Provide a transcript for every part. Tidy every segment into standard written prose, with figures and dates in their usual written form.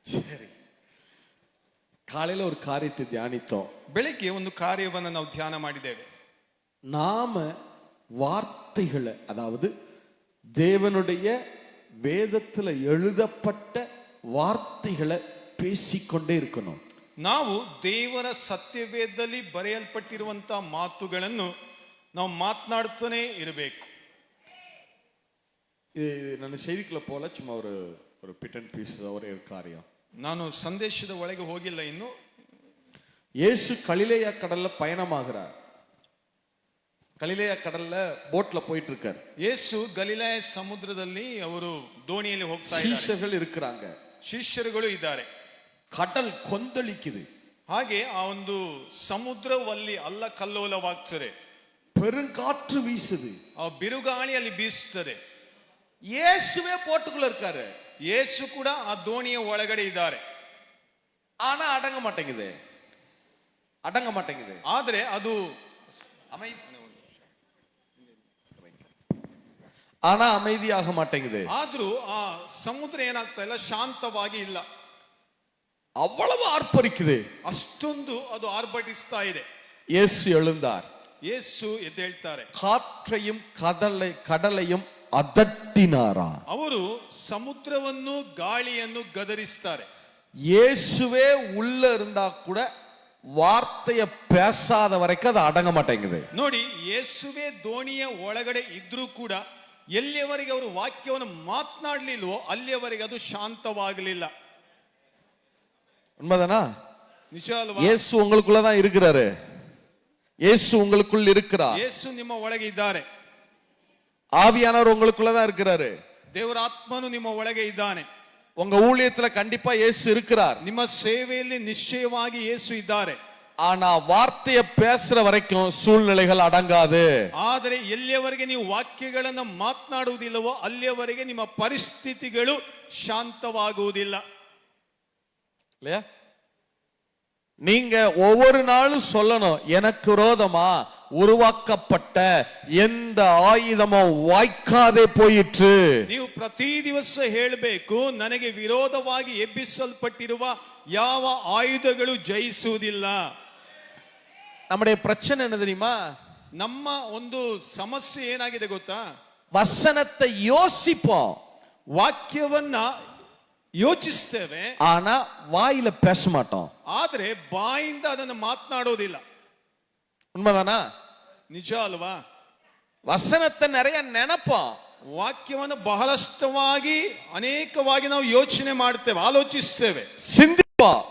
சரி, காலையில ஒரு காரியத்தை தியானித்தோம். ಬೆಳಿಗ್ಗೆ ಒಂದು ಕಾರ್ಯವನ್ನು ನಾವು ಧ್ಯಾನ ಮಾಡಿದ್ದೇವೆ. நாம வார்த்தைகளை, அதாவது தேவனுடைய வேதத்துல எழுதப்பட்ட வார்த்தைகளை பேசிக்கொண்டே இருக்கணும். ನಾವು ದೇವರ ಸತ್ಯವೇದದಲ್ಲಿ ಬರೆಯಲ್ಪಟ್ಟಿರುವಂತಹ ಮಾತುಗಳನ್ನು ನಾವು ಮಾತನಾಡ್ತಾನೆ ಇರಬೇಕು. ನನ್ನ செய்திக்குள்ள போல சும்மா ஒரு பிட் அண்ட் பீஸ் ஒரே ஒரு காரியம். ನಾನು ಸಂದೇಶದ ಒಳಗೆ ಹೋಗಿಲ್ಲ ಇನ್ನು. இயேசு கலிலேயா கடல்ல பயணமாகிறார். கலிலேயா கடல்ல போட்ல போயிட்டு இருக்கார். ಯೇಸು ಗಲಿಲಾಯ ಸಮುದ್ರದಲ್ಲಿ ಅವರು ದೋಣಿಯಲ್ಲಿ ಹೋಗ್ತಾ ಇದ್ದಾರೆ. ಶಿಷ್ಯர்கள் இருக்கிறாங்க, ಶಿಷ್ಯರುಗಳು ಇದ್ದಾರೆ. கடல் கொந்தளிக்குது. ಹಾಗೆ ಆ ಒಂದು ಸಮುದ್ರವಲ್ಲಿ ಅಲ್ಲ ಕಲ್ಲೋಲವಾಗ್ತದೆ. பெருங்காற்று வீசுது. ಆ ಬಿರುಗಾಳಿ ಅಲ್ಲಿ ಬೀಸುತ್ತದೆ. இயேசுவே போட்டுக்குள்ள இருக்காரு. ಯೇಸು ಕೂಡ ಆ ದೋಣಿಯ ಒಳಗಡೆ ಇದ್ದಾರೆ. ஆனா அடங்க மாட்டேங்குது. ಆದ್ರೆ ಅದು அமைதியாக மாட்டேங்குது. ಆದ್ರೂ ಆ ಸಮುದ್ರ ಏನಾಗ್ತಾ ಇಲ್ಲ, ಶಾಂತವಾಗಿ ಇಲ್ಲ. அவ்வளவு ஆர்ப்பரிக்குது. ಅಷ್ಟೊಂದು ಅದು ಆರ್ಭಟಿಸ್ತಾ ಇದೆ. இயேசு எழுந்தார். ಯೇಸು ಎದ್ದೇಳ್ತಾರೆ. காற்றையும் கடலையும் அதட்டினாரா. ಅವರು ಸಮುದ್ರವನ್ನು ಗಾಳಿಯನ್ನು ಗದರಿಸ್ತಾರೆ. இயேசுவே உள்ள இருந்தா கூட வார்த்தைய பேசாத வரைக்கும் அது அடங்க மாட்டேங்குது. ನೋಡಿ, ಯೇಸುವೆ ದೋಣಿಯ ಒಳಗಡೆ ಇದ್ರೂ ಕೂಡ ಎಲ್ಲಿಯವರೆಗೆ ಅವರು ವಾಕ್ಯವನ್ನು ಮಾತನಾಡಲಿಲ್ವೋ ಅಲ್ಲಿಯವರೆಗೆ ಅದು ಶಾಂತವಾಗಲಿಲ್ಲ. உண்மைதானா? ನಿಜ ಅಲ್ವಾ? இயேசு உங்களுக்குள்ளதான் இருக்கிறாரு. இயேசு உங்களுக்குள் இருக்கிறார். ಯೇಸು ನಿಮ್ಮ ಒಳಗೆ ಇದ್ದಾರೆ. ஆவியானவர் உங்களுக்குள்ளதான் இருக்கிறாரு. ದೇವರ ಆತ್ಮನು ನಿಮ್ಮ ಒಳಗೆ ಇದ್ದಾನೆ. உங்க ஊழியத்துல கண்டிப்பா இயேசு இருக்கிறார். ನಿಮ್ಮ ಸೇವೆಯಲ್ಲಿ ನಿಶ್ಚಯವಾಗಿ ಯೇಸು ಇದ್ದಾರೆ. ஆனா வார்த்தைய பேசுற வரைக்கும் சூழ்நிலைகள் அடங்காது. ಆದರೆ ಎಲ್ಲಿಯವರೆಗೆ ನೀವು ವಾಕ್ಯಗಳನ್ನು ಮಾತನಾಡುವುದಿಲ್ಲವೋ ಅಲ್ಲಿಯವರೆಗೆ ನಿಮ್ಮ ಪರಿಸ್ಥಿತಿಗಳು ಶಾಂತವಾಗುವುದಿಲ್ಲ. இல்லையா? நீங்க ஒவ்வொரு நாளும் சொல்லணும், எனக்கு விரோதமா உருவாக்கப்பட்ட எந்த ஆயுதமும் வாய்க்காதே போயிற்று. ನೀವು ಪ್ರತಿ ದಿವಸ ಹೇಳಬೇಕು, ನನಗೆ ವಿರೋಧವಾಗಿ ಎಬ್ಬಿಸಲ್ಪಟ್ಟಿರುವ ಯಾವ ಆಯುಧಗಳು ಜಯಿಸುವುದಿಲ್ಲ. நம்முடைய பிரச்சனை என்ன தெரியுமா? ನಮ್ಮ ಒಂದು ಸಮಸ್ಯೆ ಏನಾಗಿದೆ ಗೊತ್ತಾ? வசனத்தை யோசிப்போம், ವಾಕ್ಯವನ್ನ ಯೋಚಿಸ್ತೇವೆ, ஆனா வாயில பேச மாட்டோம். ಆದ್ರೆ ಬಾಯಿಂದ ಅದನ್ನು ಮಾತನಾಡೋದಿಲ್ಲ. உண்மைதானா? ನಿಜ ಅಲ್ವಾ? வசனத்தை நிறைய நினைப்போம், ವಾಕ್ಯವನ್ನು ಬಹಳಷ್ಟವಾಗಿ ಅನೇಕವಾಗಿ ನಾವು ಯೋಚನೆ ಮಾಡ್ತೇವೆ, ಆಲೋಚಿಸ್ತೇವೆ, சிந்திப்போம்,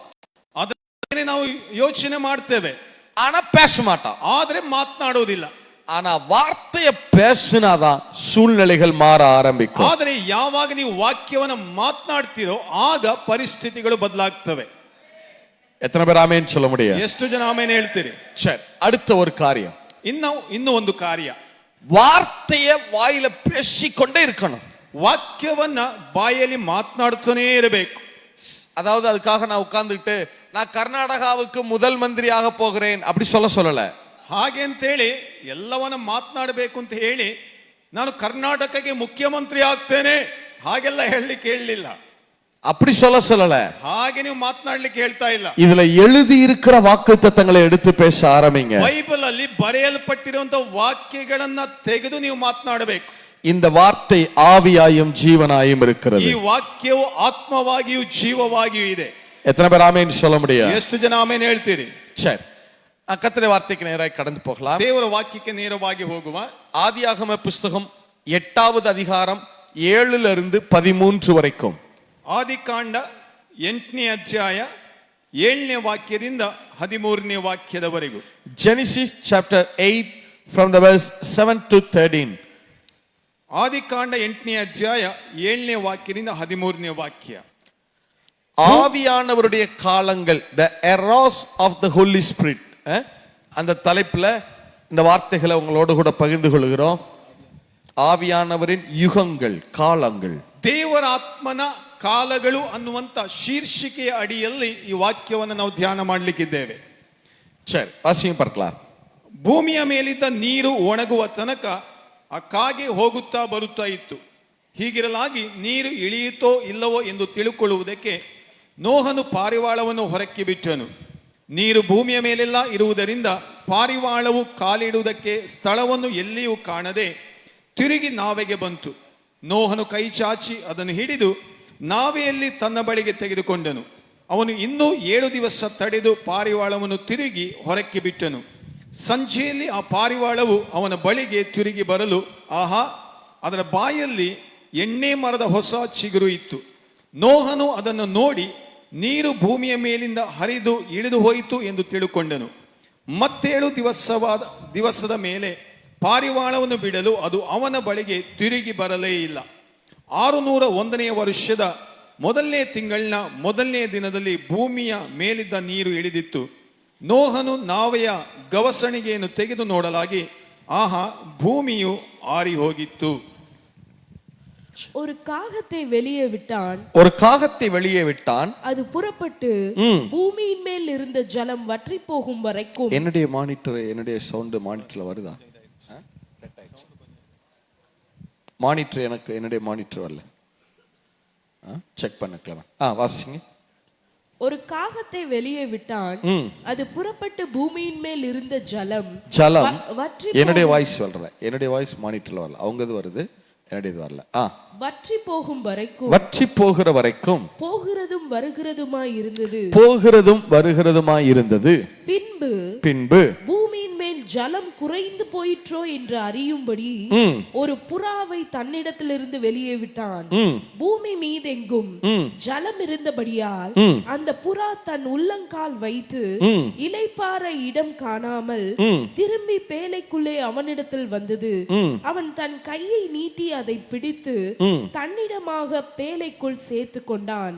ಅದನ್ನೇ ನಾವು ಯೋಚನೆ ಮಾಡ್ತೇವೆ, ஆனா பேச மாட்டோம். ಆದ್ರೆ ಮಾತನಾಡೋದಿಲ್ಲ. ஆனா வார்த்தைய பேசினாதான் சூழ்நிலைகள் மாற ஆரம்பிக்கும். ಆದರೆ ಯಾವಾಗ ನೀವು ವಾಕ್ಯವನ್ನು ಮಾತನಾಡ್ತೀರೋ ಆಗ ಪರಿಸ್ಥಿತಿಗಳು ಬದಲಾಗ್ತವೆ. எத்தனை பேர் ஆமென் சொல்ல முடியும்? ಎಷ್ಟು ಜನ ಆಮೇನ್ ಹೇಳ್ತೀರಿ? சரி, அடுத்த ஒரு காரியம். ಇನ್ನು ಒಂದು ಕಾರ್ಯ, வார்த்தைய வாயில பேசிக்கொண்டே இருக்கணும். ವಾಕ್ಯವನ್ನ ಬಾಯಲ್ಲಿ ಮಾತನಾಡುತ್ತಾನೇ ಇರಬೇಕು. அதாவது அதுக்காக நான் உட்கார்ந்துட்டு நான் கர்நாடகாவுக்கு முதல் மந்திரியாக போகிறேன் அப்படி சொல்லல. ಹಾಗೆ ಅಂತೇಳಿ ಎಲ್ಲವನ್ನ ಮಾತನಾಡಬೇಕು ಅಂತ ಹೇಳಿ ನಾನು ಕರ್ನಾಟಕಕ್ಕೆ ಮುಖ್ಯಮಂತ್ರಿ ಆಗ್ತೇನೆ ಹಾಗೆಲ್ಲ ಹೇಳಲಿಕ್ಕೆ ಹೇಳಲಿಲ್ಲ. அப்படி சொல்லல. ಹಾಗೆ ನೀವು ಮಾತನಾಡಲಿಕ್ಕೆ ಹೇಳ್ತಾ ಇಲ್ಲ. இதுல எழுதி இருக்கிற வாக்குத்தத்தங்களை எடுத்து பேச ஆரம்பிங்க. ಬೈಬಲ್ ಅಲ್ಲಿ ಬರೆಯಲ್ಪಟ್ಟಿರುವಂತಹ ವಾಕ್ಯಗಳನ್ನ ತೆಗೆದು ನೀವು ಮಾತನಾಡಬೇಕು. இந்த வார்த்தை ஆவியாயும் ஜீவனாயும் இருக்கிறது. ಈ ವಾಕ್ಯವು ಆತ್ಮವಾಗಿಯೂ ಜೀವವಾಗಿಯೂ ಇದೆ. எத்தனை பேர் ஆமென் சொல்ல முடியும்? ಎಷ್ಟು ಜನ ಆಮೆನ್ ಹೇಳ್ತೀರಿ? சரி, கர்த்தருடைய வார்த்தைக்கு நேராக கடந்து போகலாம். ದೇವರ ವಾಕ್ಯಕ್ಕೆ ನೇರವಾಗಿ ಹೋಗುವ. ஆதியாகம புஸ்தகம் 8வது அதிகாரம் 7 13 வரைக்கும். ಆದಿಕಾಂಡ 8ನೇ ಅಧ್ಯಾಯ 7ನೇ ವಾಕ್ಯದಿಂದ 13ನೇ ವಾಕ್ಯದವರೆಗೂ. Genesis chapter 8 from the verse 7 to 13. ಆದಿಕಾಂಡ 8ನೇ ಅಧ್ಯಾಯ 7ನೇ ವಾಕ್ಯದಿಂದ 13ನೇ ವಾಕ್ಯ. ஆவியானவருடைய காலங்கள், the eros of the holy spirit, அந்த தலைப்புல இந்த வார்த்தைகளை உங்களோடு கூட பகிர்ந்து கொள்கிறோம். ஆவியானவரின் யுகங்கள், காலங்கள், ದೇವರ ಆತ್ಮನ ಕಾಲಗಳು ಅನ್ನುವಂತ ಶೀರ್ಷಿಕೆಯ ಅಡಿಯಲ್ಲಿ ಈ ವಾಕ್ಯವನ್ನು ನಾವು ಧ್ಯಾನ ಮಾಡಲಿಕ್ಕಿದ್ದೇವೆ. சரி, வாசிங்க பார்க்கலாம். ಭೂಮಿಯ ಮೇಲಿದ್ದ ನೀರು ಒಣಗುವ ತನಕ ಆ ಕಾಗೆ ಹೋಗುತ್ತಾ ಬರುತ್ತಾ ಇತ್ತು. ಹೀಗಿರಲಾಗಿ ನೀರು ಇಳಿಯಿತೋ ಇಲ್ಲವೋ ಎಂದು ತಿಳುಕೊಳ್ಳುವುದಕ್ಕೆ ನೋಹನು ಪಾರಿವಾಳವನ್ನು ಹೊರಕ್ಕೆ ಬಿಟ್ಟನು. ನೀರು ಭೂಮಿಯ ಮೇಲೆಲ್ಲ ಇರುವುದರಿಂದ ಪಾರಿವಾಳವು ಕಾಲಿಡುವುದಕ್ಕೆ ಸ್ಥಳವನ್ನು ಎಲ್ಲಿಯೂ ಕಾಣದೆ ತಿರುಗಿ ನಾವೆಗೆ ಬಂತು. ನೋಹನು ಕೈ ಚಾಚಿ ಅದನ್ನು ಹಿಡಿದು ನಾವೆಯಲ್ಲಿ ತನ್ನ ಬಳಿಗೆ ತೆಗೆದುಕೊಂಡನು. ಅವನು ಇನ್ನೂ 7 ದಿವಸ ತಡೆದು ಪಾರಿವಾಳವನ್ನು ತಿರುಗಿ ಹೊರಕ್ಕೆ ಬಿಟ್ಟನು. ಸಂಜೆಯಲ್ಲಿ ಆ ಪಾರಿವಾಳವು ಅವನ ಬಳಿಗೆ ತಿರುಗಿ ಬರಲು ಆಹಾ, ಅದರ ಬಾಯಲ್ಲಿ ಎಣ್ಣೆ ಮರದ ಹೊಸ ಚಿಗುರು ಇತ್ತು. ನೋಹನು ಅದನ್ನು ನೋಡಿ ನೀರು ಭೂಮಿಯ ಮೇಲಿಂದ ಹರಿದು ಇಳಿದು ಹೋಯಿತು ಎಂದು ತಿಳುಕೊಂಡನು. 7 ದಿವಸದ ಮೇಲೆ ಪಾರಿವಾಳವನ್ನು ಬಿಡಲು ಅದು ಅವನ ಬಳಿಗೆ ತಿರುಗಿ ಬರಲೇ ಇಲ್ಲ. 601ನೇ ವರ್ಷದ 1ನೇ ತಿಂಗಳಿನ 1ನೇ ದಿನದಲ್ಲಿ ಭೂಮಿಯ ಮೇಲಿದ್ದ ನೀರು ಇಳಿದಿತ್ತು. ನೋಹನು ನಾವೆಯ ಗವಸಣಿಗೆಯನ್ನು ತೆಗೆದು ನೋಡಲಾಗಿ ಆಹಾ, ಭೂಮಿಯು ಆರಿ ಹೋಗಿತ್ತು. ஒரு காகத்தை வெளியே விட்டான். ஒரு காகத்தை வெளியே விட்டான். அது புறப்பட்டு பூமியின் மேல் இருந்த ஜலம் வற்றி போகும் வரைக்கும். என்னுடைய மானிட்டர், என்னுடைய சவுண்ட் மானிட்டர்ல வருதா? மானிட்டர் எனக்கு, என்னுடைய மானிட்டர் வரல. செக் பண்ணிக்கலாம். வாசிங்க. ஒரு காகத்தை வெளியே விட்டான். அது புறப்பட்டு பூமியின் மேல் இருந்த ஜலம் வற்றி. என்னுடைய வாய்ஸ் சொல்றேன், என்னுடைய வாய்ஸ் மானிட்டர்ல வரல, அவங்கது வருது, என்னுடைய வரல. வற்றி போகும் வரைக்கும், வற்றி போகிற வரைக்கும், போகிறதும் வருகிறதுமாய் இருந்தது, போகிறதும் வருகிறதுமாய் இருந்தது. பின்பு பூமியின் மேல் ஜலம் குறைந்து போயிற்றோ என்று அறியும்படி ஒரு புறாவை தன்னிடத்திலிருந்து வெளியே விட்டான். பூமி மீதெங்கும் ஜலம் இருந்தபடியால் அந்த புறா தன் உள்ளங்கால் வைத்து இலைப்பாற இடம் காணாமல் திரும்பி பேழைக்குள்ளே அவனிடத்தில் வந்தது. அவன் தன் கையை நீட்டி அதை பிடித்து தன்னிடமாக பேழைக்குள் சேர்த்து கொண்டான்.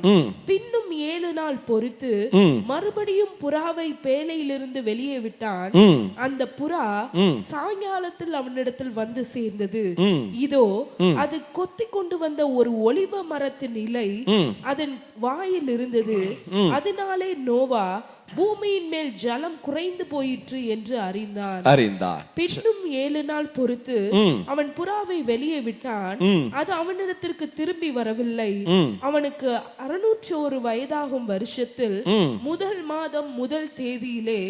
பின்னும் 7 நாள் பொறுத்து மறுபடியும் புறாவை பேழையிலிருந்து வெளியே விட்டான். அந்த புறா சாயங்காலத்தில் அவனிடத்தில் வந்து சேர்ந்தது. இதோ அது கொத்தி கொண்டு வந்த ஒரு ஒலிவ மரத்தின் இலை அதன் வாயில் இருந்தது. அதனாலே நோவா பூமியின் மேல் ஜலம் குறைந்து போயிற்று என்று அறிந்தான். பின்னும் 7 நாள் பொறுத்து அவன் புறாவை வெளியே விட்டான். அது அவனிடத்திற்கு திரும்பி வரவில்லை. அவனுக்கு 601 வயதாகும் வருஷத்தில் 1 மாதம் 1 தேதியிலே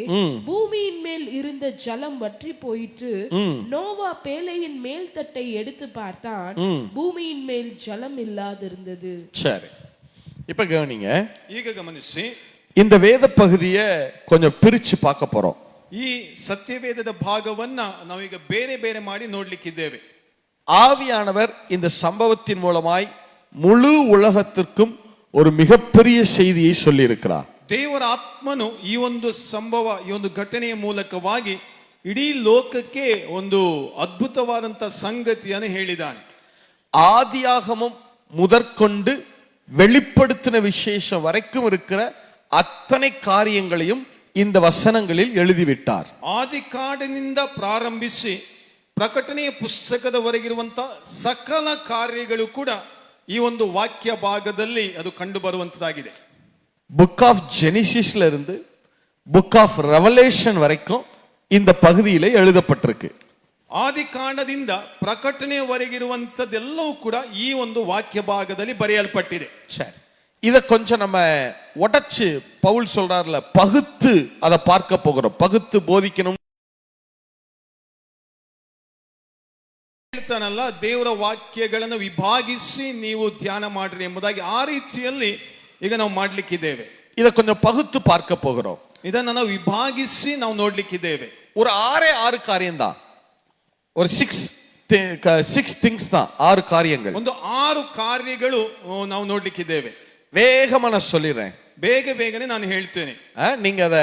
பூமியின் மேல் இருந்த ஜலம் வற்றி போயிற்று. நோவா பேழையின் மேல் தட்டை எடுத்து பார்த்தான். பூமியின் மேல் ஜலம் இல்லாதிருந்தது. சரி, இப்ப கவனிங்க. ಈಗ ಗಮನಿಸಿ, இந்த வேத பகுதியை கொஞ்சம் பிரிச்சு பார்க்க போறோம். ಈ ಸತ್ಯವೇದದ ಭಾಗವನ್ನ ನಾವೀಗ ಬೇರೆ ಬೇರೆ ಮಾಡಿ ನೋಡ್ಲಿಕ್ಕಿದ್ದೇವೆ. ஆவியானவர் இந்த சம்பவத்தின் மூலமாய் முழு உலகத்திற்கும் ஒரு மிகப்பெரிய செய்தியை சொல்லி இருக்கிறார். ದೇವರ ಆತ್ಮನು ಈ ಒಂದು ಸಂಭವ, ಈ ಒಂದು ಘಟನೆಯ ಮೂಲಕವಾಗಿ ಇಡೀ ಲೋಕಕ್ಕೆ ಒಂದು ಅದ್ಭುತವಾದಂತ ಸಂಗತಿಯನ್ನು ಹೇಳಿದ್ದಾನೆ. ஆதியாகமம் முதற்கொண்டு வெளிப்படுத்தின விசேஷம் வரைக்கும் இருக்கிற அத்தனை காரியங்களையும் இந்த வசனங்களில் எழுதிவிட்டார். ಆದಿಕಾಂಡದಿಂದ ಪ್ರಾರಂಭಿಸಿ ಪ್ರಕಟಣೆಯ ಪುಸ್ತಕದವರೆಗಿರುವಂತ ಸಕಲ ಕಾರ್ಯಗಳು ಕೂಡ ಈ ಒಂದು ವಾಕ್ಯ ಭಾಗದಲ್ಲಿ ಅದು ಕಂಡು ಬರುವಂತದಾಗಿದೆ. புக் ஆஃப் ஜெனிசிஸ்ல இருந்து புக் ஆஃப் ரெவலேஷன் வரைக்கும் இந்த பகுதியிலே எழுதப்பட்டிருக்கு. ಆದಿಕಾಂಡದಿಂದ ಪ್ರಕಟಣೆಯವರೆಗಿರುವಂತದ್ದೆಲ್ಲವೂ ಕೂಡ ಈ ಒಂದು ವಾಕ್ಯ ಭಾಗದಲ್ಲಿ ಬರೆಯಲ್ಪಟ್ಟಿದೆ. சரி, இத கொஞ்சம் நம்ம உடைச்சு, பவுல் சொல்றாருல, பகுத்து அதை பார்க்க போகிறோம். பகுத்து போதிக்கணும் ಹೇಳ್ತಾನಲ್ಲ, ದೇವರ ವಾಕ್ಯಗಳನ್ನು ವಿಭಾಗಿಸಿ ನೀವು ಧ್ಯಾನ ಮಾಡ್ರಿ ಎಂಬುದಾಗಿ ಆ ರೀತಿಯಲ್ಲಿ ಈಗ ನಾವು ಮಾಡ್ಲಿಕ್ಕಿದ್ದೇವೆ. இத கொஞ்சம் பகுத்து பார்க்க போகிறோம். ಇದನ್ನ ನಾವು ವಿಭಾಗಿಸಿ ನಾವು ನೋಡ್ಲಿಕ್ಕಿದ್ದೇವೆ. ஒரு 6 காரியம் தான், ஒரு 6 things தான், 6 காரியங்கள். ಒಂದು 6 ಕಾರ್ಯಗಳು ನಾವು ನೋಡ್ಲಿಕ್ಕಿದ್ದೇವೆ. வேகமா நான் சொல்லிடுறேன், ಬೇಗನೆ ನಾನು ಹೇಳ್ತೇನೆ. நீங்க அதை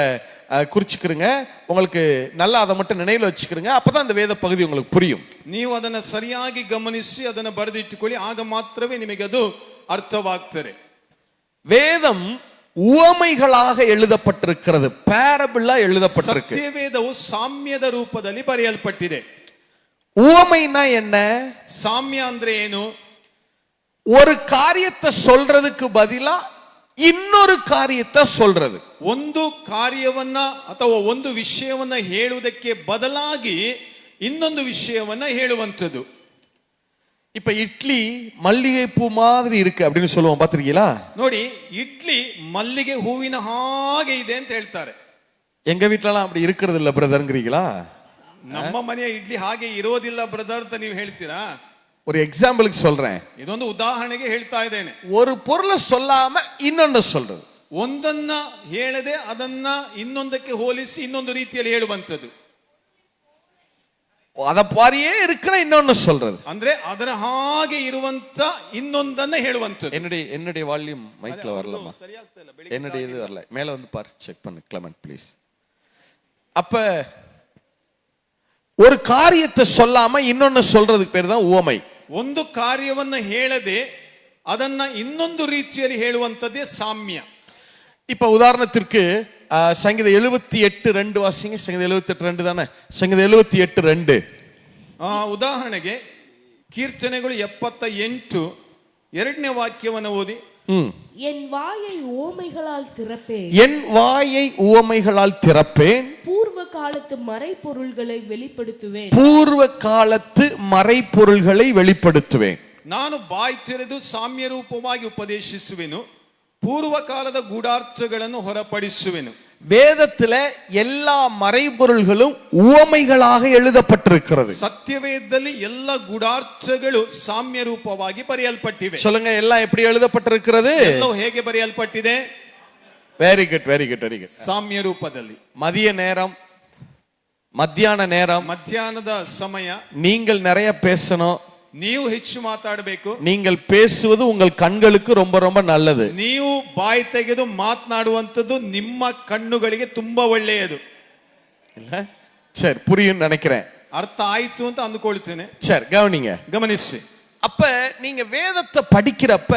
குறிச்சுக்கிறீங்க, உங்களுக்கு நல்லா அதை மட்டும் நினைவில் வச்சுக்கிறீங்க. அப்பதான் அந்த வேத பகுதி உங்களுக்கு புரியும். ನೀವು ಅದನ್ನ ಸರಿಯಾಗಿ ಗಮನಿಸಿ ಅದನ್ನ ಬರೆದಿಟ್ಟುಕೊಳ್ಳಿ, ಆಗ ಮಾತ್ರವೇ ನಿಮಗೆ ಅದು ಅರ್ಥವಾಗ್ತದೆ. வேதம் உவமைகளாக எழுதப்பட்டிருக்கிறது, பேரபிளா எழுதப்பட்டிருக்கு. ಸತ್ಯವೇದವು ಸಾಮ್ಯದ ರೂಪದಲ್ಲಿ ಬರೆಯಲ್ಪಟ್ಟಿದೆ. உவமைனா என்ன? ಸಾಮ್ಯ ಅಂದ್ರೆ ಏನು? ஒரு காரியத்தை சொல்றதுக்கு பதிலா ಇನ್ನೊಂದು ಕಾರ್ಯத்தை சொல்றது. ಒಂದು ಕಾರ್ಯವನ್ನ ಅಥವಾ ಒಂದು ವಿಷಯವನ್ನ ಹೇಳುವುದಕ್ಕೆ ಬದಲಾಗಿ ಇನ್ನೊಂದು ವಿಷಯವನ್ನ ಹೇಳುವಂಥದ್ದು. இப்ப இட்லி மல்லிகை பூ மாதிரி இருக்கு அப்படின்னு சொல்லுவோம், பாத்திருக்கீங்களா? ನೋಡಿ, ಇಡ್ಲಿ ಮಲ್ಲಿಗೆ ಹೂವಿನ ಹಾಗೆ ಇದೆ ಅಂತ ಹೇಳ್ತಾರೆ. எங்க வீட்லலாம் அப்படி இருக்கிறது இல்ல பிரதர்ங்கிறீங்களா? ನಮ್ಮ ಮನೆಯ ಇಡ್ಲಿ ಹಾಗೆ ಇರೋದಿಲ್ಲ ಬ್ರದರ್ ಅಂತ ನೀವು ಹೇಳ್ತೀರಾ? ஒரு எக்ஸாம்பிளுக்கு சொல்றேன். ಇದೊಂದು ಉದಾಹರಣೆಗೆ ಹೇಳ್ತಾ ಇದ್ದೇನೆ. ஒரு பொருளை சொல்லாம இன்னொன்னு சொல்றது, ಒಂದನ್ನ ಹೇಳದೆ ಅದನ್ನ ಇನ್ನೊಂದಕ್ಕೆ ಹೋಲಿಸಿ ಇನ್ನೊಂದು ರೀತಿಯಲ್ಲಿ ಹೇಳುವಂತದ್ದು, அத பாரியே இருக்கிற இன்னொன்னு சொல்றது, ಅಂದ್ರೆ ಅದರ ಹಾಗೆ ಇರುವಂತ ಇನ್ನೊಂದನ್ನ ಹೇಳುವಂತದ್ದು. என்னுடைய வால்யூம் மைக்ல வரலமா? ಸರಿ ಆಗ್ತಾ ಇಲ್ಲ, என்னுடைய இது வரல. மேல வந்து பாரு, செக் பண்ணு கிளமெண்ட் ப்ளீஸ். அப்ப ஒரு காரியத்தை சொல்லாம இன்னொன்னு சொல்றதுக்கு பேர் தான் உவமை. ಒಂದು ಕಾರ್ಯವನ್ನ ಹೇಳದೆ ಅದನ್ನ ಇನ್ನೊಂದು ರೀತಿಯಲ್ಲಿ ಹೇಳುವಂತದ್ದೇ ಸಾಮ್ಯ. இப்ப உதாரணத்திற்கு சங்கீதம் 78:2 வாசிங்க. சங்கீதம் 78:2 தானே? சங்கீதம் 78:2. ಉದಾಹರಣೆಗೆ ಕೀರ್ತನೆಗಳು 78 2ನೇ ವಾಕ್ಯವನ್ನು ಓದಿ. என் வாயை உவமைகளால் திறப்பேன், என் வாயை உவமைகளால் திறப்பேன், பூர்வ காலத்து மறைபொருள்களை வெளிப்படுத்துவேன், பூர்ವ காலத்து மறைபொருள்களை வெளிப்படுத்துவேன். ನಾನು ಬಾಯಿ ತೆರೆದು ಸಾಮ್ಯ ರೂಪವಾಗಿ ಉಪದೇಶಿಸುವೆನು, ಪೂರ್ವ ಕಾಲದ ಗೂಢಾರ್ಥಗಳನ್ನು ಹೊರಪಡಿಸುವೆನು. வேதத்துல எல்லா மறைபொருள்களும் உவமைகளாக எழுதப்பட்டிருக்கிறது. ಸತ್ಯವೇದದಲ್ಲಿ ಎಲ್ಲ ಗೂಢಾರ್ಥಗಳು ಸಾಮ್ಯ ರೂಪವಾಗಿ ಬರೆಯಲ್ಪಟ್ಟಿವೆ. சொல்லுங்க, எல்லாம் எப்படி எழுதப்பட்டிருக்கிறது? ಎಲ್ಲವೂ ಹೇಗೆ ಬರೆಯಲ್ಪಟ್ಟಿದೆ? Very good, very good, very good. ಸಾಮ್ಯ ರೂಪದಲ್ಲಿ. மதிய நேரம், மத்தியான நேரம், ಮಧ್ಯಾಹ್ನದ ಸಮಯ நீங்கள் நிறைய பேசணும். ನೀವು ಹೆಚ್ಚು ಮಾತಾಡಬೇಕು. நீங்கள் பேசுவது உங்கள் கண்களுக்கு ரொம்ப ரொம்ப நல்லது. ನೀವು ಬಾಯಿ ತೆಗೆದು ಮಾತನಾಡುವಂತದ್ದು ನಿಮ್ಮ ಕಣ್ಣುಗಳಿಗೆ ತುಂಬಾ ಒಳ್ಳೆಯದು. இல்ல? சரி, புரியும் நினைக்கிறேன். ಅರ್ಥ ಆಯ್ತು ಅಂತ ಅಂದುಕೊಳ್ತೇನೆ. சரி, கவனிங்க, ಗಮನಿಸಿ. அப்ப நீங்க வேதத்தை படிக்கிறப்ப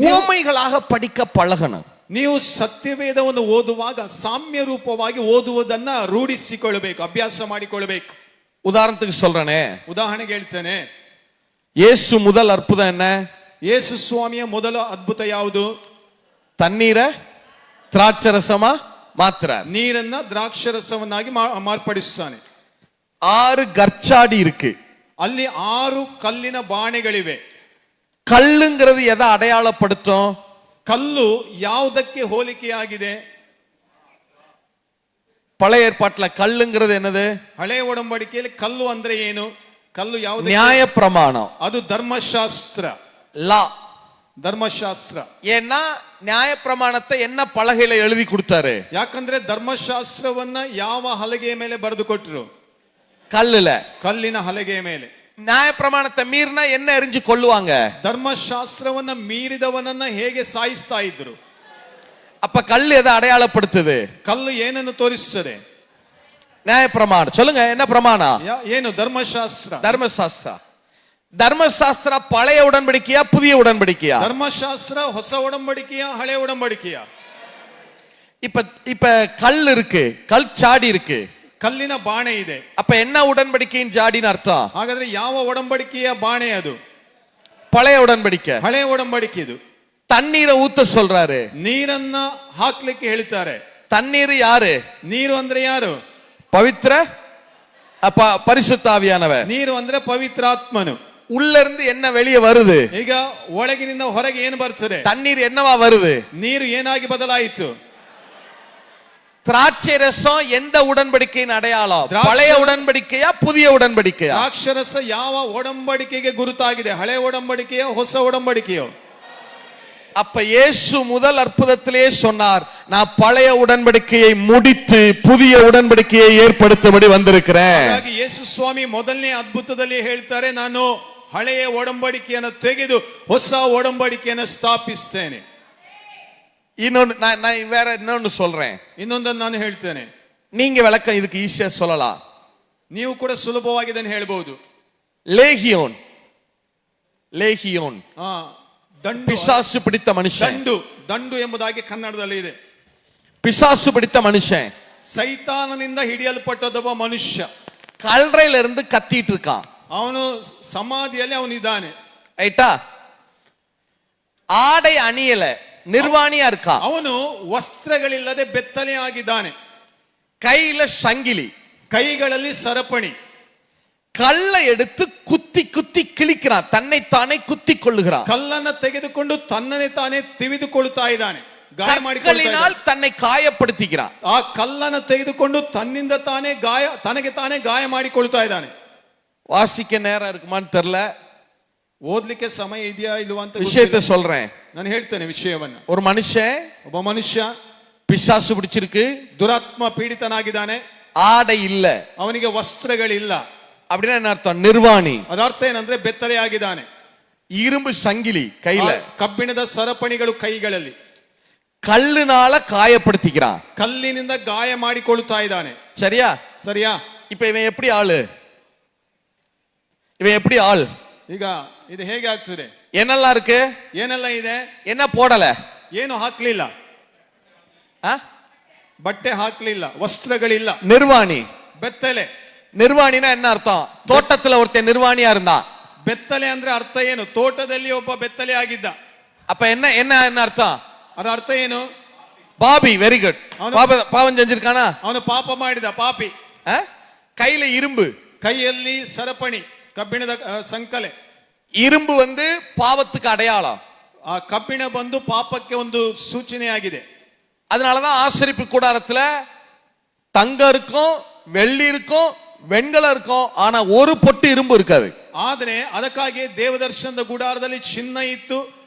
உவமைகளாக படிக்க பழகணும். ನೀವು ಸತ್ಯವೇದವನ್ನು ಓದುವಾಗ ಸಾಮ್ಯ ರೂಪವಾಗಿ ಓದುವುದನ್ನ ರೂಢಿಸಿಕೊಳ್ಳಬೇಕು, ಅಭ್ಯಾಸ ಮಾಡಿಕೊಳ್ಳಬೇಕು. உதாரணத்துக்கு சொல்றேனே, ಉದಾಹರಣೆಗೆ ಹೇಳ್ತೇನೆ. இயேசு முதல் அற்புதம் என்ன? ಯೇಸು ಸ್ವಾಮಿಯ ಮೊದಲ ಅದ್ಭುತ ಯಾವುದು? தண்ணீரை திராட்சரசமா மாத்துறார். ನೀರನ್ನ ದ್ರಾಕ್ಷರಸವನ್ನಾಗಿ ಮಾರ್ಪಡಿಸುತ್ತಾನೆ. 6 கற்சாடி இருக்கு. ಅಲ್ಲಿ 6 ಕಲ್ಲಿನ ಬಾಣೆಗಳಿವೆ. கல்லுங்கிறது எதை அடையாளப்படுத்தும்? ಕಲ್ಲು ಯಾವುದಕ್ಕೆ ಹೋಲಿಕೆಯಾಗಿದೆ? பழைய ஏற்பாட்டுல கல்லுங்கிறது என்னது? ಹಳೆಯ ಒಡಂಬಡಿಕೆಯಲ್ಲಿ ಕಲ್ಲು ಅಂದ್ರೆ ಏನು? ಕಲ್ಲು ಯಾವುದು? நியாய பிரமாணம். ಅದು ಧರ್ಮಶಾಸ್ತ್ರ, லா, ಧರ್ಮಶಾಸ್ತ್ರ. ஏன்னா நியாய பிரமாணத்தை என்ன பலகையில எழுதி கொடுத்தாரு? ಯಾಕಂದ್ರೆ ಧರ್ಮಶಾಸ್ತ್ರವನ್ನ ಯಾವ ಹಲಗೆಯ ಮೇಲೆ ಬರೆದು ಕೊಟ್ಟರು? கல்லுல. ಕಲ್ಲಿನ ಹಲಗೆಯ ಮೇಲೆ. நியாய பிரமாணத்தை மீறினா என்ன எரிஞ்சு கொல்லுவாங்க? ಧರ್ಮಶಾಸ್ತ್ರವನ್ನ ಮೀರಿದವನನ್ನ ಹೇಗೆ ಸಾಯಿಸ್ತಾ ಇದ್ರು? அப்ப கல் எதை அடையாளப்படுத்துது? ಕಲ್ಲು ಏನನ್ನು ತೋರಿಸುತ್ತದೆ? நியாய பிரமாணம். சொல்லுங்க, என்ன பிரமாணம்? ಏನು? ಧರ್ಮಶಾಸ್ತ್ರ. தர்மசாஸ்திரா. தர்மசாஸ்திரா பழைய உடன்படிக்கையா புதிய உடன்படிக்கையா? ಧರ್ಮಶಾಸ್ತ್ರ ಹೊಸ ಒಡಂಬಡಿಕೆಯ ಹಳೆಯ ಒಡಂಬಡಿಕೆಯ? இப்ப கல் இருக்கு, கல் சாடி இருக்கு, ಕಲ್ಲಿನ ಬಾಣೆ ಇದೆ. அப்ப என்ன உடன்படிக்கையின் ஜாடின்னு அர்த்தம்? ಹಾಗಾದ್ರೆ ಯಾವ ಒಡಂಬಡಿಕೆಯ ಬಾಣೆ ಅದು? பழைய உடன்படிக்கை. ಹಳೆಯ ಒಡಂಬಡಿಕೆ ಇದು. தண்ணீரை ஊத்த சொல்றாரு. ನೀರನ್ನ ಹಾಕ್ಲಿಕ್ಕೆ ಹೇಳ್ತಾರೆ. தண்ணீர் யாரு? ನೀರು ಅಂದ್ರೆ ಯಾರು? பவித்திர பரிசுத்தாவியானவர். ನೀರು ಅಂದ್ರೆ ಪವಿತ್ರಾತ್ಮನು. உள்ள இருந்து என்ன வெளியே வருது? ಈಗ ಒಳಗಿನಿಂದ ಹೊರಗೆ ಏನು ಬರ್ತದೆ? தண்ணீர் என்னவா வருது? ನೀರು ಏನಾಗಿ ಬದಲಾಯಿತು? திராட்சை ரசம் எந்த உடன்படிக்கையின் அடையாளம்? பழைய உடன்படிக்கையா புதிய உடன்படிக்கையா? ದ್ರಾಕ್ಷರಸ ಯಾವ ಒಡಂಬಡಿಕೆಗೆ ಗುರುತಾಗಿದೆ? ಹಳೆಯ ಒಡಂಬಡಿಕೆಯ ಹೊಸ ಒಡಂಬಡಿಕೆಯೋ? அப்ப இயேசு முதல் அற்புதத்திலே சொன்னார், நான் பழைய உடன்படிக்கையை முடித்து புதிய உடன்படிக்கையை ஏற்படுத்தும்படி வந்திருக்கிறேன். ಹಾಗಾಗಿ ಯೇಸು ಸ್ವಾಮಿ ಮೊದಲನೇ ಅದ್ಭುತದಲ್ಲಿ ಹೇಳ್ತಾರೆ, ನಾನು ಹಳೆಯ ಒಡಂಬಡಿಕೆಯನ್ನು ತೆಗೆದು ಹೊಸ ಒಡಂಬಡಿಕೆಯನ್ನು ಸ್ಥಾಪಿಸ್ತೇನೆ. இன்னொன்னு நான் வேற இன்னொன்னு சொல்றேன். ಇನ್ನೊಂದನ್ನು ನಾನು ಹೇಳ್ತೇನೆ. நீங்க விளக்கம் இதுக்கு ஈஸியா சொல்லலாம். ನೀವು ಕೂಡ ಸುಲಭವಾಗಿ ಇದನ್ನು ಹೇಳಬಹುದು. லேகியோன், லேகியோன் ದಂಡು, பிசாசு பிடித்த மனுஷன். ದಂಡು, ದಂಡು ಎಂಬುದಾಗಿ ಕನ್ನಡದಲ್ಲಿ ಇದೆ. பிசாசு பிடித்த மனுஷன், ಸೈತಾನನಿಂದ ಹಿಡಿಯಲ್ಪಟ್ಟದೊಬ್ಬ ಮನುಷ್ಯ. கல்றையில இருந்து கத்திட்டு இருக்கான். ಅವನು ಸಮಾಧಿಯಲ್ಲಿ ಅವನಿದ್ದಾನೆ. ரைட்டா? ஆடை அணியல, நிர்வாணியா இருக்கான். ಅವನು ವಸ್ತ್ರಗಳಿಲ್ಲದೆ ಬೆತ್ತಲೆ ಆಗಿದ್ದಾನೆ. கையில சங்கிலி, ಕೈಗಳಲ್ಲಿ ಸರಪಣಿ. கல்லை எடுத்து குத்தி குத்தி குத்தி கிழிக்கிறான், தன்னைத்தானே குத்தி கொள்ளுகிறான். ಕಲ್ಲನ್ನ ತೆಗೆದುಕೊಂಡು ತನ್ನನ್ನೇ ತಾನೇ ತಿವಿದುಕೊಳ್ಳುತ್ತಾ ಇದ್ದಾನೆ, ಗಾಯ ಮಾಡಿಕೊಳ್ಳುತ್ತಾ கற்களினால் தன்னை காயப்படுத்திக்கிறான். ಆ ಕಲ್ಲನ್ನು ತೆಗೆದುಕೊಂಡು ತನ್ನಿಂದ ತಾನೇ ತನಗೆ ತಾನೇ ಗಾಯ ಮಾಡಿಕೊಳ್ಳುತ್ತಾ ಇದ್ದಾನೆ. வாசிக்க நேரம் இருக்குமான்னு தெரியல, ಓದ್ಲಿಕ್ಕೆ ಸಮಯ ಇದೆಯಾ ಇಲ್ವಾ ಅಂತ விஷயத்தை சொல்றேன். ನಾನು ಹೇಳ್ತೇನೆ ವಿಷಯವನ್ನ. ஒரு மனுஷன், ಒಬ್ಬ ಮನುಷ್ಯ பிசாசு பிடிச்சிருக்கு, ದುರಾತ್ಮ ಪೀಡಿತನಾಗಿದ್ದಾನೆ, ஆடை இல்ல, ಅವನಿಗೆ ವಸ್ತ್ರಗಳಿಲ್ಲ. அப்படின்னா என்ன அர்த்தம்? நிர்வாணி. ಅದರ ಅರ್ಥ ಏನಂದ್ರೆ ಬೆತ್ತಲೆಯಾಗಿದ್ದಾನೆ. இரும்பு சங்கிலி கையில, ಕಬ್ಬಿಣದ ಸರಪಣಿಗಳು ಕೈಗಳಲ್ಲಿ, கல்லுனால காயப்படுத்திக்கிறான், ಕಲ್ಲಿನಿಂದ ಗಾಯ ಮಾಡಿಕೊಳ್ಳುತ್ತಾ ಇದ್ದಾನೆ. சரியா? ಸರಿಯಾ? இப்ப இவன் எப்படி ஆளு? இவன் எப்படி ஆள்? ಈಗ ಇದು ಹೇಗೆ ಆಗ್ತದೆ? என்னெல்லாம் இருக்கு? ಏನೆಲ್ಲ ಇದೆ? என்ன போடல? ಏನು ಹಾಕ್ಲಿಲ್ಲ, ಬಟ್ಟೆ ಹಾಕ್ಲಿಲ್ಲ, ವಸ್ತ್ರಗಳಿಲ್ಲ, நிர்வாணி. ಬೆತ್ತಲೆ. நிர்வாணினா என்ன அர்த்தம்? தோட்டத்துல ஒருத்தன் நிர்வாணியா இருந்தான். ಬೆತ್ತಲೆ ಅಂದ್ರೆ ಅರ್ಥ ಏನು? ತೋಟದಲ್ಲಿ ಒಬ್ಬ ಬೆತ್ತಲೆ ಆಗಿದ್ದ. அப்ப என்ன என்ன என்ன அர்த்தம்? ಅದರ ಅರ್ಥ ಏನು? பாபி. Very good. பாவம் செஞ்சிருக்கானா? ಅವನು ಪಾಪ ಮಾಡಿದ, ಪಾಪಿ. கையில இரும்பு, ಕೈಯಲ್ಲಿ ಸರಪಣಿ, ಕಬ್ಬಿಣದ ಸಂಕಲೆ. இரும்பு பாவத்துக்கு அடையாளம். ಆ ಕಬ್ಬಿಣ ಬಂದು ಪಾಪಕ್ಕೆ ಒಂದು ಸೂಚನೆಯಾಗಿದೆ. அதனாலதான் ஆசரிப்பு கூடாரத்துல தங்கம் இருக்கும், வெள்ளி இருக்கும், வெண்கலம் இருக்கும், ஆனா ஒரு பொட்டு இரும்பு இருக்காது. ಆದ್ರೆ ಅದಕ್ಕಾಗಿ ದೇವದರ್ಶನದ ಗುಡಾರದಲ್ಲಿ ಚಿನ್ನ ಇತ್ತು,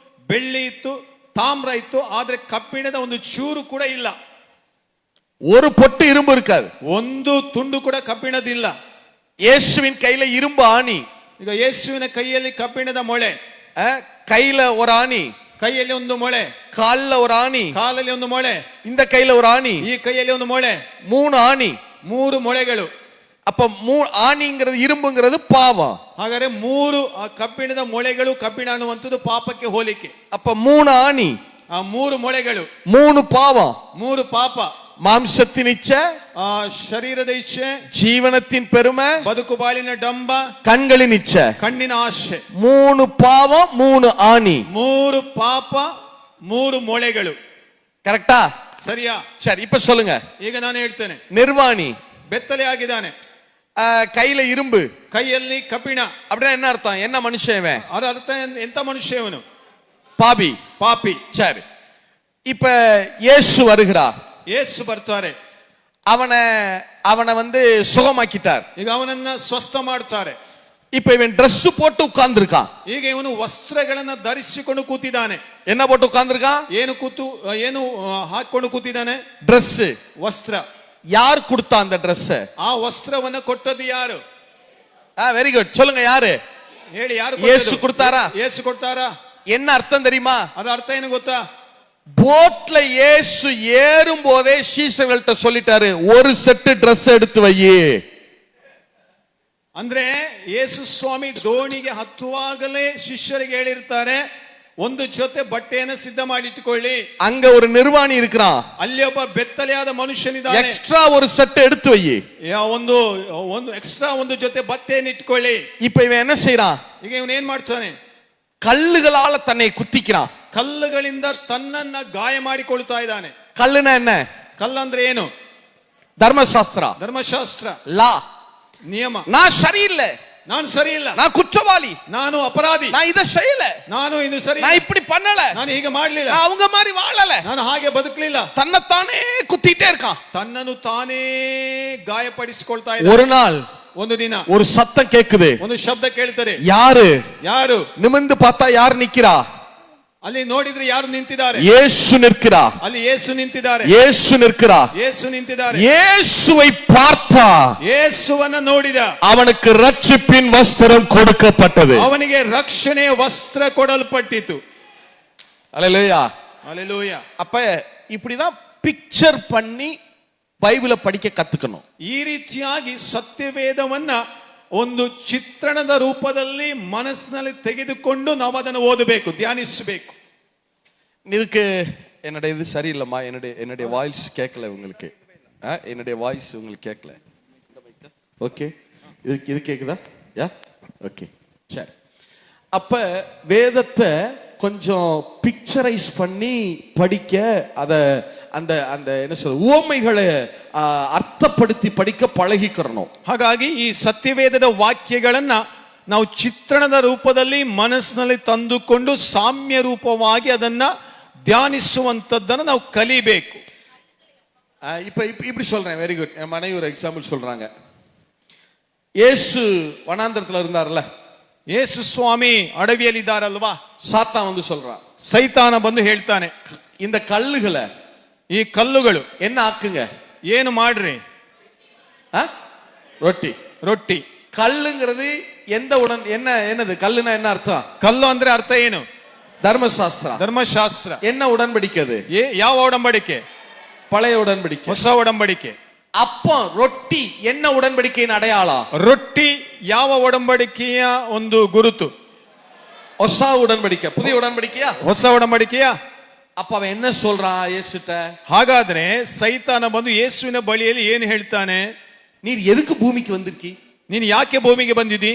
ಬೆಳ್ಳಿ ಇತ್ತು, ತಾಮ್ರ ಇತ್ತು, ಆದ್ರೆ ಕಬ್ಬಿಣದ ಒಂದು ಚೂರು ಕೂಡ ಇಲ್ಲ. ஒரு பொட்டு இரும்பு இருக்காது, ಒಂದು ತುಂಡು ಕೂಡ ಕಬ್ಬಿಣದಿಲ್ಲ. இயேசுவின் கையில இரும்பு ஆணி. ಈಗ ಯೇಸುವಿನ ಕೈಯಲ್ಲಿ ಕಬ್ಬಿಣದ ಮೊಳೆ, கையில ஒரு ஆணி, ಕೈಯಲ್ಲಿ ಒಂದು ಮೊಳೆ, கால்ல ஒரு ஆணி, ಕಾಲಲ್ಲಿ ಒಂದು ಮೊಳೆ, இந்த கையில ஒரு ஆணி, ಈ ಕೈಯಲ್ಲಿ ಒಂದು ಮೊಳೆ, 3 ஆணி, 3 ಮೊಳೆಗಳು. அப்ப ஆணிங்கிறது இரும்புங்கிறது பாவம். ಹಾಗಾದ್ರೆ 3 ಕಬ್ಬಿಣದ ಮೊಳೆಗಳು, ಕಬ್ಬಿಣ ಅನ್ನುವಂಥದ್ದು ಪಾಪಕ್ಕೆ ಹೋಲಿಕೆ. அப்ப 3 ஆணி, ಆ 3 ಮೊಳೆಗಳು 3 பாவம். 3 ಪಾಪ. மாம்சத்தின் இச்சை, ಶರೀರದ ಇಚ್ಛೆ, ஜீவனத்தின் பெருமை, ಬದುಕು ಬಾಳಿನ ಡಂಬ, கண்களின் இச்சை, ಕಣ್ಣಿನ ಆಶೆ. 3 பாவம், 3 ஆணி. 3 ಪಾಪ, 3 ಮೊಳೆಗಳು. கரெக்டா? ಸರಿಯಾ? சரி, இப்ப சொல்லுங்க. ಈಗ ನಾನು ಹೇಳ್ತೇನೆ. நிர்வாணி ಬೆತ್ತಲೆ ಆಗಿದ್ದಾನೆ, கையில இரும்பு, ಕೈಯಲ್ಲಿ ಕಬ್ಬಿಣ. அப்படின்னா என்ன அர்த்தம்? என்ன மனுஷன் இவன்? ಅದರ ಅರ್ಥ ಎಂತ ಮನುಷ್ಯ ಇವನು? பாபி, ಪಾಪಿ. சரி, இப்ப இயேசு வருகிறார், ಯೇಸು ಬರ್ತಾರೆ, அவனை சுகமாக்கிட்டார். ಈಗ ಅವನನ್ನ ಸ್ವಸ್ಥ ಮಾಡ್ತಾರೆ. இப்ப இவன் Dress போட்டு உட்கார்ந்திருக்கான். ಈಗ ಇವನು ವಸ್ತ್ರಗಳನ್ನ ಧರಿಸಿಕೊಂಡು ಕೂತಿದ್ದಾನೆ. என்ன போட்டு உட்கார்ந்திருக்கான்? ಏನು ಹಾಕೊಂಡು ಕೂತಿದ್ದಾನೆ? Dress. ವಸ್ತ್ರ. யார் கொடுத்தா அந்த Dress? ಆ ವಸ್ತ್ರವನ್ನ ಕೊಟ್ಟದ್ದು ಯಾರು? Very good. சொல்லுங்க, யாரு? ಹೇಳಿ, ಯಾರು? ಯೇಸು ಕೊಡ್ತಾರಾ? ಯೇಸು ಕೊಡ್ತಾರಾ? என்ன அர்த்தம் தெரியுமா? ಅದರ ಅರ್ಥ ಏನು ಗೊತ್ತಾ? போட்ல இயேசு ஏறும் போதே சீஷர்கள்ட்ட சொல்லிட்டாரு, ஒரு செட்டு Dress எடுத்து வை. ಅಂದ್ರೆ ಯೇಸು ಸ್ವಾಮಿ ದೋಣಿಗೆ ಹತ್ತುವಾಗಲೇ ಶಿಷ್ಯರಿಗೆ ಹೇಳಿರ್ತಾರೆ, ಒಂದು ಜೊತೆ ಬಟ್ಟೆಯನ್ನು ಸಿದ್ಧ ಮಾಡಿಟ್ಟುಕೊಳ್ಳಿ. அங்க ஒரு நிர்வாணி இருக்கிறான், ಅಲ್ಲಿ ಒಬ್ಬ ಬೆತ್ತಲೆಯಾದ ಮನುಷ್ಯನಿದ್ದಾನೆ, எக்ஸ்ட்ரா ஒரு செட் எடுத்து வை. ಒಂದು ಎಕ್ಸ್ಟ್ರಾ ಒಂದು ಜೊತೆ ಬಟ್ಟೆಯನ್ನು ಇಟ್ಕೊಳ್ಳಿ. இப்ப இவன் என்ன செய்யறான்? ಈಗ ಇವನು ಏನ್ ಮಾಡ್ತಾನೆ? கல்லுகளால தன்னை குத்திக்கிறான். ಕಲ್ಲುಗಳಿಂದ ತನ್ನನ್ನ ಗಾಯ ಮಾಡಿಕೊಳ್ತಾ ಇದ್ದಾನೆ. கல்லுனா என்ன? ಕಲ್ಲಂದ್ರೆ ಏನು? தர்மசாஸ்திரா, ಧರ್ಮಶಾಸ್ತ್ರ, லா, ನಿಯಮ. நான் சரியில்லை, ನಾನು ಸರಿ ಇಲ್ಲ, நான் குற்றவாளி, ನಾನು ಅಪರಾಧಿ, நான் இத செய்யல, ನಾನು ಇದು ಸರಿ, நான் இப்படி பண்ணல, ನಾನು ಹೀಗೆ ಮಾಡ್ಲಿಲ್ಲ, நான் அவங்க மாதிரி வாழல, ನಾನು ಹಾಗೆ ಬದುಕಲಿಲ್ಲ. தன்னைத்தானே குத்திட்டே இருக்கான். ತನ್ನನ್ನು ತಾನೇ ಗಾಯಪಡಿಸಿಕೊಳ್ತಾ ಇದ್ದಾನೆ. ஒரு நாள் ಒಂದು ದಿನ ஒரு சத்தம் கேக்குது, ಒಂದು ಶಬ್ದ ಕೇಳ್ತಾರೆ. யாரு? ಯಾರು? நிமிர்ந்து பார்த்தா யார் நிக்கிறா? ಅಲ್ಲಿ ನೋಡಿದ್ರೆ ಯಾರು ನಿಂತಿದ್ದಾರೆ? இயேசு நிற்கிறா. ಅಲ್ಲಿ ಯೇಸು ನಿಂತಿದ್ದಾರೆ. இயேசு நிற்கிறா. ಯೇಸು ನಿಂತಿದ್ದಾರೆ. இயேசுவை பார்த்தா, ಯೇಸುವನ್ನ ನೋಡಿದ, அவனுக்கு ரட்சிப்பின் வஸ்திரம் கொடுக்கப்பட்டது. ಅವನಿಗೆ ರಕ್ಷಣೆಯ ವಸ್ತ್ರ ಕೊಡಲ್ಪಟ್ಟಿತು. அல்லேலூயா, அல்லேலூயா. அப்ப இப்படிதான் பிக்சர் பண்ணி பைபிளை படிக்க கத்துக்கணும். ಈ ರೀತಿಯಾಗಿ ಸತ್ಯವೇದವನ್ನ ಒಂದು ಚಿತ್ರಣದ ರೂಪದಲ್ಲಿ ಮನಸ್ಸಿನಲ್ಲಿ ತೆಗೆದುಕೊಂಡು ನಾವು ಅದನ್ನು ಓದಬೇಕು, ಧ್ಯಾನಿಸಬೇಕು. இதுக்கு என்னுடைய இது சரியில்லைம்மா, என்னுடைய வாய்ஸ் கேட்கல உங்களுக்கு, என்னுடைய வாய்ஸ் உங்களுக்கு கேட்கல. ஓகே, இது கேக்குதா? யா, ஓகே, சரி. அப்ப வேதத்தை கொஞ்சம் பிக்சரைஸ் பண்ணி படிக்க, அத அந்த அந்த என்ன சொல்ற உவமைகளை அர்த்தப்படுத்தி படிக்க பழகிக்கிறணும். ಹಾಗಾಗಿ ಈ ಸತ್ಯವೇದದ ವಾಕ್ಯಗಳನ್ನ ನಾವು ಚಿತ್ರಣದ ರೂಪದಲ್ಲಿ ಮನಸ್ಸಿನಲ್ಲಿ ತಂದುಕೊಂಡು ಸಾಮ್ಯ ರೂಪವಾಗಿ ಅದನ್ನ தியானிಸುವಂತದ್ದನ್ನು ನಾವು ಕಲಿಬೇಕು. இப்ப இப்படி சொல்றேன், வெரி குட். என் மனைவி ஒரு எக்ஸாம்பிள் சொல்றாங்க. இயேசு வனாந்தரத்துல இருந்தார்ல, ಯೇಸು ಸ್ವಾಮಿ ಅಡವಿಯಲ್ಲಿ ಇದ್ದಾರಲ್ವಾ, சாத்தான் வந்து சொல்றான், ಸೈತಾನ ಬಂದು ಹೇಳ್ತಾನೆ, இந்த கல்லுகளை ಈ ಕಲ್ಲುಗಳು என்ன ஆக்குங்க, ಏನು ಮಾಡ್ರಿ, ரொட்டி. ರೊಟ್ಟಿ. கல்லுங்கிறது எந்த உடன் என்ன என்னது கல்லுனா என்ன அர்த்தம்? ಕಲ್ಲು ಅಂದ್ರೆ ಅರ್ಥ ಏನು? தர்மசாஸ்திர. ಧರ್ಮಶಾಸ್ತ್ರ. என்ன உடன்படிக்கை அது? ಯಾವ ಒಡಂಬಡಿಕೆ? பழைய உடன்படிக்கை. ಹೊಸ ಒಡಂಬಡಿಕೆ. அப்பம் ரொட்டி என்ன உடன்படிக்கையின் அடையாளம்? ರೊಟ್ಟಿ ಯಾವ ಒಡಂಬಡಿಕೆಯ ಒಂದು ಗುರುತು? ಹೊಸ உடன்படிக்கை. புதிய உடன்படிக்கையா? ಹೊಸ ಒಡಂಬಡಿಕೆಯ. அப்ப அவன் என்ன சொல்றான் இயேசுட்ட? ಹಾಗಾದ್ರೆ ಸೈತಾನ ಬಂದು ಯೇಸುವಿನ ಬಳಿಯಲ್ಲಿ ಏನು ಹೇಳ್ತಾನೆ? நீர் எதுக்கு பூமிக்கு வந்திருக்கீ? ನೀನು ಯಾಕೆ ಭೂಮಿಗೆ ಬಂದಿದ್ದಿ?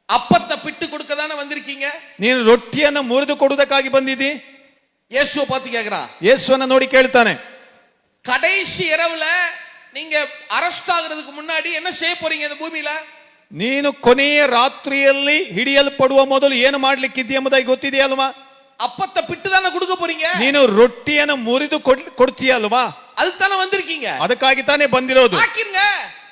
அப்பத்தை பிட்டு கொடுக்க தானே வந்திருக்கீங்க. ನೀನು ರೊಟ್ಟಿಯನ್ನ ಮುರಿದು ಕೊಡುವುದಕ್ಕಾಗಿ ಬಂದಿದ್ದಿ. இயேசுவை பார்த்து கேக்குறான். ಯೇಸುವನ್ನ ನೋಡಿ ಕೇಳ್ತಾನೆ, கடைசி இரவுல நீங்க அரெஸ்ட் ஆகிறதுக்கு முன்னாடி என்ன செய்ய போறீங்க இந்த பூமியில? ನೀನು ಕೊನೆಯ ರಾತ್ರಿಯಲ್ಲಿ ಹಿಡಿಯಲ್ಪಡುವ ಮೊದಲು ಏನು ಮಾಡ್ಲಿಕ್ಕಿದ್ದೀಯ ಎಂಬುದಾಗಿ ಗೊತ್ತಿದೆಯಲ್ವಾ? அப்பத்தை பிட்டு தானே கொடுக்க போறீங்க. ನೀನು ರೊಟ್ಟಿಯನ್ನು ಮುರಿದು ಕೊಡ್ತೀಯಲ್ವಾ? அதுக்கு தானே வந்திருக்கீங்க. ಅದಕ್ಕಾಗಿ ತಾನೇ ಬಂದಿರೋದು. ஆக்கிருங்க,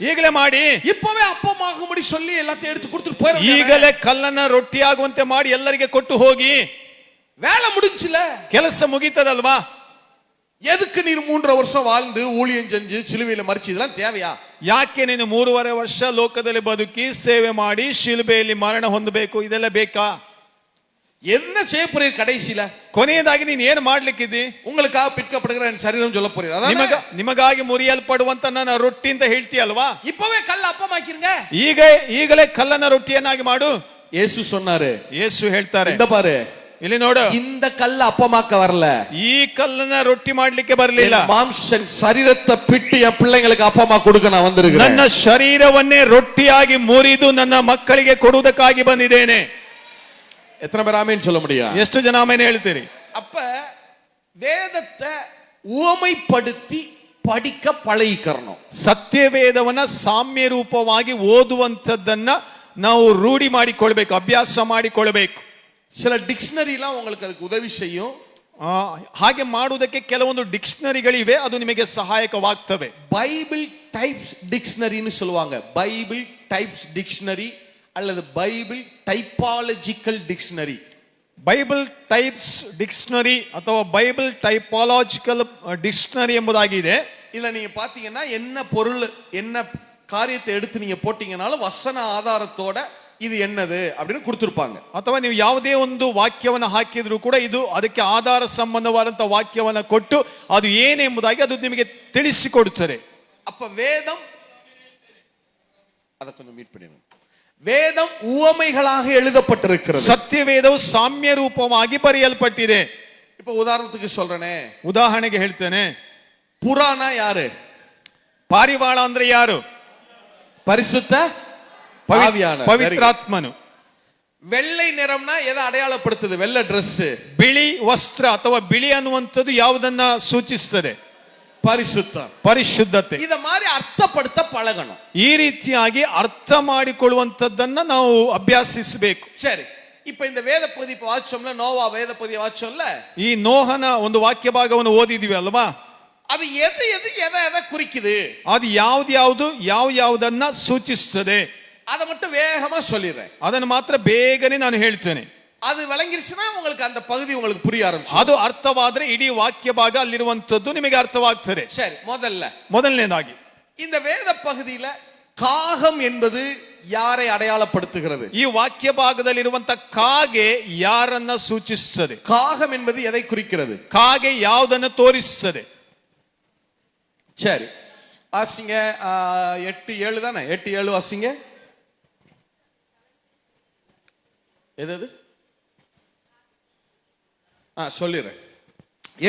ಈಗಲೇ ಮಾಡಿ. இப்பவே அப்பமாகும்படி சொல்லி எல்லாத்தையும் எடுத்து கொடுத்துட்டு போயிரு. ಈಗಲೇ ಕಲ್ಲನ್ನ ರೊಟ್ಟಿಯಾಗುವಂತೆ ಮಾಡಿ ಎಲ್ಲರಿಗೆ ಕೊಟ್ಟು ಹೋಗಿ. வேலை முடிஞ்சுல, ಕೆಲಸ ಮುಗೀತದಲ್ವಾ? எதுக்கு நீர் 3.5 வருஷம் வாழ்ந்து ஊழியம் செஞ்சு சிலுவையில மரிச்சு இதெல்லாம் தேவையா? ಯಾಕೆ ನೀನು 3.5 ವರ್ಷ ಲೋಕದಲ್ಲಿ ಬದುಕಿ ಸೇವೆ ಮಾಡಿ ಶಿಲುಬೆಯಲ್ಲಿ ಮರಣ ಹೊಂದಬೇಕು? ಇದೆಲ್ಲ ಬೇಕಾ? என்ன செய்ய போறீர் கடைசியில? ಕೊನೆಯದಾಗಿ ನೀನು ಏನು ಮಾಡ್ಲಿಕ್ಕಿದ್ದಿ? உங்களுக்காக பிற்கப்படுகிற என் சரீரம் சொல்ல போறீர். அதான் ನಿಮಗಾಗಿ ಮುರಿಯಲ್ಪಡುವಂತ ನನ್ನ ರೊಟ್ಟಿ ಅಂತ ಹೇಳ್ತೀಯಲ್ವಾ? இப்பவே கல்ல அப்பமாக்கிருங்க. ಈಗಲೇ ಕಲ್ಲನ್ನ ರೊಟ್ಟಿಯನ್ನಾಗಿ ಮಾಡು. ಯೇಸು சொன்னாரு. ಯೇಸು ಹೇಳ್ತಾರೆ, இந்த பாரு, ಇಲ್ಲಿ ನೋಡು, இந்த கல்ல அப்பமாக்க வரல, ಈ ಕಲ್ಲನ್ನ ರೊಟ್ಟಿ ಮಾಡ್ಲಿಕ್ಕೆ ಬರಲಿಲ್ಲ. மாம்சன் சரீரத்தை பிட்டு என் பிள்ளைங்களுக்கு அப்பமா கொடுக்க நான் வந்திருக்கிறேன். ನನ್ನ ಶರೀರವನ್ನೇ ರೊಟ್ಟಿಯಾಗಿ ಮುರಿದು ನನ್ನ ಮಕ್ಕಳಿಗೆ ಕೊಡುವುದಕ್ಕಾಗಿ ಬಂದಿದ್ದೇನೆ. எத்தனை பேர் ஆமென் சொல்ல முடியும்? ಎಷ್ಟು ಜನ ಆಮೆನ್ ಹೇಳ್ತೀರಿ? அப்ப வேதத்தை உவமைப்படுத்தி படிக்க பழகிக்கறணும். ಸತ್ಯವೇದವನ್ನ ಸಾಮ್ಯ ರೂಪವಾಗಿ ಓದುವಂತದ್ದನ್ನ ನಾವು ರೂಢಿ ಮಾಡಿಕೊಳ್ಬೇಕು, ಅಭ್ಯಾಸ ಮಾಡಿಕೊಳ್ಬೇಕು. சில டிக்ஷனரி எல்லாம் உங்களுக்கு அதுக்கு உதவி செய்யும். ಹಾಗೆ ಮಾಡುವುದಕ್ಕೆ ಕೆಲವೊಂದು ಡಿಕ್ಷನರಿಗಳಿವೆ, ಅದು ನಿಮಗೆ ಸಹಾಯಕವಾಗ್ತವೆ. பைபிள் டைப்ஸ் டிக்ஷனரின்னு சொல்லுவாங்க. பைபிள் டைப்ஸ் டிக்ஷனரி அல்லது Bible typological dictionary. Bible types dictionary ಅಥವಾ ಬೈಬಲ್ ಟೈಪಾಲಜಿಕಲ್ ಡಿಕ್ಷನರಿ ಎಂಬುದಾಗಿದೆ. இல்ல நீங்க பாத்தீங்கன்னா என்ன பொருள் என்ன காரியத்தை எடுத்து நீங்க போட்டீங்கனாலும் வசன ஆதாரத்தோட இது என்னது அப்படின்னு கொடுத்திருப்பாங்க. ಅಥವಾ ನೀವು ಯಾವುದೇ ಒಂದು ವಾಕ್ಯವನ್ನು ಹಾಕಿದ್ರು ಕೂಡ ಇದು ಅದಕ್ಕೆ ಆಧಾರ ಸಂಬಂಧವಾದಂತ ವಾಕ್ಯವನ್ನು ಕೊಟ್ಟು ಅದು ಏನೆಂಬುದಾಗಿ ಅದು ನಿಮಗೆ ತಿಳಿಸಿಕೊಡುತ್ತದೆ. அப்ப வேதம் அத கொஞ்சம் மீட் பண்ணிடுங்க. வேதம் உவமைகளாக எழுதப்பட்டிருக்கிறது. ಸತ್ಯವೇದವು ಸಾಮ್ಯ ರೂಪವಾಗಿ ಬರೆಯಲ್ಪಟ್ಟಿದೆ. இப்ப உதாரணத்துக்கு சொல்றேனே, ಉದಾಹರಣೆಗೆ ಹೇಳ್ತೇನೆ, புறானா யாரு? ಪಾರಿವಾಳ ಅಂದ್ರೆ ಯಾರು? பரிசுத்த ஆவியானவர், ಪವಿತ್ರಾತ್ಮನು. வெள்ளை நிறம்னா எதை அடையாளப்படுத்துது? வெள்ளை Dress. ಬಿಳಿ ವಸ್ತ್ರ ಅಥವಾ ಬಿಳಿ ಅನ್ನುವಂಥದ್ದು ಯಾವುದನ್ನ ಸೂಚಿಸುತ್ತದೆ? பரிசுத்தம், ಪರಿಶುದ್ಧತೆ. இத மாதிரி அர்த்தப்படுத்த பழகணும். ಈ ರೀತಿಯಾಗಿ ಅರ್ಥ ಮಾಡಿಕೊಳ್ಳುವಂತದ್ದನ್ನ ನಾವು ಅಭ್ಯಾಸಿಸಬೇಕು. சரி, இப்ப இந்த வேத பகுதி வாச்சோம்ல, நோவா வேத பகுதி வாச்சோம்ல, ಈ ನೋಹನ ಒಂದು ವಾಕ್ಯ ಭಾಗವನ್ನು ಓದಿದೀವಿ ಅಲ್ವಾ? அது எது எது எதை குறிக்குது? ಅದು ಯಾವುದನ್ನ ಸೂಚಿಸುತ್ತದೆ? அதை மட்டும் வேகமா சொல்லிடுறேன். ಅದನ್ನು ಮಾತ್ರ ಬೇಗನೆ ನಾನು ಹೇಳ್ತೇನೆ. அது விளங்கிருச்சுன்னா உங்களுக்கு அந்த பகுதி உங்களுக்கு புரிய ஆரம்பிச்சு. ಅದು ಅರ್ಥವಾದ್ರೆ ಇಡೀ ವಾಕ್ಯ ಭಾಗ ಅಲ್ಲಿರುವಂತದ್ದು ನಿಮಗೆ ಅರ್ಥವಾಗ್ತದೆ. சரி, ಮೊದಲನೇದಾಗಿ இந்த வேத பகுதியில காகம் என்பது யாரை அடையாளப்படுத்துகிறது? ಈ ವಾಕ್ಯ ಭಾಗದಲ್ಲಿರುವಂತ ಕಾಗೆ ಯಾರನ್ನ ಸೂಚಿಸುತ್ತದೆ? காகம் என்பது எதை குறிக்கிறது? ಕಾಗೆ ಯಾವುದನ್ನು ತೋರಿಸುತ್ತದೆ? சரி, வாசிங்க. 8:7 தானே? 8:7 வாசிங்க. எது? சொல்லிடுறேன்.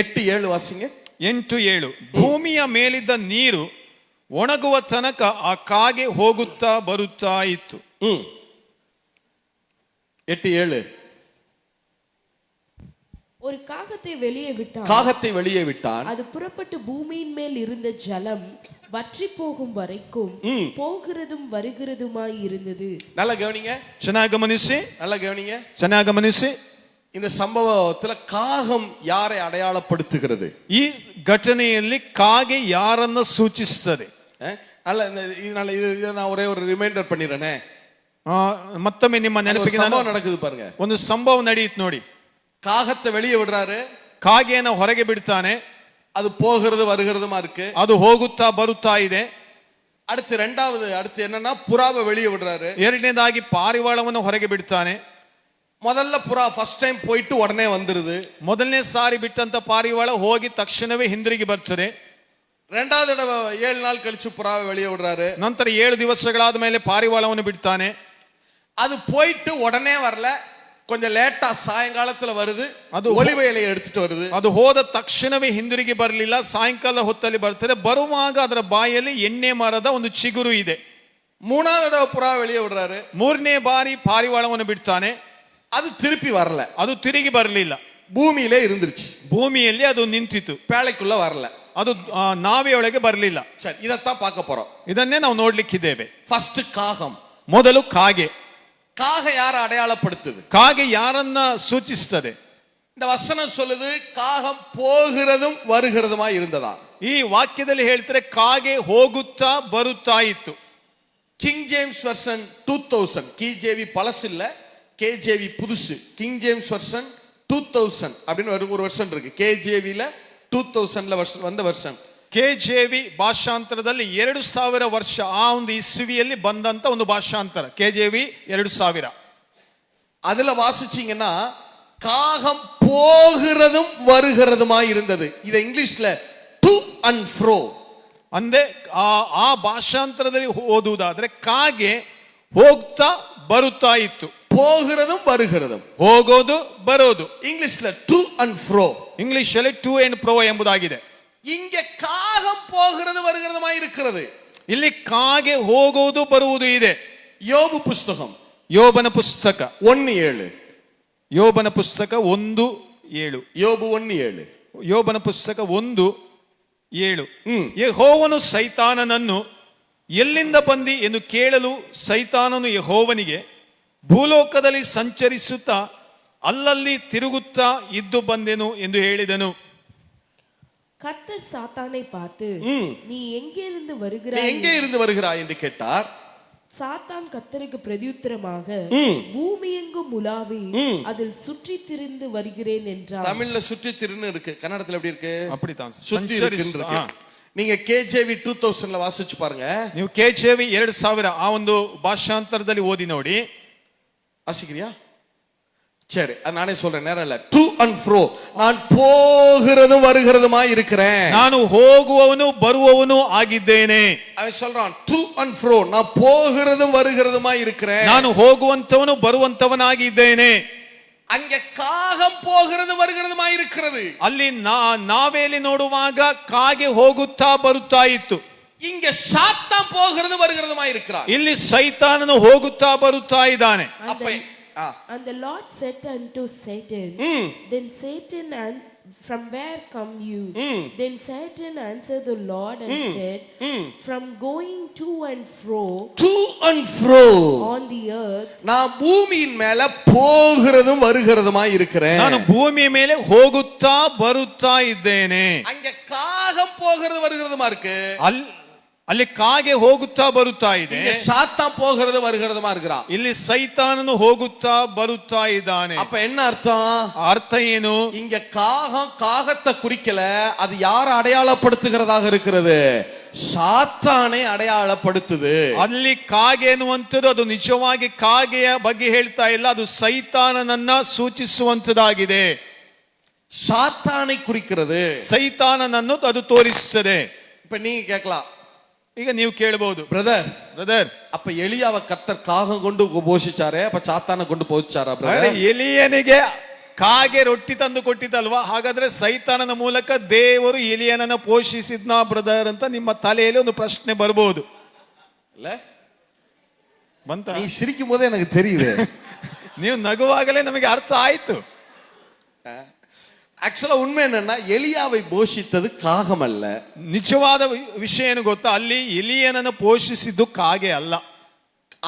8:7 வாசிங்க. 8:7 ಭೂಮಿಯ ಮೇಲಿದ್ದ ನೀರು ಒಣಗುವ ತನಕ ಆ ಕಾಗೆ ಹೋಗುತ್ತಾ ಬರುತ್ತಾ ಇತ್ತು. 8:7 ஒரு காகத்தை வெளியே விட்டான். காகத்தை வெளியே விட்டான். அது புறப்பட்டு பூமியின் மேல் இருந்த ஜலம் வற்றி போகும் வரைக்கும் போகிறதும் வருகிறதுமாய் இருந்தது. நல்லா கவனிங்க, ಚೆನ್ನಾಗಿ ಗಮನಿಸಿ, நல்லா கவனிங்க. ಚೆನ್ನಾಗಿ ಗಮನಿಸಿ. இந்த சம்பவத்துல காகம் யாரை அடையாளப்படுத்துகிறது? ಈ ಘಟನೆಯಲ್ಲಿ ಕಾಗೆ ಯಾರನ್ನ ಸೂಚಿಸುತ್ತದೆ? நல்ல இது நான் ஒரே ஒரு ரிமைண்டர் பண்ணிடுறேனே. ಮತ್ತೊಮ್ಮೆ ನಿಮ್ಮ ನೆನಪಿಗೆ சம்பவம் நடக்குது பாருங்க. ಒಂದು ಸಂಭವ ನಡೆಯಿತು ನೋಡಿ. காகத்தை வெளியே விடுறாரு, ಕಾಗೆಯನ್ನ ಹೊರಗೆ ಬಿಡ್ತಾನೆ, அது போகிறது வருகிறதுமா இருக்கு, ಅದು ಹೋಗುತ್ತಾ ಬರುತ್ತಾ ಇದೆ. அடுத்து என்னன்னா புறாவை வெளியே விடுறாரு. ಎರಡನೇದಾಗಿ ಪಾರಿವಾಳವನ್ನು ಹೊರಗೆ ಬಿಡ್ತಾನೆ. முதல்ல புறா ஃபர்ஸ்ட் டைம் போயிட்டு உடனே வந்துருது. ಮೊದಲನೇ ಸಾರಿ ಬಿಟ್ಟಂತ ಪಾರಿವಾಳ ಹೋಗಿ ತಕ್ಷಣವೇ ಹಿಂದಿರುಗಿ ಬರ್ತದೆ. ரெண்டாவது தடவை 7 நாள் கழிச்சு புறாவை வெளியே விடுறாரு. ನಂತರ 7 ದಿವಸಗಳಾದ ಮೇಲೆ ಪಾರಿವಾಳವನ್ನು ಬಿಡ್ತಾನೆ. அது போயிட்டு உடனே வரல, கொஞ்சம் லேட்டா சாயங்காலத்துல வருது. அது ஒலிவ இலையை எடுத்துட்டு வருது. ಅದು ಹೋದ ತಕ್ಷಣವೇ ಹಿಂದಿರುಗಿ ಬರಲಿಲ್ಲ, ಸಾಯಂಕಾಲ ಹೊತ್ತಲ್ಲಿ ಬರ್ತದೆ. ಬರುವಾಗ ಅದರ ಬಾಯಲ್ಲಿ ಎಣ್ಣೆ ಮರದ ಒಂದು ಚಿಗುರು ಇದೆ. மூணாவது தடவை புறா வெளியே விடுறாரு. ಮೂರನೇ ಬಾರಿ ಪಾರಿವಾಳವನ್ನು ಬಿಡ್ತಾನೆ. அது திருப்பி வரல, ಅದು ತಿರುಗಿ ಬರಲಿಲ್ಲ, பூமியிலே இருந்துருச்சு. ಭೂಮಿಯಲ್ಲಿ ಅದು ನಿಂತಿತು, பேழைக்குள்ள வரல, ಅದು ನಾವೆಯೊಳಗೆ ಬರಲಿಲ್ಲ. சரி, இதத்தான் பார்க்க போறோம். ಇದನ್ನೇ ನಾವು ನೋಡ್ಲಿಕ್ಕಿದ್ದೇವೆ. ஃபர்ஸ்ட் காகம். ಮೊದಲು ಕಾಗೆ. காக யாரை அடையாளப்படுத்துது? ಕಾಗೆ ಯಾರನ್ನ ಸೂಚಿಸುತ್ತದೆ? இந்த வசனம் சொல்லுது காகம் போகிறதும் வருகிறதுமா இருந்ததா. ಈ ವಾಕ್ಯದಲ್ಲಿ ಹೇಳ್ತಾರೆ ಕಾಗೆ ಹೋಗುತ್ತಾ ಬರುತ್ತಾ ಇತ್ತು. கிங் ஜேம்ஸ் வெர்ஷன் 2000, கிஜேவி பழசு இல்ல, கேஜேவி புதுசு. கிங் ஜேம்ஸ் வெர்ஷன் 2000 அப்படின்னு ஒரு வெர்ஷன் இருக்கு. கேஜேவில 2000ல வந்த வெர்ஷன். ಕೆಜೆವಿ ಭಾಷಾಂತರದಲ್ಲಿ 2000 ವರ್ಷ ಆ ಒಂದು ಇಸ್ವಿಯಲ್ಲಿ ಬಂದಂತ ಒಂದು ಭಾಷಾಂತರ ಕೆಜೆವಿ 2000. அதுல வாசிச்சீங்கன்னா காகம் போகிறதும் வருகிறதுமா இருந்தது. இத இங்கிலீஷ்ல டு அண்ட் ஃப்ரோ. ಅಂದ್ರೆ ಆ ಭಾಷಾಂತರದಲ್ಲಿ ಓದುವುದಾದ್ರೆ ಕಾಗೆ ಹೋಗ್ತಾ ಬರುತ್ತಾ ಇತ್ತು. போகிறதும் வருகிறதும், ಹೋಗೋದು ಬರೋದು. இங்கிலீஷ்ல டு அண்ட் ஃப்ரோ, ಇಂಗ್ಲಿಷ್ ಅಲ್ಲಿ ಟು ಅಂಡ್ ಫ್ರೋ ಎಂಬುದಾಗಿದೆ. இங்க காகம் போகிறது வருகிறதுமா இருக்கிறது. ಇಲ್ಲಿ ಕಾಗೆ ಹೋಗೋದು ಬರುವುದು ಇದೆ. யோபு புஸ்தகம், ಯೋಬನ ಪುಸ್ತಕ 1:7. ಯೋಬನ ಪುಸ್ತಕ 1:7. யோபு 1:7. ಯೋಬನ ಪುಸ್ತಕ 1:7. ಯೆಹೋವನು ಸೈತಾನನನ್ನು ಎಲ್ಲಿಂದ ಬಂದಿ ಎಂದು ಕೇಳಲು ಸೈತಾನನು ಯೆಹೋವನಿಗೆ, ಭೂಲೋಕದಲ್ಲಿ ಸಂಚರಿಸುತ್ತಾ ಅಲ್ಲಲ್ಲಿ ತಿರುಗುತ್ತಾ ಇದ್ದು ಬಂದೆನು ಎಂದು ಹೇಳಿದನು. கர்த்தர் சாத்தானை பார்த்து, நீ எங்கே இருந்து வருகிறாய் என்று கேட்டார். சாத்தான் கர்த்தருக்கு பிரதியுத்தரமாக, பூமி எங்கும் உலாவி அதில் சுற்றி திரிந்து வருகிறேன் என்றார். தமிழ்ல சுற்றி திரின்னு இருக்கு, கன்னடத்துல எப்படி இருக்கு? அப்படிதான், சுற்றி இருக்கு. நீங்க கேஜேவி 2000ல வாசிச்சு பாருங்க. ನೀವು ಕೆಜೆವಿ 2000 ಆ ಒಂದು ಭಾಷಾಂತರದಲ್ಲಿ ಓದಿ ನೋಡಿ. வாசிக்கிறியா? சரி, நானே சொல்றேன், நேரம் இல்ல. டு அண்ட் ஃப்ரோ, நான் போகிறதும் வருகிறதுமா இருக்கிறேன். ನಾನು ಹೋಗುವವನು ಬರುವವನು ಆಗಿದ್ದೇನೆ. அவன் சொல்றான் டு அண்ட் ஃப்ரோ, நான் போகிறதும் வருகிறதுமா இருக்கிறேன். ನಾನು ಹೋಗುವಂತವನು ಬರುವಂತವನಾಗಿದ್ದೇನೆ. அங்கே காகம் போகிறது வருகிறதுமா இருக்கிறது. ಅಲ್ಲಿ ನಾವೇಲಿ ನೋಡುವಾಗ ಕಾಗೆ ಹೋಗುತ್ತಾ ಬರುತ್ತಾ ಇತ್ತು. இங்க சாத்தான் போகிறது வருகிறதுமா இருக்கிறார். ಇಲ್ಲಿ ಸೈತಾನನು ಹೋಗುತ್ತಾ ಬರುತ್ತಾ ಇದ್ದಾನೆ. And the Lord said unto Satan, then Satan, and from where come you? Then Satan answered the Lord and said, from going to and fro on the earth. நான் பூமியின் மேல போகிறதும் வருகிறதுமா இருக்கிறேன். ನಾನು ಭೂಮಿಯ ಮೇಲೆ ಹೋಗುತ್ತಾ ಬರುತ್ತಾ ಇದ್ದೇನೆ. அங்க காகம் போகிறது வருகிறதுமா இருக்கு. ಅಲ್ಲಿ ಕಾಗೆ ಹೋಗುತ್ತಾ ಬರುತ್ತಾ ಇದೆ. இங்க சாத்தான் போகிறது வருகிறதுமா இருக்கிறான். ಇಲ್ಲಿ ಸೈತಾನನು ಹೋಗುತ್ತಾ ಬರುತ್ತಾ ಇದ್ದಾನೆ. அப்ப என்ன அர்த்தம்? ಅರ್ಥ ಏನು? இங்க காகத்தை குறிக்கல, அது யார அடையாளப்படுத்துகிறதாக இருக்கிறது? சாத்தானை அடையாளப்படுத்துது. ಅಲ್ಲಿ ಕಾಗೆ ಎನ್ನುವಂಥದ್ದು ಅದು ನಿಜವಾಗಿ ಕಾಗೆಯ ಬಗ್ಗೆ ಹೇಳ್ತಾ ಇಲ್ಲ, ಅದು ಸೈತಾನನನ್ನ ಸೂಚಿಸುವಂತದಾಗಿದೆ. சாத்தானை குறிக்கிறது, ಸೈತಾನನನ್ನು ಅದು ತೋರಿಸುತ್ತದೆ. இப்ப நீங்க கேட்கலாம், ಈಗ ನೀವು ಕೇಳಬಹುದು, ಬ್ರದರ್ அப்ப எலியாவை கர்த்தர் காகம் கொண்டு போஷிச்சாரே, அப்ப சாத்தானை கொண்டு போஷிச்சாரா பிரதர்? ಎಲಿಯನಿಗೆ ಕಾಗೆ ರೊಟ್ಟಿ ತಂದು ಕೊಟ್ಟಿದ್ದಲ್ವಾ, ಹಾಗಾದ್ರೆ ಸೈತಾನನ ಮೂಲಕ ದೇವರು ಎಲಿಯನನ್ನ ಪೋಷಿಸಿದ್ನಾ ಬ್ರದರ್ ಅಂತ ನಿಮ್ಮ ತಲೆಯಲ್ಲಿ ಒಂದು ಪ್ರಶ್ನೆ ಬರಬಹುದು. இல்ல ಬಂತ? நீ சிரிக்கும் போதே எனக்கு தெரியுது. ನೀವು ನಗುವಾಗಲೇ ನಮಗೆ ಅರ್ಥ ಆಯ್ತು. ஆக்சுவலா உண்மை என்னன்னா எலியாவை போஷித்தது காகம் அல்ல. ನಿಜವಾದ ವಿಷಯ ಏನು ಗೊತ್ತಾ, ಅಲ್ಲಿ ಎಲಿಯನನ್ನು ಪೋಷಿಸಿದ್ದು ಕಾಗೆ ಅಲ್ಲ.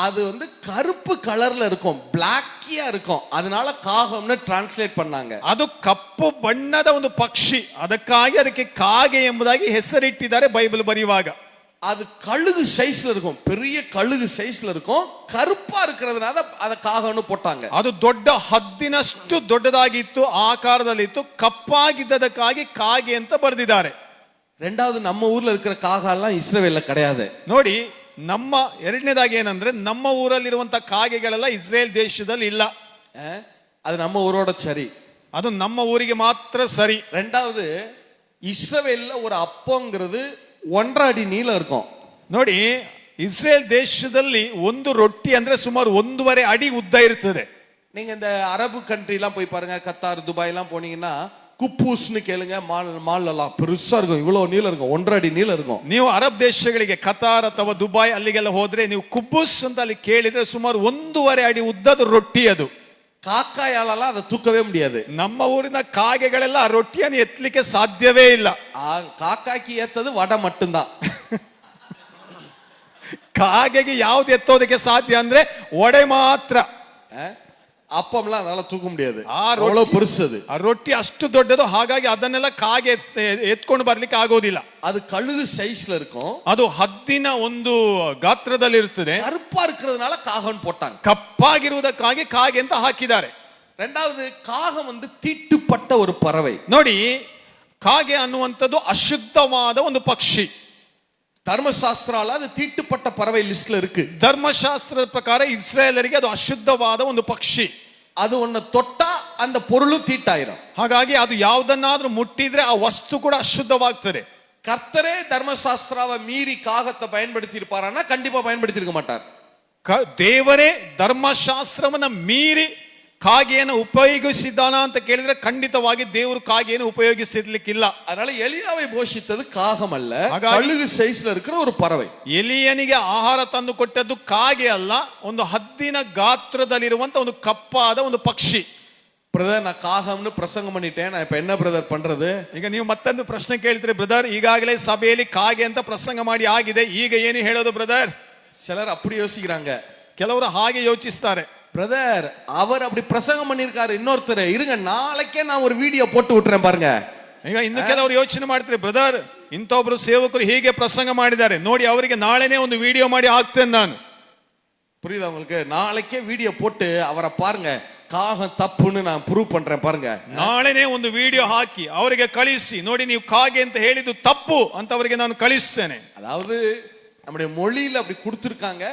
அது வந்து கருப்பு கலர்ல இருக்கும், பிளாக்கியா இருக்கும், அதனால காகம்னு டிரான்ஸ்லேட் பண்ணாங்க. ಅದು ಕಪ್ಪು ಬಣ್ಣದ ಒಂದು ಪಕ್ಷಿ, ಅದಕ್ಕಾಗಿ ಅದಕ್ಕೆ ಕಾಗೆ ಎಂಬುದಾಗಿ ಹೆಸರಿಟ್ಟಿದ್ದಾರೆ ಬೈಬಲ್ ಬರೆಯುವಾಗ. அது கழுகு சைஸ்ல இருக்கும், பெரிய கழுகு சைஸ்ல இருக்கும், கருப்பா இருக்கிறதுனால அத காகம்னு போட்டாங்க. ಅದು ದೊಡ್ಡ ಹದ್ದಿನಷ್ಟು ದೊಡ್ಡದಾಗಿತ್ತು, ಆಕಾರದಲ್ಲಿತ್ತು, ಕಪ್ಪಾಗಿದ್ದದಕ್ಕಾಗಿ ಕಾಗೆ ಅಂತ ಬರೆದಿದ್ದಾರೆ. ரெண்டாவது நம்ம ஊர்ல இருக்கிற காகெல்லாம் இஸ்ரவேல்ல கிடையாது. ನೋಡಿ, ನಮ್ಮ ಎರಡನೇದಾಗಿ ಏನಂದ್ರೆ ನಮ್ಮ ಊರಲ್ಲಿರುವಂತ ಕಾಗೆಗಳೆಲ್ಲ ಇಸ್ರೇಲ್ ದೇಶದಲ್ಲಿ ಇಲ್ಲ. அது நம்ம ஊரோட சரி, ಅದು ನಮ್ಮ ಊರಿಗೆ ಮಾತ್ರ ಸರಿ. ரெண்டாவது இஸ்ரவேல்ல ஒரு அப்பங்கிறது 1.5 அடி நீளம் இருக்கும். ನೋಡಿ, ಇಸ್ರೇಲ್ ದೇಶದಲ್ಲಿ ಒಂದು ರೊಟ್ಟಿ ಅಂದ್ರೆ ಸುಮಾರು 1.5 ಅಡಿ ಉದ್ದ ಇರ್ತದೆ. நீங்க இந்த அரபு கண்ட்ரி எல்லாம் போய் பாருங்க, கத்தார், துபாய் எல்லாம் போனீங்கன்னா குப்பூஸ்னு கேளுங்க, மால் எல்லாம் பெருசா இருக்கும், இவ்வளவு நீளம் இருக்கும், 1.5 அடி நீளம் இருக்கும். ನೀವು ಅರಬ್ ದೇಶಗಳಿಗೆ ಕತಾರ್ ಅಥವಾ ದುಬೈ ಅಲ್ಲಿಗೆಲ್ಲ ಹೋದ್ರೆ ನೀವು ಕುಬ್ಬೂಸ್ ಅಂತ ಅಲ್ಲಿ ಕೇಳಿದ್ರೆ ಸುಮಾರು 1.5 ಅಡಿ ಉದ್ದದ ರೊಟ್ಟಿ ಅದು. காக்காயாலெல்லாம் அதை தூக்கவே முடியாது. ನಮ್ಮ ಊರಿನ ಕಾಗೆಗಳೆಲ್ಲ ಆ ರೊಟ್ಟಿಯನ್ನು ಎತ್ತಲಿಕ್ಕೆ ಸಾಧ್ಯವೇ ಇಲ್ಲ. காக்காக்கி ஏத்தது வடை மட்டும்தான். ಕಾಗೆಗೆ ಯಾವ್ದು ಎತ್ತೋದಕ್ಕೆ ಸಾಧ್ಯ ಅಂದ್ರೆ ಒಡೆ ಮಾತ್ರ. அப்பம்லாம் அதனால தூக்க முடியாது, அவ்வளவு பெருசு. ಆ ರೊಟ್ಟಿ ಅಷ್ಟು ದೊಡ್ಡದು, ಹಾಗಾಗಿ ಅದನ್ನೆಲ್ಲ ಕಾಗೆ ಎತ್ಕೊಂಡು ಬರ್ಲಿಕ್ಕೆ ಆಗೋದಿಲ್ಲ. அது கழுகு சைஸ்ல இருக்கும், ಅದು ಹದ್ದಿನ ಒಂದು ಗಾತ್ರದಲ್ಲಿ ಇರ್ತದೆ. கருப்பா இருக்கிறதுனால காகம் போட்டாங்க, ಕಪ್ಪಾಗಿರುವುದಕ್ಕಾಗಿ ಕಾಗೆ ಅಂತ ಹಾಕಿದ್ದಾರೆ. ரெண்டாவது காகம் வந்து தீட்டுப்பட்ட ஒரு பறவை. ನೋಡಿ, ಕಾಗೆ ಅನ್ನುವಂಥದ್ದು ಅಶುದ್ಧವಾದ ಒಂದು ಪಕ್ಷಿ. ಧರ್ಮಶಾಸ್ತ್ರಾல அது தீட்டுப்பட்ட பறவை லிஸ்ட்ல இருக்கு. ಧರ್ಮಶಾಸ್ತ್ರದ ಪ್ರಕಾರ ಇಸ್ರಾಯೇಲರಿಗೆ ಅದು ಅಶುದ್ಧವಾದ ಒಂದು ಪಕ್ಷಿ. ಅದು ಒನ್ನ ತೊಟ್ಟಾ அந்த பொருளும் தீட்டாயிரும். ಹಾಗಾಗಿ ಅದು ಯಾವುದನ್ನಾದ್ರೂ ಮುಟ್ಟಿದ್ರೆ ಆ ವಸ್ತು ಕೂಡ ಅಶುದ್ಧವಾಗ್ತದೆ. கர்த்தரே தர்மசாஸ்திராவை மீறி காகத்தை பயன்படுத்தி இருப்பாரானா கண்டிப்பா பயன்படுத்தி இருக்க மாட்டார். ದೇವರೇ ಧರ್ಮಶಾಸ್ತ್ರವನ್ನ ಮೀರಿ ಕಾಗೆಯನ್ನು ಉಪಯೋಗಿಸಿದ್ದಾನ ಅಂತ ಕೇಳಿದ್ರೆ ಖಂಡಿತವಾಗಿ ದೇವರು ಕಾಗೆಯನ್ನು ಉಪಯೋಗಿಸಿರ್ಲಿಕ್ಕಿಲ್ಲ. அதனால எலியாவை போஷித்தது காகம் அல்ல, கழுகு சைஸ்ல இருக்கிற ஒரு பறவை. ಎಲಿಯನಿಗೆ ಆಹಾರ ತಂದು ಕೊಟ್ಟದ್ದು ಕಾಗೆ ಅಲ್ಲ, ಒಂದು ಹದ್ದಿನ ಗಾತ್ರದಲ್ಲಿರುವಂತ ಒಂದು ಕಪ್ಪಾದ ಒಂದು ಪಕ್ಷಿ. பிரதர், நான் காகம்னு பிரசங்கம் பண்ணிட்டேன், நான் இப்ப என்ன பிரதர் பண்றது? ಈಗ ನೀವು ಮತ್ತೊಂದು ಪ್ರಶ್ನೆ ಕೇಳ್ತೀರಿ, ಬ್ರದರ್ ಈಗಾಗಲೇ ಸಭೆಯಲ್ಲಿ ಕಾಗೆ ಅಂತ ಪ್ರಸಂಗ ಮಾಡಿ ಆಗಿದೆ, ಈಗ ಏನು ಹೇಳೋದು ಬ್ರದರ್? சிலர் அப்படி யோசிக்கிறாங்க, ಕೆಲವರು ಹಾಗೆ ಯೋಚಿಸ್ತಾರೆ. பிரதர் அவர் அப்படி பிரசங்கம் பண்ணிருக்காரு, இன்னொருத்தர் இருங்க நாளைக்கே நான் ஒரு வீடியோ போட்டு விட்டுறேன் பாருங்க. ಈಗ ಇನ್ನು ಕೆಲವರು ಯೋಚನೆ ಮಾಡ್ತಾರೆ, ಬ್ರದರ್ ಇಂಥೊಬ್ರು ಸೇವಕರು ಹೀಗೆ ಪ್ರಸಂಗ ಮಾಡಿದ್ದಾರೆ ನೋಡಿ, ಅವರಿಗೆ ನಾಳೆನೇ ಒಂದು ವಿಡಿಯೋ ಮಾಡಿ ಹಾಕ್ತೇನೆ ನಾನು. புரியுதா உங்களுக்கு? நாளைக்கே வீடியோ போட்டு அவரை பாருங்க, காகம் தப்புன்னு நான் ப்ரூவ் பண்றேன் பாருங்க. ನಾಳೆನೇ ಒಂದು ವಿಡಿಯೋ ಹಾಕಿ ಅವರಿಗೆ ಕಳಿಸಿ, ನೋಡಿ ನೀವು ಕಾಗೆ ಅಂತ ಹೇಳಿದ್ದು ತಪ್ಪು ಅಂತ ಅವರಿಗೆ ನಾನು ಕಳಿಸ್ತೇನೆ. அதாவது நம்முடைய மொழியில அப்படி கொடுத்திருக்காங்க,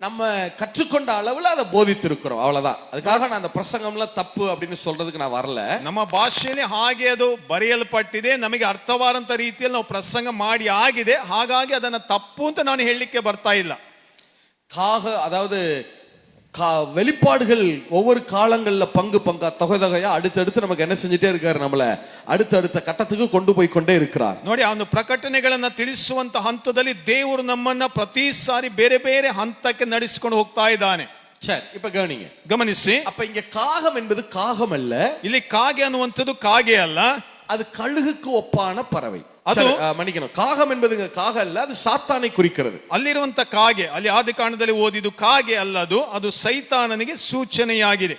நம்ம கற்றுக்கொண்ட அளவுல அதை போதித்திருக்கிறோம், அவ்வளவுதான். அதுக்காக நான் அந்த பிரசங்கம்லாம் தப்பு அப்படின்னு சொல்றதுக்கு நான் வரல. ನಮ್ಮ ಭಾಷೆಯಲ್ಲಿ ಹಾಗೆ ಅದು ಬರೆಯಲ್ಪಟ್ಟಿದೆ, ನಮಗೆ ಅರ್ಥವಾದಂತ ರೀತಿಯಲ್ಲಿ ನಾವು ಪ್ರಸಂಗ ಮಾಡಿ ಆಗಿದೆ, ಹಾಗಾಗಿ ಅದನ್ನ ತಪ್ಪು ಅಂತ ನಾನು ಹೇಳಲಿಕ್ಕೆ ಬರ್ತಾ ಇಲ್ಲ. அதாவது வெளிப்பாடுகள் ஒவ்வொரு காலங்கள்ல பங்கு பங்கா தொகையா அடுத்தடுத்து நமக்கு என்ன செஞ்சுட்டே இருக்காரு, நம்மள அடுத்த கட்டத்துக்கு கொண்டு போய் கொண்டே இருக்கிறார். ನೋಡಿ, ಅವನು ಪ್ರಕಟಣೆಗಳನ್ನ ತಿಳಿಸುವಂತ ಹಂತದಲ್ಲಿ ದೇವರು ನಮ್ಮನ್ನ ಪ್ರತಿ ಸಾರಿ ಬೇರೆ ಬೇರೆ ಹಂತಕ್ಕೆ ನಡೆಸಿಕೊಂಡು ಹೋಗ್ತಾ ಇದ್ದಾನೆ. சரி, இப்ப கவனிங்க, ಗಮನಿಸಿ. அப்ப இங்க காகம் என்பது காகம் அல்ல, ಇಲ್ಲಿ ಕಾಗೆ ಅನ್ನುವಂಥದ್ದು ಕಾಗೆ ಅಲ್ಲ, அது கழுகுக்கு ஒப்பான பறவை. அது மன்னிக்கணும், காகம் என்பது காக அல்ல, அது சாத்தானை குறிக்கிறது. ಅಲ್ಲಿರುವಂತ ಕಾಗೆ, ಅಲ್ಲಿ ಆದಿಕಾಂಡದಲ್ಲಿ ಓದಿದ್ದು ಕಾಗೆ ಅಲ್ಲದು, ಅದು ಸೈತಾನನಿಗೆ ಸೂಚನೆಯಾಗಿದೆ.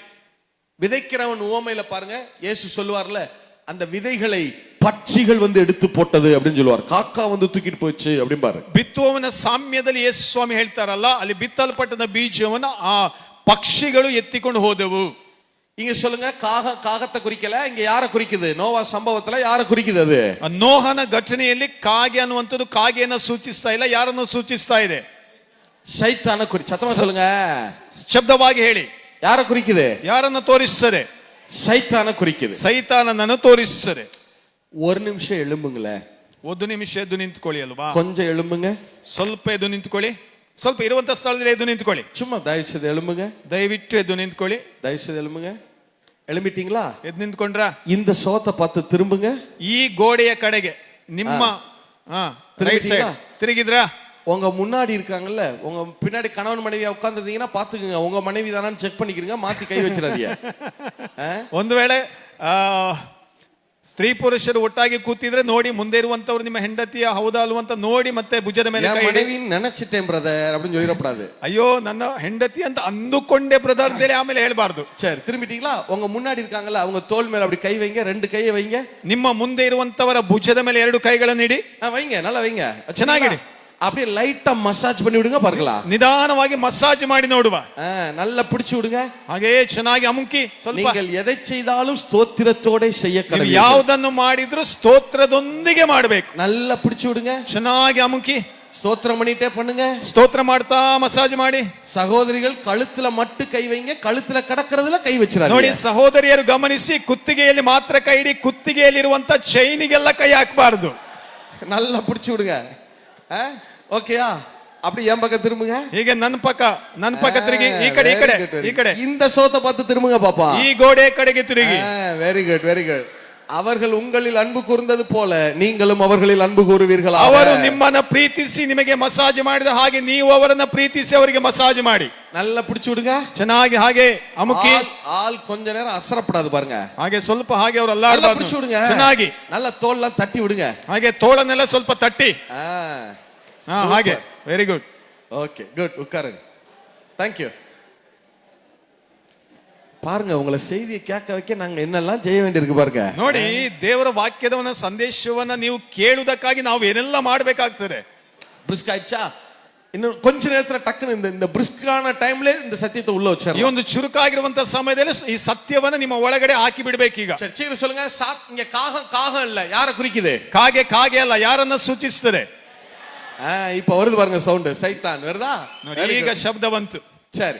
விதைக்கிறவன் உவமையில பாருங்க, இயேசு சொல்லுவார்ல, அந்த விதைகளை பட்சிகள் வந்து எடுத்து போட்டது அப்படின்னு சொல்லுவார், காக்கா வந்து தூக்கிட்டு போச்சு அப்படிம்பாரு. ಬಿತ್ತುವವನ ಸಾಮ್ಯದಲ್ಲಿ ಯೇಸು ಸ್ವಾಮಿ ಹೇಳ್ತಾರಲ್ಲ, ಅಲ್ಲಿ ಬಿತ್ತಲ್ಪಟ್ಟದ ಬೀಜವನ್ನ ಆ ಪಕ್ಷಿಗಳು ಎತ್ತಿಕೊಂಡು ಹೋದವು. இங்க சொல்லுங்க, காகத்தை குறிக்கல, இங்க யாரை குறிக்குது? நோவா சம்பவத்துல யாரை குறிக்குது? அது ನೋಹನ ಘಟನೆಯಲ್ಲಿ ಕಾಗೆ ಅನ್ನುವಂಥದ್ದು ಕಾಗೆಯನ್ನು ಸೂಚಿಸ್ತಾ ಇಲ್ಲ, ಯಾರನ್ನು ಸೂಚಿಸ್ತಾ ಇದೆ? ಸೈತಾನ சத்தமா சொல்லுங்க, ಶಬ್ದವಾಗಿ ಹೇಳಿ. யாரை குறிக்குது? ಯಾರನ್ನು ತೋರಿಸ್ತದೆ? சைத்தான குறிக்குது. ಸೈತಾನನನ್ನು ತೋರಿಸ್ತದೆ. ஒரு நிமிஷம் எழும்புங்களே, ಒಂದು ನಿಮಿಷ ಎದ್ದು ನಿಂತ್ಕೊಳ್ಳಿ ಅಲ್ವಾ? கொஞ்சம் எழும்புங்க, ಸ್ವಲ್ಪ ಎದ್ದು ನಿಂತ್ಕೊಳ್ಳಿ, ಸ್ವಲ್ಪ ಇರುವಂತ ಸ್ಥಳದಲ್ಲಿ ಎದ್ದು ನಿಂತ್ಕೊಳ್ಳಿ. சும்மா தயவுசெய்து எழும்புங்க, ದಯವಿಟ್ಟು ಎದ್ದು ನಿಂತ್ಕೊಳ್ಳಿ. தயவுசெய்து எழும்புங்க. எழும்பிட்டீங்களா? ಎದ್ದು ನಿಂತ್ಕೊಂಡ್ರಾ? இந்த சோத்தை பார்த்து திரும்புங்க, ಈ ಗೋಡೆಯ ಕಡೆಗೆ ನಿಮ್ಮ ರೈಟ್ ಸೈಡ್ ತಿರುಗಿದ್ರಾ? உங்க முன்னாடி இருக்காங்கல்ல, உங்க பின்னாடி கணவன் மனைவியா உட்கார்ந்துருந்தீங்கன்னா பாத்துக்குங்க, உங்க மனைவி தானான்னு செக் பண்ணிக்கிறீங்க, மாத்தி கை வச்சிடாதீங்க. ಒಂದು ವೇಳೆ ಸ್ತ್ರೀ ಪುರುಷರು ಒಟ್ಟಾಗಿ ಕೂತಿದ್ರೆ ನೋಡಿ, ಮುಂದೆ ಇರುವಂತವ್ರು ನಿಮ್ಮ ಹೆಂಡತಿಯ ಹೌದಾ ಅಲ್ವಾ ಅಂತ ನೋಡಿ ಮತ್ತೆ ಭುಜದ ಮೇಲೆ என் ಕೈ ಇಡಿ. மனைவின்னு நினைச்சிட்டேன் பிரதர் அப்படின்னு சொல்லிடக்கூடாது. ಅಯ್ಯೋ ನನ್ನ ಹೆಂಡತಿ ಅಂತ ಅಂದುಕೊಂಡೆ ಬ್ರದರ್ ಅಂತೇಳಿ ಆಮೇಲೆ ಹೇಳ್ಬಾರ್ದು. சரி, திரும்பிட்டீங்களா? உங்க முன்னாடி இருக்காங்கல்ல, அவங்க தோள் மேல அப்படி கை வைங்க, ரெண்டு கையை வைங்க. ನಿಮ್ಮ ಮುಂದೆ ಇರುವಂತವರ ಭುಜದ ಮೇಲೆ ಎರಡು ಕೈಗಳನ್ನು ಇಡಿ. வைங்க, நல்லா வைங்க, ಚೆನ್ನಾಗಿಡಿ. அப்படியே லைட்டா மசாஜ் பண்ணி விடுங்க பார்க்கலாம். ನಿಧಾನವಾಗಿ ಮಸಾಜ್ ಮಾಡಿ ನೋಡುವ. நல்லா பிடிச்சு விடுங்க. ಹಾಗೆ ಚೆನ್ನಾಗಿ ಅಮುಕಿ ಸ್ವಲ್ಪ. நீங்கள் எதை செய்தாலும் ஸ்தோத்திரத்தோட செய்ய ನೀವು கடவுள். ಯಾವುದನ್ನು ಮಾಡಿದ್ರು ಸ್ತೋತ್ರದೊಂದಿಗೆ ಮಾಡಬೇಕು. நல்லா பிடிச்சு விடுங்க. ಚೆನ್ನಾಗಿ ಅಮುಕಿ ஸ்தோத்திரம் பண்ணிட்டே பண்ணுங்க. ಸ್ತೋತ್ರ ಮಾಡ್ತಾ ಮಸಾಜ್ ಮಾಡಿ. சகோதரிகள் கழுத்துல மட்டும் கை வைங்க, கழுத்துல கடக்கிறதுல கை வச்சிராதீங்க. ನೋಡಿ ಸಹೋದರಿಯರು ಗಮನಿಸಿ, ಕುತ್ತಿಗೆಯಲ್ಲಿ ಮಾತ್ರ ಕೈ ಇಡಿ, ಕುತ್ತಿಗೆಯಲ್ಲಿರುವಂತ ಚೈನಿಗೆಲ್ಲ ಕೈ ಹಾಕಬಾರದು. நல்லா பிடிச்சு விடுங்க. ஓகேயா? அப்படி என் பக்கம் திரும்புங்க. ಹೀಗೆ ನನ್ನ ಪಕ್ಕ ತಿರುಗಿ, ಈ ಕಡೆ ಈ ಕಡೆ இந்த சோத்தை பார்த்து திரும்புங்க பாப்பா. ಈ ಗೋಡೆ ಕಡೆಗೆ ತಿರುಗಿ. Very good, very good. அவர்கள் உங்களில் அன்பு கூர்ந்தது போல நீங்களும் அவர்களில் அன்பு கூறுவீர்களா? ಅವರು ನಿಮ್ಮನ್ನ ಪ್ರೀತಿಸಿ ನಿಮಗೆ ಮಸಾಜ್ ಮಾಡಿದ ಹಾಗೆ ನೀವು ಅವರನ್ನ ಪ್ರೀತಿಸಿ ಅವರಿಗೆ ಮಸಾಜ್ ಮಾಡಿ. நல்லா பிடிச்சு விடுங்க. ಚೆನ್ನಾಗಿ ಹಾಗೆ ಅಮುಕಿ. ஆள் கொஞ்ச நேரம் அசரப்படாது பாருங்க. ಹಾಗೆ ಸ್ವಲ್ಪ ಹಾಗೆ ಅವರು நல்லா ಅಲ್ಲಾಡಬಾರದು. பிடிச்சு விடுங்க. ಚೆನ್ನಾಗಿ நல்லா தோல்லாம் தட்டி விடுங்க. ಹಾಗೆ ತೋಳನ್ನೆಲ್ಲ ಸ್ವಲ್ಪ ತಟ್ಟಿ. ಹಾಗೆ ವೆರಿ ಗುಡ್. Okay, good. உட்காருங்க. Thank you. பாருங்க, உங்களை செய்தியை கேட்க வைக்க நாங்க என்னெல்லாம் செய்ய வேண்டியிருக்கு பாருங்க. ನೋಡಿ, ದೇವರ ವಾಕ್ಯದವನ ಸಂದೇಶವನ್ನ ನೀವು ಕೇಳುವುದಕ್ಕಾಗಿ ನಾವು ಏನೆಲ್ಲ ಮಾಡಬೇಕಾಗ್ತದೆ. பிரிஸ்க் ஆயிடுச்சா? இன்னும் கொஞ்ச நேரத்துல டக்குன்னு இந்த பிரிஸ்கான டைம்ல இந்த சத்தியத்தை உள்ள ಈ வச்சிரலாம். ಒಂದು ಚುರುಕಾಗಿರುವಂತ ಸಮಯದಲ್ಲಿ ಈ ಸತ್ಯವನ್ನ ನಿಮ್ಮ ಒಳಗಡೆ ಹಾಕಿ ಬಿಡಬೇಕೀಗ. சரி, சீக்கிரம் சொல்லுங்க. இங்க காகம் இல்ல, யாரை குறிக்குது? ಕಾಗೆ ಅಲ್ಲ, ಯಾರನ್ನ ಸೂಚಿಸ್ತದೆ? இப்ப வருது பாருங்க சவுண்ட். சைத்தான் வருதா? ನೋಡಿ, ಈಗ ಶಬ್ದ ಬಂತು. சரி,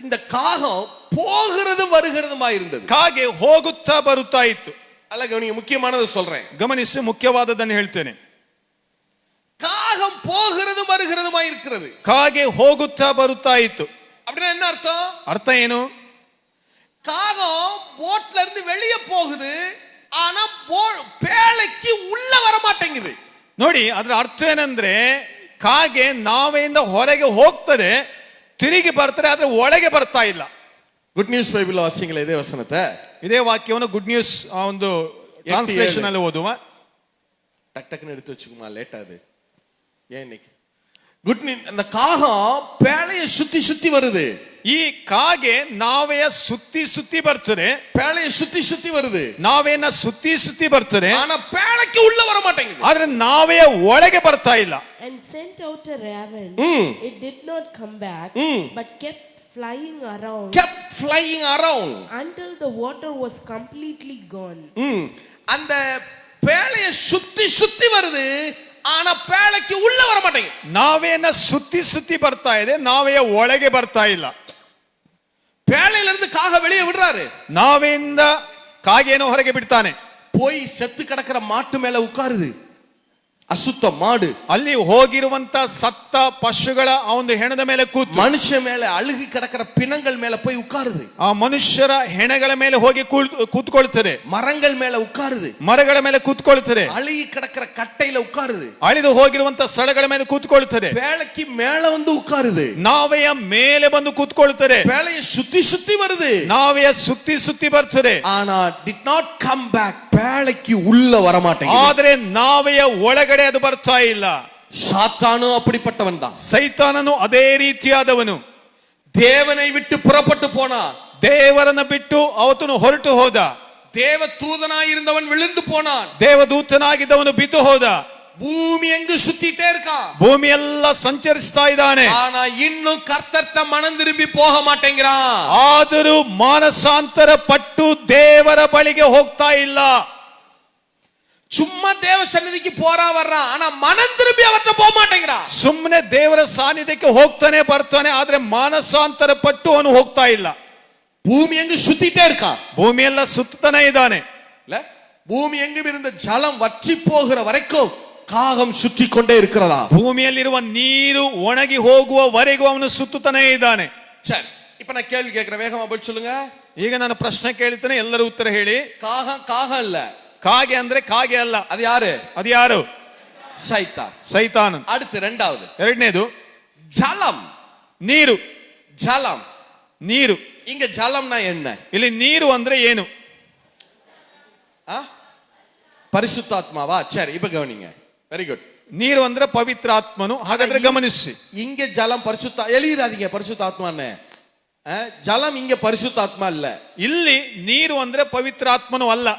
இந்த காகம் போகிறது வருகிறதுமா இருந்தது. ಕಾಗೆ ಹೋಗುತ್ತಾ ಬರುತ್ತಾ ಇತ್ತು. ಅಲ್ಲ, ಗಮನಿங்க, முக்கியமானது சொல்றேன். ಗಮನಿಸಿ, ಮುಖ್ಯವಾದದನ್ನು ಹೇಳ್ತೇನೆ. காகம் போகிறது வருகிறதுமா இருக்கிறது. ಕಾಗೆ ಹೋಗುತ್ತಾ ಬರುತ್ತಾ ಇತ್ತು. அப்படின்னா என்ன அர்த்தம்? ಅರ್ಥ ಏನು? காகம் போட்ல இருந்து வெளியே போகுது, ஆனா பேழைக்கு உள்ள வர மாட்டேங்குது. ನೋಡಿ, ಅದರ ಅರ್ಥ ಏನಂದ್ರೆ, ಕಾಗೆ ನಾವೆಯಿಂದ ಹೊರಗೆ ಹೋಗ್ತದೆ, ತಿರುಗಿ ಬರ್ತಾರೆ, ಆದ್ರೆ ಒಳಗೆ ಬರ್ತಾ ಇಲ್ಲ. ಗುಡ್ ನ್ಯೂಸ್ ಬೈಬಲ್ ವಾಸಿங்களே ಇದೇ ವಚನத்தை, ಇದೇ ವಾಕ್ಯವನ್ನು ಗುಡ್ ನ್ಯೂಸ್ ಆ ಒಂದು ಟ್ರಾನ್ಸ್ಲೇಷನ್ ಅಲ್ಲಿ ಓದುವ. டக்குன்னு எடுத்து வச்சுக்குமா, லேட் ஆகுது. ஏன் இன்னைக்கு குட் நியூஸ்? அந்த காகம் பேழையை சுத்தி சுத்தி வருது. ಈ ಕಾಗೆ ನಾವೆಯ ಸುತ್ತಿ ಬರ್ತದೆ. பேழையை சுத்தி வருது. ನಾವೇನ ಸುತ್ತಿ ಬರ್ತದೆ, ஆனா பேழைக்கு உள்ள வர மாட்டேங்குது. ಆದ್ರೆ ನಾವೆಯ ಒಳಗೆ ಬರ್ತಾ ಇಲ್ಲ. And sent out a raven. It did not come back, but kept flying around until the water was completely gone. அந்த பேழையை சுத்தி வருது, ஆனா பேழைக்கு உள்ள வர மாட்டேங்குது. ನಾವೇನ ಸುತ್ತಿ ಬರ್ತಾ ಇದೆ, ನಾವೆಯ ಒಳಗೆ ಬರ್ತಾ ಇಲ್ಲ. பேழையில இருந்து காக வெளியே விடுறாரு, ನಾವೆಯಿಂದ ಕಾಗೆಯನ್ನು ಹೊರಗೆ ಬಿಡ್ತಾನೆ. போய் செத்து கிடக்கிற மாட்டு மேல உட்காருது. ಅಸುತ್ತ ಮಾಡು, ಅಲ್ಲಿ ಹೋಗಿರುವಂತ ಸತ್ತ ಪಶುಗಳ ಆ ಒಂದು ಹೆಣದ ಮೇಲೆ ಕೂತು, ಮನುಷ್ಯ ಮೇಲೆ ಅಳುಗಿ கிடக்கிற ಪಿಣங்கள் மேல போய் உட்காருது. ಆ ಮನುಷ್ಯರ ಹೆಣಗಳ ಮೇಲೆ ಹೋಗಿ ಕೂತ್ಕೊಳ್ತದೆ. ಮರಗಳ ಮೇಲೆ ಉட்காருது, ಮರಗಳ ಮೇಲೆ ಕೂತ್ಕೊಳ್ತದೆ. ಅಳುಗಿ கிடக்கிற ಕಟ್ಟೆயில ಉட்காருது, ಅಳಿದು ಹೋಗಿರುವಂತ ಸ್ಥಳಗಳ ಮೇಲೆ ಕೂತ್ಕೊಳ್ತದೆ. பேழைக்கு மேல வந்து உட்காருது, ನಾವೆಯ ಮೇಲೆ ಬಂದು ಕೂತ್ಕೊಳ್ತದೆ. பேழைய சுத்தி வருது, ನಾವೆಯ ಸುತ್ತಿ ಬರ್ತದೆ. ஆனா did not come back, பேழைக்கு உள்ள வர மாட்டேங்குது. ಆದ್ರೆ ನಾವೆಯ ಒಳಗಡೆ ಅದು ಬರ್ತಾ ಇಲ್ಲ. சாத்தானு அப்படிப்பட்டவன் தான். ಸೈತಾನನು ಅದೇ ರೀತಿಯಾದವನು. தேவனை விட்டு புறப்பட்டு போனா, ದೇವರನ್ನ ಬಿಟ್ಟು ಅವತನು ಹೊರಟು ಹೋದ. தேவ தூதனாயிருந்தவன் விழுந்து போனான், ದೇವದೂತನಾಗಿದ್ದವನು ಬಿದ್ದು ಹೋದ. பூமி எங்கு சுத்திட்டே இருக்கா, ಭೂಮಿ ಎಲ್ಲ ಸಂಚರಿಸ್ತಾ ಇದ್ದಾನೆ. ஆனா இன்னும் கர்த்தர்ட்ட மனம் திரும்பி போக மாட்டேங்கிறான். ಆದರೂ ಮಾನಸಾಂತರ ಪಟ್ಟು ದೇವರ ಬಳಿಗೆ ಹೋಗ್ತಾ ಇಲ್ಲ. சும்மா தேவ சந்நிதிக்கு போறா வர்றான், ஆனா மனம் திரும்பி அவர்ட்ட போக மாட்டேங்கிறான். ಸುಮ್ಮನೆ ದೇವರ ಸಾನ್ನಿಧ್ಯಕ್ಕೆ ಹೋಗ್ತಾನೆ ಬರ್ತಾನೆ, ಆದ್ರೆ ಮಾನಸಾಂತರ ಪಟ್ಟು ಅವನು ಹೋಗ್ತಾ ಇಲ್ಲ. பூமி எங்கு சுத்திட்டே இருக்கா, ಭೂಮಿ ಎಲ್ಲ ಸುತ್ತಾನೆ ಇದ್ದಾನೆ. இல்ல, பூமி எங்கும் இருந்த ஜலம் வற்றி போகிற வரைக்கும் காகம் சுற்றி கொண்டே இருக்கிறதா. ಭೂಮಿಯಲ್ಲಿರುವ ನೀರು ಒಣಗಿ ಹೋಗುವವರೆಗೂ ಅವನು ಸುತ್ತಾನೆ ಇದ್ದಾನೆ. சரி, இப்ப நான் கேள்வி கேட்கிறேன், வேகமா பதில் சொல்லுங்க. ಈಗ ನಾನು ಪ್ರಶ್ನೆ ಕೇಳ್ತೇನೆ, ಎಲ್ಲರೂ ಉತ್ತರ ಹೇಳಿ. காகம் இல்ல, ಕಾಗೆ ಅಂದ್ರೆ ಕಾಗೆ ಅಲ್ಲ. அது யாரு? ಅದು ಯಾರು? ಸೈತಾನ್. ಸೈತಾನ್. அடுத்து ரெண்டாவது, ಎರಡನೇದು ஜலம். ನೀರು. ஜலம், ನೀರು. இங்க ஜலம்னா என்ன? ಇಲ್ಲಿ ನೀರು ಅಂದ್ರೆ ಏನು? பரிசுத்தாத்மாவா? சரி, இப்ப கவனிங்க. Very good. ನೀರು ಅಂದ್ರೆ ಪವಿತ್ರಾತ್ಮನು. ಹಾಗಾದ್ರೆ ಗಮನಿಸಿ, இங்க ஜலம் பரிசுத்த எழுதிராதீங்க பரிசுத்தாத்மான்னு. ஜலம் இங்க பரிசுத்தாத்மா இல்ல. ಇಲ್ಲಿ ನೀರು ಅಂದ್ರೆ ಪವಿತ್ರಾತ್ಮನು ಅಲ್ಲ.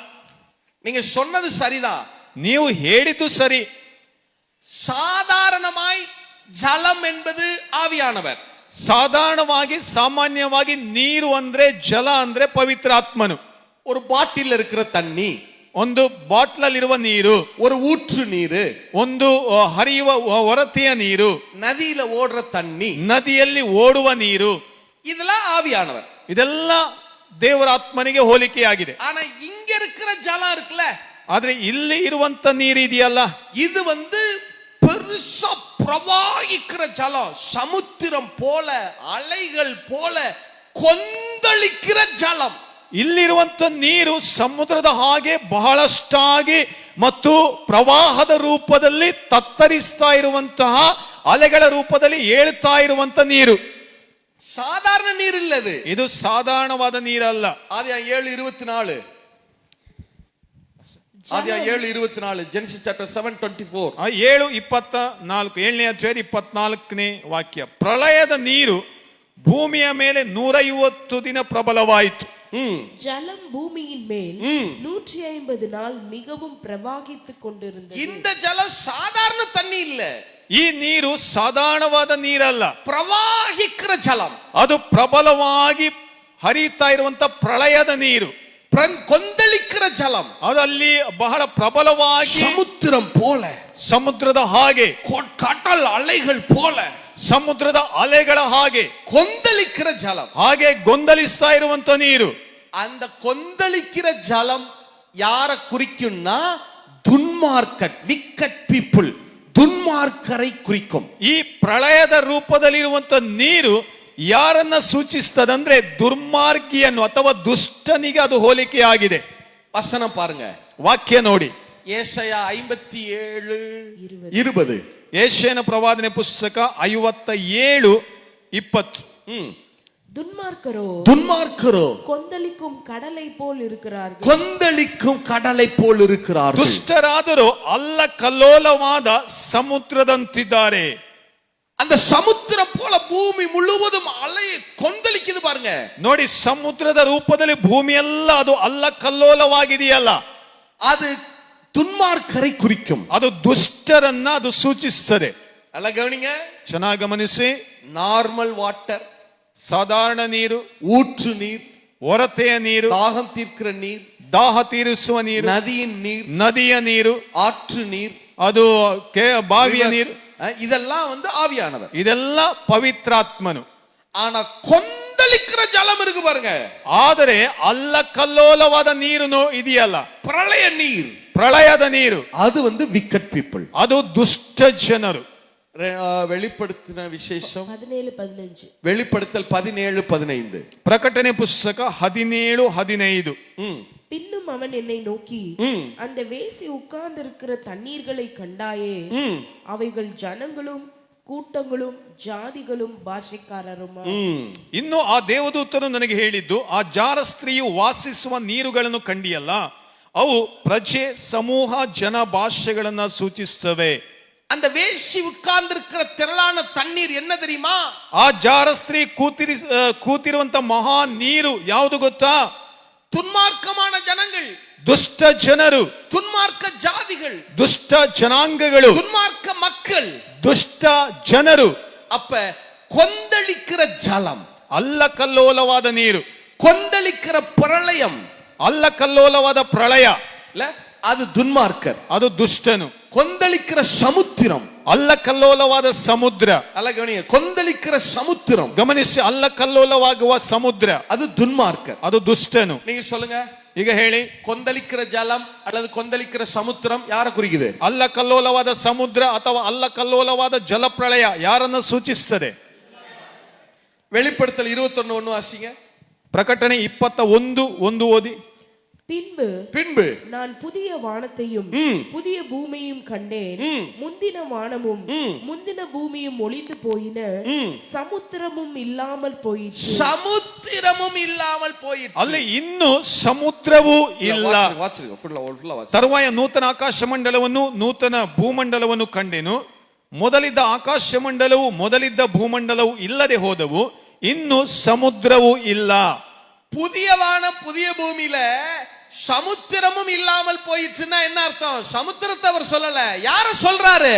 நீங்க சொன்னது சரிதான், ನೀವು ಹೇಳಿದ್ದು ಸರಿ. சாதாரணமாய் ஜலம் என்பது ஆவியானவர். ಸಾಧಾರಣವಾಗಿ ಸಾಮಾನ್ಯವಾಗಿ ನೀರು ಅಂದ್ರೆ ಜಲ ಅಂದ್ರೆ ಪವಿತ್ರಾತ್ಮನು. ஒரு பாட்டில் இருக்கிற தண்ணி, ಒಂದು ಬಾಟ್ಲಲ್ಲಿರುವ ನೀರು, ஒரு ஊற்று ನೀರು, ಒಂದು ಹರಿಯುವ ಹೊರತೆಯ ನೀರು, நதியில ஓடுற தண்ணி, ನದಿಯಲ್ಲಿ ಓಡುವ ನೀರು, இதெல்லாம் ஆவியானவர். ಇದೆಲ್ಲ ದೇವರ ಆತ್ಮನಿಗೆ ಹೋಲಿಕೆಯಾಗಿದೆ. ஆனா இங்க இருக்கிற ஜலம் இருக்குல்ல, ಆದ್ರೆ ಇಲ್ಲಿ ಇರುವಂತ ನೀರು ಇದೆಯಲ್ಲ, இது பெருசா பிரவாகிக்கிற ஜலம், சமுத்திரம் போல, அலைகள் போல கொந்தளிக்கிற ஜலம். ಇಲ್ಲಿರುವಂತ ನೀರು ಸಮುದ್ರದ ಹಾಗೆ ಬಹಳಷ್ಟಾಗಿ ಮತ್ತು ಪ್ರವಾಹದ ರೂಪದಲ್ಲಿ ತತ್ತರಿಸ್ತಾ ಇರುವಂತಹ ಅಲೆಗಳ ರೂಪದಲ್ಲಿ ಏಳುತ್ತಾ ಇರುವಂತ ನೀರು. சாதாரண நீர் இல்லது, ಇದು ಸಾಧಾರಣವಾದ ನೀರಲ್ಲ. ஆதியாகமம் 7:24, ஆதியாகமம் 7:24, ஜெனசிஸ் சாப்டர் 7:24. 7:24, 7ನೇ ಅಧ್ಯಾಯ 24ನೇ ವಾಕ್ಯ. ಪ್ರಳಯದ ನೀರು ಭೂಮಿಯ ಮೇಲೆ 150 ದಿನ ಪ್ರಬಲವಾಯಿತು. ஜலம் பூமியின் மேல் 150 நாள் மிகவும் பிரவாகித்துக் கொண்டிருந்தது. இந்த ஜலம் சாதாரண தண்ணி இல்ல, ಈ ನೀರು ಸಾಧಾರಣವಾದ ನೀರಲ್ಲ, ಪ್ರವಾಹಿக்கிற ஜலம். ಅದು ಪ್ರಬಲವಾಗಿ ಹರಿಯುತ್ತಾ ಇರುವಂತ ಪ್ರಳಯದ ನೀರು, கொந்தளிக்கிற ஜலம். ಅದು ಅಲ್ಲಿ ಬಹಳ ಪ್ರಬಲವಾಗಿ சமுத்திரம் போல, ಸಮುದ್ರದ ಹಾಗೆ, கடல் அலைகள் போல, ಸಮುದ್ರದ ಅಲೆಗಳ ಹಾಗೆ கொந்தளிக்கிற ஜலம், ಹಾಗೆ ಗೊಂದಲಿಸ್ತಾ ಇರುವಂತ ನೀರು. அந்த கொந்தளிக்கிற ஜலம் யார குறிக்கும்னா துன்மார்க்கட், விக்கட் பீப்புள், துன்மார்க்கரை குறிக்கும். ಈ ಪ್ರಳಯದ ರೂಪದಲ್ಲಿರುವಂತ ನೀರು ಯಾರನ್ನ ಸೂಚಿಸ್ತದಂದ್ರೆ ದುರ್ಮಾರ್ಗಿಯನ್ನು ಅಥವಾ ದುಷ್ಟನಿಗೆ ಅದು ಹೋಲಿಕೆಯಾಗಿದೆ. வசனம் பாருங்க, ವಾಕ್ಯ ನೋಡಿ. ஏசாயா 57:20. ಯೆಶಾಯನ ಪ್ರವಾದನೆ ಪುಸ್ತಕ 57:20. துன்மார்க்கரோ கொந்தளிக்கும் கடலை போல் இருக்கிறார்கள், கொந்தளிக்கும் கடலை போல் இருக்கிறார்கள். ದುಷ್ಟರಾದರೂ ಅಲ್ಲ ಕಲ್ಲೋಲವಾದ ಸಮುದ್ರದಂತಿದ್ದಾರೆ. அந்த சமுத்திரம் போல பூமி முழுவதும் அலை கொந்தளிக்குது பாருங்க. ನೋಡಿ, ಸಮುದ್ರದ ರೂಪದಲ್ಲಿ ಭೂಮಿ ಎಲ್ಲ ಅದು ಅಲ್ಲ ಕಲ್ಲೋಲವಾಗಿದೆಯಲ್ಲ, அது துன்மார்க்கரை குறிக்கும், ಅದು ದುಷ್ಟರನ್ನ ಅದು ಸೂಚಿಸುತ್ತದೆ. ಅಲ್ಲ ಗಮನಿங்க, ಚೆನ್ನಾಗಿ ಗಮನಿಸಿ. நார்மல் வாட்டர், ಸಾಧಾರಣ ನೀರು, ஊற்று நீர், ಹೊರತೆಯ ನೀರು, தாகம் தீர்க்கிற நீர், ದಾಹ ತೀರಿಸುವ ನೀರು, நதியின் நீர், ನದಿಯ ನೀರು, ஆற்று நீர், ಅದು ಬಾವಿಯ ನೀರು, இதெல்லாம் ஆவியானவர், ಇದೆಲ್ಲ ಪವಿತ್ರಾತ್ಮನು. ஆனா கொந்தளிக்கிற ஜலம் இருக்கு பாருங்க, ಆದರೆ ಅಲ್ಲ ಕಲ್ಲೋಲವಾದ ನೀರು ಇದೆಯಲ್ಲ, பிரளய நீர், ಪ್ರಳಯದ ನೀರು, அது விக்கட் பீப்புள், ಅದು ದುಷ್ಟ ಜನರು. வெளிப்படுத்தின விசேஷம் 17:15, வெளிப்படுத்தல் 17:15, ಪ್ರಕಟಣೆ ಪುಸ್ತಕ 17:15. பின்னும் அவன் என்னை நோக்கி, அந்த வேசி உட்கார்ந்திருக்கிற தண்ணீர்களை கண்டாயே, அவைகள் ஜனங்களும் ಕೂಟங்களும் ಜಾತಿகளும் ಭಾಷೆಕಾರರುಮ. ಇನ್ನು ಆ ದೇವದೂತರು ನನಗೆ ಹೇಳಿದ್ದು, ಆ ಜಾರ ಸ್ತ್ರೀಯು ವಾಸಿಸುವ ನೀರುಗಳನ್ನು ಕಂಡಿಯಲ್ಲ, ಅವು ಪ್ರಜೆ, ಸಮೂಹ, ಜನ, ಭಾಷೆಗಳನ್ನ ಸೂಚಿಸುತ್ತವೆ. அந்த வேசி உட்கார்ந்திருக்கிற திரளான தண்ணீர் என்ன தெரியுமா? ಆ ಜಾರ ಸ್ತ್ರೀ ಕೂತಿರುವಂತ ಮಹಾ ನೀರು ಯಾವುದು ಗೊತ್ತಾ? துன்மார்க்கமான ஜனங்கள், ದುಷ್ಟ ಜನರು, துன்மார்க்க ஜாதிகள், ದುಷ್ಟ ಜನಾಂಗಗಳು, துன்மார்க்க மக்கள், ದುಷ್ಟ ಜನರು. அப்ப கொந்தளிக்கிற ஜலம், ಅಲ್ಲ ಕಲ್ಲೋಲವಾದ ನೀರು, கொந்தளிக்கிற பிரளயம், ಅಲ್ಲ ಕಲ್ಲೋಲವಾದ ಪ್ರಳಯ, அது துன்மார்க்கர், ಅದು ದುಷ್ಟನು. கொந்தளிக்கிற சமுத்திரம், ಅಲ್ಲ ಕಲ್ಲೋಲವಾದ ಸಮುದ್ರ, ಅಲ್ಲ ಗಮನಿಸಿ, கொந்தளிக்கிற சமுத்திரம், ಗಮನಿಸಿ, ಅಲ್ಲ ಕಲ್ಲೋಲವಾಗುವ ಸಮುದ್ರ, அது துன்மார்க்கர், ಅದು ದುಷ್ಟನು. நீங்க சொல்லுங்க, ಈಗ ಹೇಳಿ, கொந்தளிக்கிற ஜலம் அல்லது கொந்தளிக்கிற சமுத்திரம் யார குறிக்குது? ಅಲ್ಲ ಕಲ್ಲೋಲವಾದ ಸಮುದ್ರ ಅಥವಾ ಅಲ್ಲ ಕಲ್ಲೋಲವಾದ ಜಲಪ್ರಳಯ ಯಾರನ್ನು ಸೂಚಿಸುತ್ತದೆ? வெளிப்படுத்தல் 21:1 வாசிங்க. ಪ್ರಕಟಣೆ 21:1 ಓದಿ. பின்பு நான் புதிய வானத்தையும் புதிய பூமியையும் கண்டேன். முந்தின வானமும் முந்தின பூமியும் ஒளிந்து போயின, சமுத்திரமும் இல்லாமல் போயிற்று. சமுத்திரமும் இல்லாமல் போயிற்று. ಅಲ್ಲಿ ಇನ್ನು ಸಮುದ್ರವೂ ಇಲ್ಲ. ತರುವಾಯ ನೂತನ ಆಕಾಶ ಮಂಡಲವನ್ನು ನೂತನ ಭೂಮಂಡಲವನ್ನು ಕಂಡೆನು. ಮೊದಲಿದ್ದ ಆಕಾಶ ಮಂಡಲವು ಮೊದಲಿದ್ದ ಭೂಮಂಡಲವು ಇಲ್ಲದೆ ಹೋದವು, ಇನ್ನು ಸಮುದ್ರವೂ ಇಲ್ಲ. புதிய வானம் புதிய பூமியில சமுத்திரமும் இல்லாமல் போயிடுச்சுன்னா என்ன அர்த்தம்? சமுத்திரத்தை அவர் சொல்லல, யார சொல்றாரு?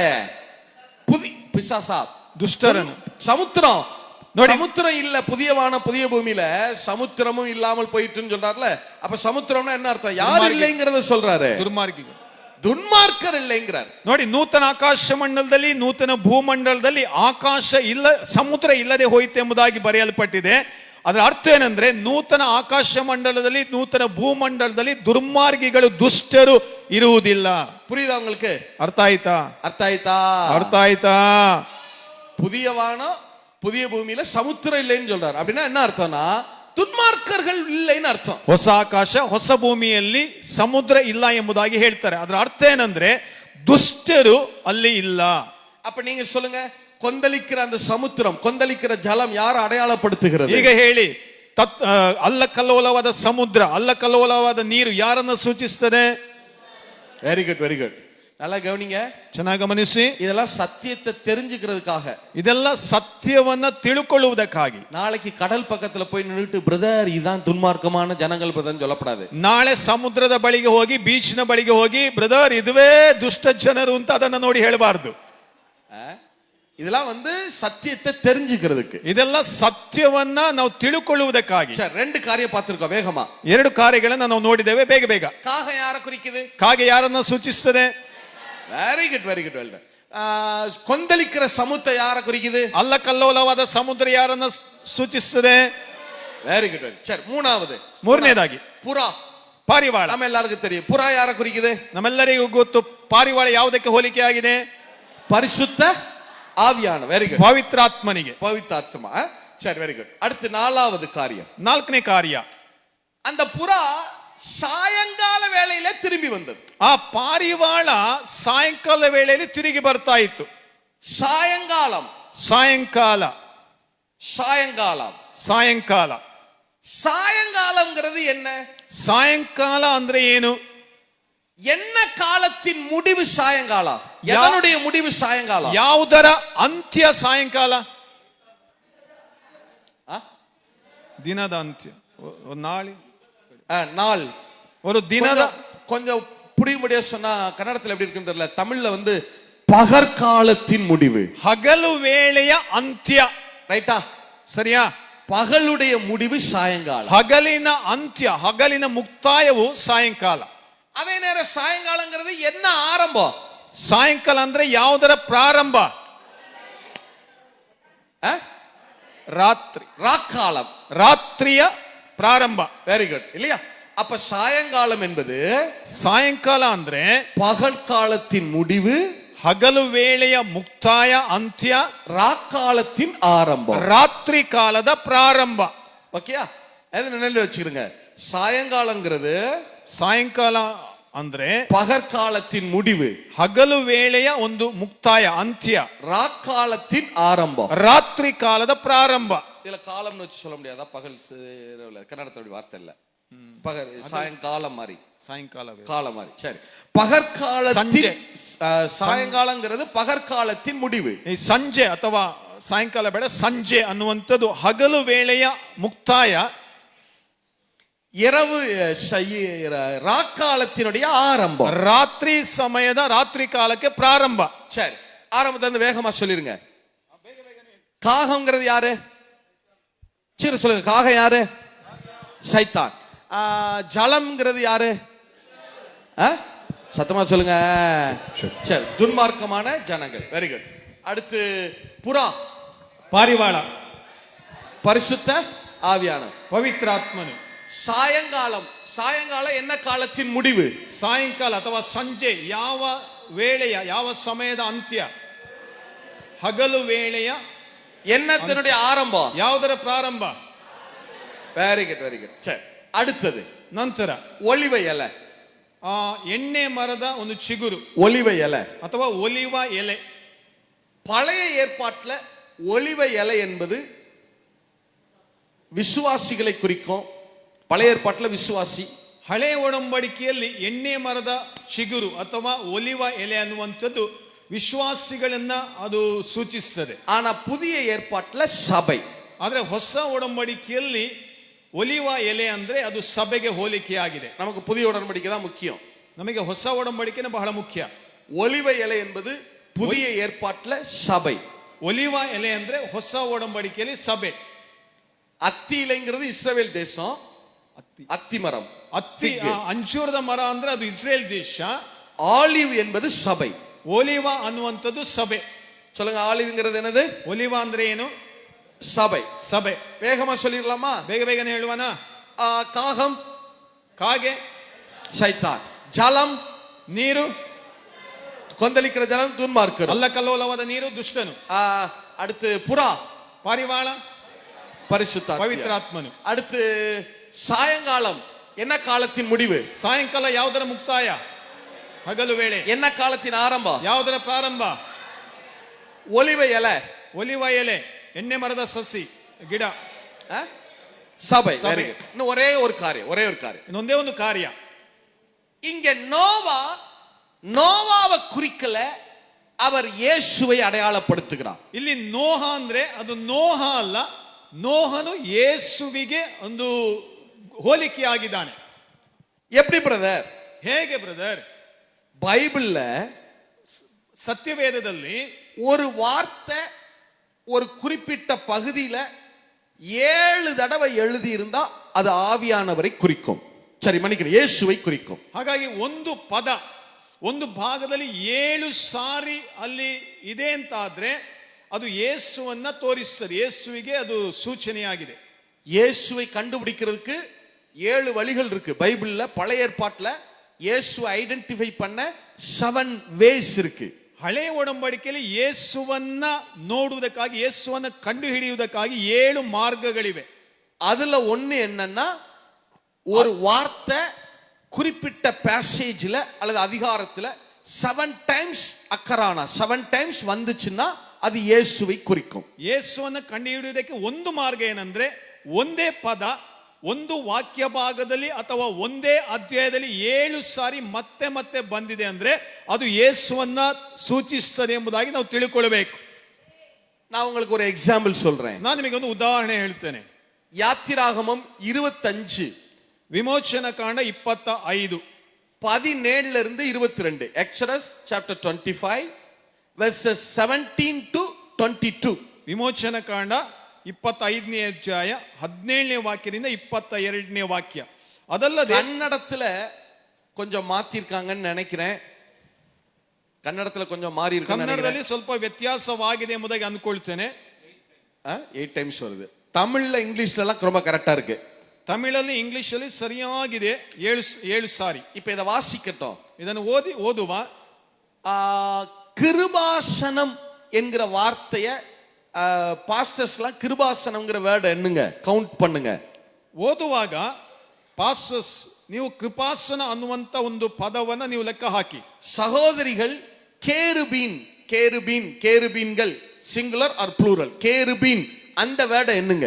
பிசாசா, துஷ்டரன். சமுத்திரம் சமுத்திரம் இல்ல, புதிய வானம் புதிய பூமியில சமுத்திரமும் இல்லாமல் போயிட்டுன்னு சொல்றாருல. அப்ப சமுத்திரம்னா என்ன அர்த்தம்? யாரு இல்லைங்கிறத சொல்றாரு? ದುರ್ಮಾರ್ಗಿಗಳು, துன்மார்க்கர் இல்லைங்கிறார். ನೋಡಿ, ನೂತನ ಆಕಾಶ ಮಂಡಲದಲ್ಲಿ ನೂತನ ಭೂಮಂಡಲದಲ್ಲಿ ಆಕಾಶ ಇಲ್ಲ, ಸಮುದ್ರ ಇಲ್ಲದೆ ಹೋಯಿತು ಎಂಬುದಾಗಿ ಬರೆಯಲ್ಪಟ್ಟಿದೆ. ಅದರ ಅರ್ಥ ಏನಂದ್ರೆ, ನೂತನ ಆಕಾಶ ಮಂಡಲದಲ್ಲಿ ನೂತನ ಭೂಮಂಡಲದಲ್ಲಿ ದುರ್ಮಾರ್ಗಿಗಳು, ದುಷ್ಟರು ಇರುವುದಿಲ್ಲ. புரியுதா உங்களுக்கு? ಅರ್ಥ ಆಯ್ತಾ? ಅರ್ಥ ಆಯ್ತಾ? புதிய வானம் புதிய பூமியில சமுத்திரம் இல்லைன்னு சொல்றாரு. அப்படின்னா என்ன அர்த்தம்னா, துன்மார்க்கர்கள் இல்லைன்னு அர்த்தம். ಹೊಸ ಆಕಾಶ ಹೊಸ ಭೂಮಿಯಲ್ಲಿ ಸಮುದ್ರ ಇಲ್ಲ ಎಂಬುದಾಗಿ ಹೇಳ್ತಾರೆ. ಅದರ ಅರ್ಥ ಏನಂದ್ರೆ, ದುಷ್ಟರು ಅಲ್ಲಿ ಇಲ್ಲ. அப்ப நீங்க சொல்லுங்க, கொந்தளிக்கிற அந்த சமுத்திரம், கொந்தளிக்கிற ஜலம் யாரை அடையாளப்படுத்துகிறது? ಈಗ ಹೇಳಿ, ಅಲ್ಲಕಲ್ಲೋಲವಾದ ಸಮುದ್ರ, ಅಲ್ಲಕಲ್ಲೋಲವಾದ ನೀರು ಯಾರನ್ನ ಸೂಚಿಸ್ತದೆ? Very good, very good. நல்லா கவனிங்க, ಚೆನ್ನಾಗಿ ಗಮನಿಸಿ. இதெல்லாம் சத்தியத்தை தெரிஞ்சுக்கிறதுக்காக, ಇದೆಲ್ಲ ಸತ್ಯವನ್ನ ತಿಳ್ಕೊಳ್ಳುವುದಕ್ಕಾಗಿ. நாளைக்கு கடல் பக்கத்துல போய் நின்னுட்டு பிரதர் இதான் துன்மார்க்கமான ஜனங்கள் பிரதர் சொல்லப்படாது. ನಾಳೆ ಸಮುದ್ರದ ಬಳಿಗೆ ಹೋಗಿ, ಬೀಚ್ನ ಬಳಿಗೆ ಹೋಗಿ, ಬ್ರದರ್ ಇದುವೇ ದುಷ್ಟ ಜನರು ಅಂತ ಅದನ್ನ ನೋಡಿ ಹೇಳಬಾರದು. இதெல்லாம் சத்தியத்தை தெரிஞ்சுக்கிறதுக்கு, ಇದೆಲ್ಲ ಸತ್ಯವನ್ನ ನಾವು ತಿಳ್ಕೊಳ್ಳುವುದಕ್ಕಾಗಿ. ரெண்டு காரியம் பார்த்திருக்கோம் வேகமா. ಎರಡು ಕಾರ್ಯಗಳನ್ನು ನಾವು ನೋಡಿದ್ದೇವೆ, ಬೇಗ ಬೇಗ. காக யாரை குறிக்குது? ಕಾಗೆ ಯಾರನ್ನ ಸೂಚಿಸುತ್ತದೆ? Very good, very good, well done. கொந்தளிக்கிற சமுத்திரம் யாரை குறிக்குது? ಅಲ್ಲಕಲ್ಲೋಲವಾದ ಸಮುದ್ರ ಯಾರನ್ನ ಸೂಚಿಸುತ್ತದೆ? Very good, very. சரி, ಮೂರನೇದಾಗಿ புறா, ಪಾರಿವಾಳ. நம்ம எல்லாருக்கும் தெரியும். புறா யாரை குறிக்குது? ನಮ್ಮೆಲ್ಲರಿಗೂ ಗೊತ್ತು. ಪಾರಿವಾಳ ಯಾವುದಕ್ಕೆ ಹೋಲಿಕೆ ಆಗಿದೆ? பரிசுத்த ஆவியான. வெரி குட், ಪವಿತ್ರಾತ್ಮನಿಗೆ. பவித்ராத்மா. சரி, வெரி குட். அடுத்து நாலாவது காரியம், ನಾಲ್ಕನೇ ಕಾರ್ಯ. அந்த புறா ಸಾಯಂಕಾಲ ವೇಳೆயில திரும்பಿ வந்தது. ಆ ಪಾರಿವಾಳ ಸಾಯಂಕಾಲ ವೇಳೆಯಲ್ಲಿ ತಿರುಗಿ ಬರ್ತಾ ಇತ್ತು. சாயங்காலம், ಸಾಯಂಕಾಲ, சாயங்காலம், ಸಾಯಂಕಾಲ. சாயங்காலம்ங்கிறது என்ன? ಸಾಯಂಕಾಲ ಅಂದ್ರೆ ಏನು? என்ன காலத்தின் முடிவு சாயங்காலம்? எதனுடைய முடிவு சாயங்காலம்? ಯಾವುದರ ಅಂತ್ಯ ಸಾಯಂಕಾಲ? ದಿನದ ಅಂತ್ಯ, நாள், ஒரு ದಿನದ. கொஞ்சம் புரியும்படியா சொன்னா கன்னடத்தில் எப்படி இருக்குன்னு தெரியல, தமிழ்ல பகற்காலத்தின் முடிவு, ಹಗಲು ವೇಳೆಯ ಅಂತ್ಯ. ரைட்டா? ಸರಿಯಾ? பகலுடைய முடிவு சாயங்காலம், ಹಗಲಿನ ಅಂತ್ಯ, ಹಗಲಿನ ಮುಕ್ತಾಯವು ಸಾಯಂಕಾಲ. அதே நேரம் சாயங்காலங்கிறது என்ன ஆரம்பம்? ಸಾಯಂಕಾಲ ಅಂದ್ರೆ ಯಾವುದರ ಪ್ರಾರಂಭ? ರಾತ್ರಿ, ராக்காலம், ರಾತ್ರಿಯ ಪ್ರಾರಂಭ. வெரி குட், இல்லையா? அப்ப சாயங்காலம் என்பது, ಸಾಯಂಕಾಲ ಅಂದ್ರೆ பகற்காலத்தின் முடிவு, ಹಗಲು ವೇಳೆಯ ಮುಕ್ತಾಯ, ಅಂತ್ಯ, ராக்காலத்தின் ஆரம்பம், ರಾತ್ರಿ ಕಾಲದ ಪ್ರಾರಂಭ. ஓகேயா? அது நினைவில் வச்சுக்கிடுங்க. சாயங்காலங்கிறது, ಸಾಯಂಕಾಲ ಅಂದ್ರೆ பகற்காலத்தின் முடிவு, ಹಗಲು ವೇಳೆಯ ಒಂದು ಮುಕ್ತಾಯ, ಅಂತ್ಯ, ராக்காலத்தின் ஆரம்பம், ರಾತ್ರಿ ಕಾಲದ ಪ್ರಾರಂಭ. இதுல காலம்னு வச்சு சொல்ல முடியாதா? பகல் கன்னடத்தோட வார்த்தை இல்ல, பகல் சாயங்காலம் மாதிரி, ಸಾಯಂಕಾಲ காலம் மாதிரி. சரி, பகற்காலத்தின் சாயங்காலங்கிறது பகற்காலத்தின் முடிவு. ಈ ಸಂಜೆ ಅಥವಾ ಸಾಯಂಕಾಲ ಬೇಡ, ಸಂಜೆ ಅನ್ನುವಂಥದ್ದು ಹಗಲು ವೇಳೆಯ ಮುಕ್ತಾಯ, இரவு ராக்காலத்தினுடைய ஆரம்பம், ರಾತ್ರಿ ಸಮಯದ, ರಾತ್ರಿ ಕಾಲಕ್ಕೆ ಪ್ರಾರಂಭ. சரி, ஆரம்பத்தை வேகமா சொல்லிருங்க. காகம்ங்கிறது யாரு? சரி சொல்லுங்க, காகம் யாரு? சைத்தான். ஜலம்ங்கிறது யாரு? சத்தமா சொல்லுங்க. சரி, துன்மார்க்கமான ஜனங்கள். Very good. அடுத்து புறா, ಪಾರಿವಾಳ, பரிசுத்த ஆவியான, ಪವಿತ್ರಾತ್ಮನು. சாயங்காலம், சாயங்காலம் என்ன காலத்தின் முடிவு? ಸಾಯಂಕಾಲ ಅಥವಾ ಸಂಜೆ ಯಾವ ವೇಳೆಯ, ಯಾವ ಸಮಯದ ಅಂತ್ಯ? ಹಗಲು ವೇಳೆಯ என்னத்தினுடைய ஆரம்பம்? ಯಾವುದರ ಪ್ರಾರಂಭ? Very good, very good. சரி, அடுத்தது ನಂತರ ஒலிவ இலை, ಆ ಎಣ್ಣೆ ಮರದ ಒಂದು ಚಿಗುರು ஒலிவ இலை. ಅಥವಾ ಒಲಿವ ಎಲೆ. பழைய ஏற்பாட்டுல ஒலிவ இலை என்பது விசுவாசிகளை குறிக்கும். பழைய ஏற்பாட்டுல விசுவாசி. ಹಳೆ ಒಡಂಬಡಿಕೆಯಲ್ಲಿ ಎಣ್ಣೆ ಮರದ ಚಿಗುರು ಅಥವಾ ಒಲಿವ ಎಲೆ ಅನ್ನುವಂಥದ್ದು ವಿಶ್ವಾಸಿಗಳನ್ನ ಅದು ಸೂಚಿಸ್ತದೆ. ஆனா புதிய ஏற்பாட்டுல சபை. ಆದ್ರೆ ಹೊಸ ಒಡಂಬಡಿಕೆಯಲ್ಲಿ ಒಲಿವ ಎಲೆ ಅಂದ್ರೆ ಅದು ಸಭೆಗೆ ಹೋಲಿಕೆಯಾಗಿದೆ. நமக்கு புதிய உடன்படிக்கை தான் முக்கியம். ನಮಗೆ ಹೊಸ ಒಡಂಬಡಿಕೆನೇ ಬಹಳ ಮುಖ್ಯ. ஒலிவ இலை என்பது புதிய ஏற்பாட்டுல சபை. ಒಲಿವ ಎಲೆ ಅಂದ್ರೆ ಹೊಸ ಒಡಂಬಡಿಕೆಯಲ್ಲಿ ಸಭೆ. அத்தி இலைங்கிறது இஸ்ரவேல் தேசம். அத்தி மரம், ಅತ್ತಿ ಅಂಜೂರದ ಮರ ಅಂದ್ರೆ ಅದು ಇಸ್ರೇಲ್ ದೇಶ. ஆலிவ் என்பது சபை. ಒಲಿವ ಅನ್ನುವಂಥದ್ದು ಸಭೆ. சொல்லுங்க, ஆலிவ்ங்கிறது என்னது? ಒಲಿವ ಅಂದ್ರೆ ಏನು? சபை. ಸಭೆ. வேகமா சொல்லிடலாமா? ಬೇಗ ಬೇಗನೆ ಹೇಳುವನಾ? காகம், ಕಾಗೆ, சைத்தான். ஜலம், ನೀರು, கொந்தளிக்கிற ஜலம் துன்மார்க்கர். ಅಲ್ಲಕಲ್ಲೋಲವಾದ ನೀರು ದುಷ್ಟನು. அடுத்து புறா, ಪಾರಿವಾಳ, பரிசுத்த ಪವಿತ್ರಾತ್ಮನು. அடுத்து சாயங்காலம், என்ன காலத்தின் முடிவு? ಸಾಯಂಕಾಲ ಯಾವುದರ ಮುಕ್ತಾಯ? ಹಗಲು ವೇಳೆ. என்ன காலத்தின் ஆரம்பம்? ಯಾವುದರ ಪ್ರಾರಂಭ? ஒலிவ இலை, ಒಲಿವ ಎಲೆ, ಎಣ್ಣೆ ಮರದ ಸಸಿ ಗಿಡ, சபை. சபை. இன்னும் ஒரே ஒரு காரியம். ಇನ್ನೊಂದೇ ಒಂದು ಕಾರ್ಯ. இங்க நோவாவை குறிக்கல, அவர் இயேசுவை அடையாளப்படுத்துகிறார். ಇಲ್ಲಿ ನೋಹ ಅಂದ್ರೆ ಅದು ನೋಹ ಅಲ್ಲ, ನೋಹನು ಯೇಸುವಿಗೆ ಒಂದು ಹೋಲಿಕೆಯಾಗಿದ್ದಾನೆ. எப்படி பிரதர்? ಹೇಗೆ ಬ್ರದರ್? பைபிள்ல ಸತ್ಯವೇದದಲ್ಲಿ ஒரு வார்த்தை ஒரு குறிப்பிட்ட பகுதியில 7 தடவை எழுதி இருந்தா அது ஆவியானவரை குறிக்கும். சரி, மன்னிக்கிறேன், இயேசுவை குறிக்கும். ಹಾಗಾಗಿ ಒಂದು ಪದ ಒಂದು ಭಾಗದಲ್ಲಿ 7 ಸಾರಿ ಅಲ್ಲಿ ಇದೆ ಅಂತಾದ್ರೆ ಅದು ಯೇಸುವನ್ನ ತೋರಿಸ್ತದೆ. ಯೇಸುವಿಗೆ ಅದು ಸೂಚನೆಯಾಗಿದೆ. இயேசுவை கண்டுபிடிக்கிறதுக்கு 7 வழிகள் இருக்கு பைபிள்ல. பழைய ஏற்பாட்டுல இயேசுவை ஐடென்டிஃபை பண்ண 7 ways இருக்கு. ಹಳೆಯ ಒಡಂಬಡಿಕೆಯಲ್ಲಿ ಯೇಸುವನ್ನ ನೋಡುವುದಕ್ಕಾಗಿ, ಯೇಸುವನ್ನ ಕಂಡು ಹಿಡಿಯುವುದಕ್ಕಾಗಿ 7 ಮಾರ್ಗಗಳಿವೆ. அதுல ஒண்ணு என்னன்னா, ஒரு வார்த்தை குறிப்பிட்ட பேசேஜ்ல அல்லது அதிகாரத்துல 7 times அக்கரானா 7 times வந்துச்சுன்னா அது இயேசுவை குறிக்கும். ಯೇಸುವನ್ನ ಕಂಡು ಹಿಡಿಯುವುದಕ್ಕೆ ಒಂದು ಮಾರ್ಗ ಏನಂದ್ರೆ, ಒಂದೇ ಪದ ಒಂದು ವಾಕ್ಯ ಭಾಗದಲ್ಲಿ ಅಥವಾ ಒಂದೇ ಅಧ್ಯಾಯದಲ್ಲಿ 7 ಸಾರಿ ಮತ್ತೆ ಮತ್ತೆ ಬಂದಿದೆ ಅಂದ್ರೆ ಅದು ಯೇಸುವನ್ನ ಸೂಚಿಸುತ್ತದೆ ಎಂಬುದಾಗಿ ನಾವು ತಿಳ್ಕೊಳ್ಬೇಕು. நான் உங்களுக்கு ஒரு எக்ஸாம்பிள் சொல்றேன். ನಾನು ನಿಮಗೆ ಒಂದು ಉದಾಹರಣೆ ಹೇಳ್ತೇನೆ. யாத்திராகமம் 25, ವಿಮೋಚನ ಕಾಂಡ 25 17 இருந்து 22. Exodus chapter 25 verses 17 to 22. ವಿಮೋಚನ ಕಾಂಡ 25ನೇ ಅಧ್ಯಾಯ 17ನೇ ವಾಕ್ಯದಿಂದ 22ನೇ ವಾಕ್ಯ. ಅದಲ್ಲದೆ கன்னடத்துல கொஞ்சம் மாத்திருக்காங்கன்னு நினைக்கிறேன். கன்னடத்துல கொஞ்சம் மாறி இருக்கு. ಕನ್ನಡದಲ್ಲಿ ಸ್ವಲ್ಪ ವ್ಯತ್ಯಾಸವಾಗಿದೆ ಎಂಬುದಾಗಿ ಅಂದ್ಕೊಳ್ತೇನೆ. 8 times வருது. தமிழ்ல இங்கிலீஷ்ல எல்லாம் ரொம்ப கரெக்டா இருக்கு. ತಮಿಳಲ್ಲಿ ಇಂಗ್ಲಿಷಲ್ಲಿ ಸರಿಯಾಗಿದೆ 7 ಸಾರಿ. இப்ப இத வாசிக்கட்டும். ಇದನ್ನು ಓದುವ. கிருபாசனம் என்கிற வார்த்தைய பாஸ்டர்ஸ்லாம் கிருபாசனம்ங்கிற வேர்ட் என்னங்க கவுண்ட் பண்ணுங்க. ಓದುವಾಗ ಪಾಸ್ಟರ್ಸ್ ನೀವು ಕೃಪಾಸನ ಅನ್ನುವಂತ ಒಂದು ಪದವನ್ನ ನೀವು ಲೆಕ್ಕ ಹಾಕಿ. சகோதரிகள் கேருபீன்கள் சிங்குலர் ஆர் ப்ளூரல், கேருபீன் அந்த வேர்ட் என்னங்க.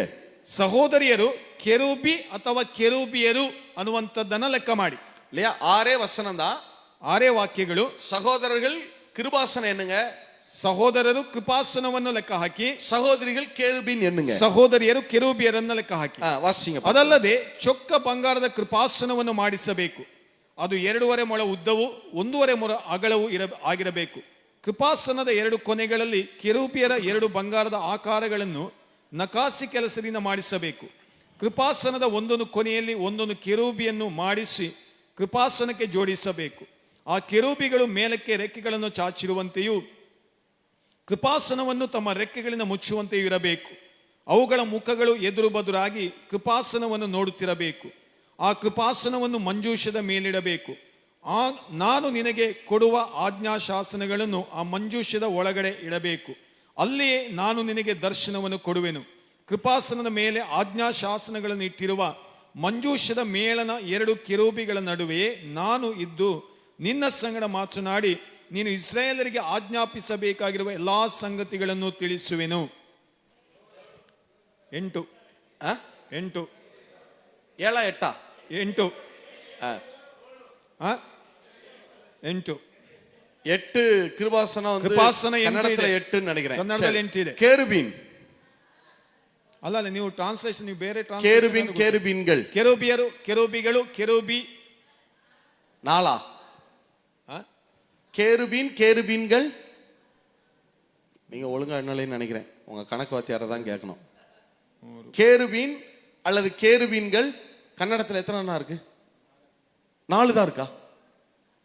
ಸಹೋದರಿಯರು ಕೆರೂಬಿ ಅಥವಾ ಕೆರೂಬಿಯರು ಅನ್ನುವಂಥದ್ದನ್ನ ಲೆಕ್ಕ ಮಾಡಿ. இல்லையா? 6 வசனம் தான், 6 ವಾಕ್ಯಗಳು. சகோதரர்கள் கிருபாசனம் என்னங்க, ಸಹೋದರರು ಕೃಪಾಸನವನ್ನು ಲೆಕ್ಕ ಹಾಕಿ. சகோதரிகள் கேருபீன் என்னங்க, ಸಹೋದರಿಯರು ಕೆರೂಬಿಯರನ್ನ ಲೆಕ್ಕ ಹಾಕಿ. வாசிங்க. ಅದಲ್ಲದೆ ಚೊಕ್ಕ ಬಂಗಾರದ ಕೃಪಾಸನವನ್ನು ಮಾಡಿಸಬೇಕು. ಅದು 2.5 ಮೊಳ ಉದ್ದವು 1.5 ಮೊಳ ಅಗಲವು ಆಗಿರಬೇಕು. ಕೃಪಾಸನದ 2 ಕೊನೆಗಳಲ್ಲಿ ಕೆರೂಬಿಯರ 2 ಬಂಗಾರದ ಆಕಾರಗಳನ್ನು ನಕಾಸಿ ಕೆಲಸದಿಂದ ಮಾಡಿಸಬೇಕು. ಕೃಪಾಸನದ ಒಂದೊಂದು ಕೊನೆಯಲ್ಲಿ ಒಂದೊಂದು ಕೆರೂಬಿಯನ್ನು ಮಾಡಿಸಿ ಕೃಪಾಸನಕ್ಕೆ ಜೋಡಿಸಬೇಕು. ಆ ಕೆರೂಬಿಗಳು ಮೇಲಕ್ಕೆ ರೆಕ್ಕೆಗಳನ್ನು ಚಾಚಿರುವಂತೆಯೂ ಕೃಪಾಸನವನ್ನು ತಮ್ಮ ರೆಕ್ಕೆಗಳಿಂದ ಮುಚ್ಚುವಂತೆಯೂ ಇರಬೇಕು. ಅವುಗಳ ಮುಖಗಳು ಎದುರು ಬದುರಾಗಿ ಕೃಪಾಸನವನ್ನು ನೋಡುತ್ತಿರಬೇಕು. ಆ ಕೃಪಾಸನವನ್ನು ಮಂಜೂಷದ ಮೇಲಿಡಬೇಕು. ನಾನು ನಿನಗೆ ಕೊಡುವ ಆಜ್ಞಾಶಾಸನಗಳನ್ನು ಆ ಮಂಜೂಷದ ಒಳಗಡೆ ಇಡಬೇಕು. ಅಲ್ಲಿಯೇ ನಾನು ನಿನಗೆ ದರ್ಶನವನ್ನು ಕೊಡುವೆನು. ಕೃಪಾಸನದ ಮೇಲೆ ಆಜ್ಞಾಶಾಸನಗಳನ್ನು ಇಟ್ಟಿರುವ ಮಂಜೂಷದ ಮೇಳನ 2 ಕೆರೂಬಿಗಳ ನಡುವೆ ನಾನು ಇದ್ದು ನಿನ್ನ ಸಂಗಡ ಮಾತನಾಡಿ ನೀನು ಇಸ್ರಾಯೇಲರಿಗೆ ಆಜ್ಞಾಪಿಸಬೇಕಾಗಿರುವ ಎಲ್ಲಾ ಸಂಗತಿಗಳನ್ನು ತಿಳಿಸುವೆನು. 8 8 7 8 8 8 8 கிருபாசனம் வந்து கிருபாசனம் ಎಂಟು கன்னடத்துல ಇದೆ. 8 நினைக்கிறேன். ಕನ್ನಡದಲ್ಲಿ 8 ಇದೆ. கேருபீன் ಅಲ್ಲ ನೀವು ಟ್ರಾನ್ಸ್ಲೇಷನ್ ನೀವು ಬೇರೆ கேருபீன் கேருபீன்கள் ಕೆರೂಬಿಯರು ಕೆರೂಬಿಗಳು ಕೆರೂಬಿ 4 கேருபீன் கேருபீன்கள். நீங்க ஒழுங்கா என்னலைன்னு நினைக்கிறேன். உங்க கணக்கு வாத்தியாரை தான் கேட்கணும். கேருபீன் அல்லது கேருபீன்கள் கன்னடத்துல எத்தனை இருக்கு? 4 தான் இருக்கா?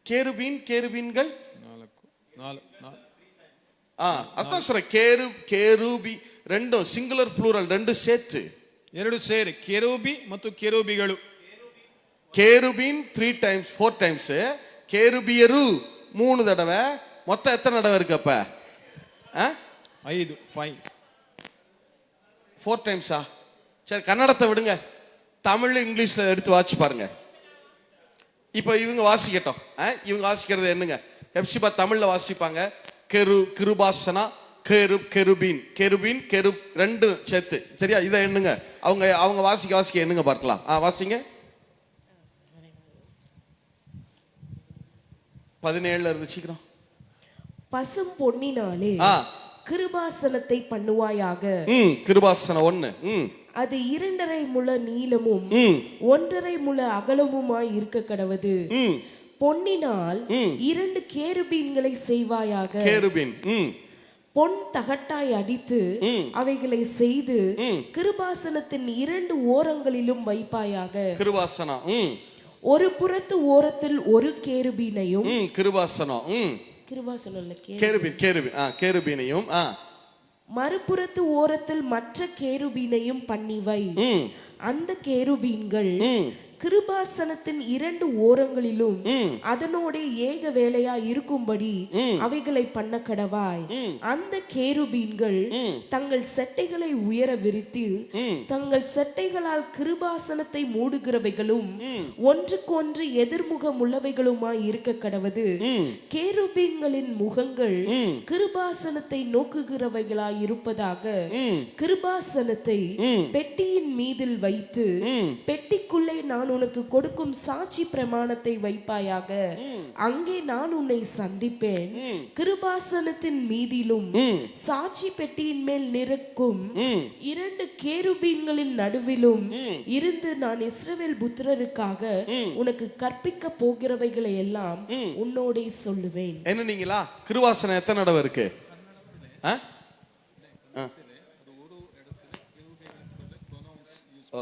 கேருபீன் கேருபீன்கள் 4 அதான் சொல்ற கேருபி ரெண்டும் சிங்குலர் ப்ளூரல் ரெண்டு சேர்த்து 2 ಸೇರಿ ಕೆರೂಬಿ ಮತ್ತು ಕೆರೂಬಿಗಳು. கேருபீன் 3 times 4 times கேருபியரு 3 தடவை. மொத்தம் எத்தனை தடவை இருக்கு அப்ப? 5 4 டைம்ஸா? சரி, கன்னடத்தை விடுங்க, தமிழ் இங்கிலீஷ்ல எடுத்து வாட்சி பாருங்க. இப்ப இவங்க வாசிக்கட்டும். இவங்க வாசிக்கிறது என்னங்க? ஹெப்சிபா தமிழ்ல வாசிப்பாங்க. கிருபாசனா கெருபீன் கெருபீன் கெருப் ரெண்டு சேர்த்து. சரியா? இதை எண்ணுங்க. அவங்க வாசிக்க எண்ணுங்க பார்க்கலாம். வாசிங்க. 17 இருந்து சீக்கிரம். பசும் பொன்னினாலே கிருபாசனத்தை பண்ணுவாயாக. கிருபாசனம் 1 அது 2.5 முழ நீளமும் 1.5 முழ அகலமுமாய் இருக்க கடவது. பொன்னினால் 2 கேருபீன்களை செய்வாயாக. கேருபீன் பொன் தகட்டாய் அடித்து அவைகளை செய்து கிருபாசனத்தின் 2 ஓரங்களிலும் வைப்பாயாக. கிருபாசனம் ஒரு புறத்து ஓரத்தில் ஒரு கேருபீனையும் கிருபாசனம் கேருபீனையும் மறுபுறத்து ஓரத்தில் மற்ற கேருபீனையும் பண்ணிவை. அந்த கேருபீன்கள் கிருபாசனத்தின் 2 ஓரங்களிலும் அதனோட ஏக வேலையா இருக்கும்படி அவைகளை பண்ண கடவாய். அந்த கேருபீன்கள் தங்கள் செட்டைகளை உயர விரித்து தங்கள் செட்டைகளால் கிருபாசனத்தை மூடுகிறவைகளும் ஒன்றுக்கொன்று எதிர்முகம் உள்ளவைகளுமாய் இருக்க கடவது. கேருபீன்களின் முகங்கள் கிருபாசனத்தை நோக்குகிறவைகளாய் இருப்பதாக கிருபாசனத்தை பெட்டியின் மீதில் வைத்து பெட்டிக்குள்ளே நான் உனக்கு கொடுக்கும் சாட்சி பிரமாணத்தை வைப்பாயாக. அங்கே நான் உன்னை சந்திப்பேன். கிருபாசனத்தின் மீதிலும் சாட்சி பெட்டியின் மேல் நிற்கும் 2 கேருபீன்களின் நடுவிலும் இருந்து நான் இஸ்ரவேல் புத்திரருக்காக உனக்கு கற்பிக்க போகிறவைகளை எல்லாம் உன்னோடே சொல்லுவேன். என்ன நீங்களா? கிருபாசனம் எத்தனை தடவை இருக்கு?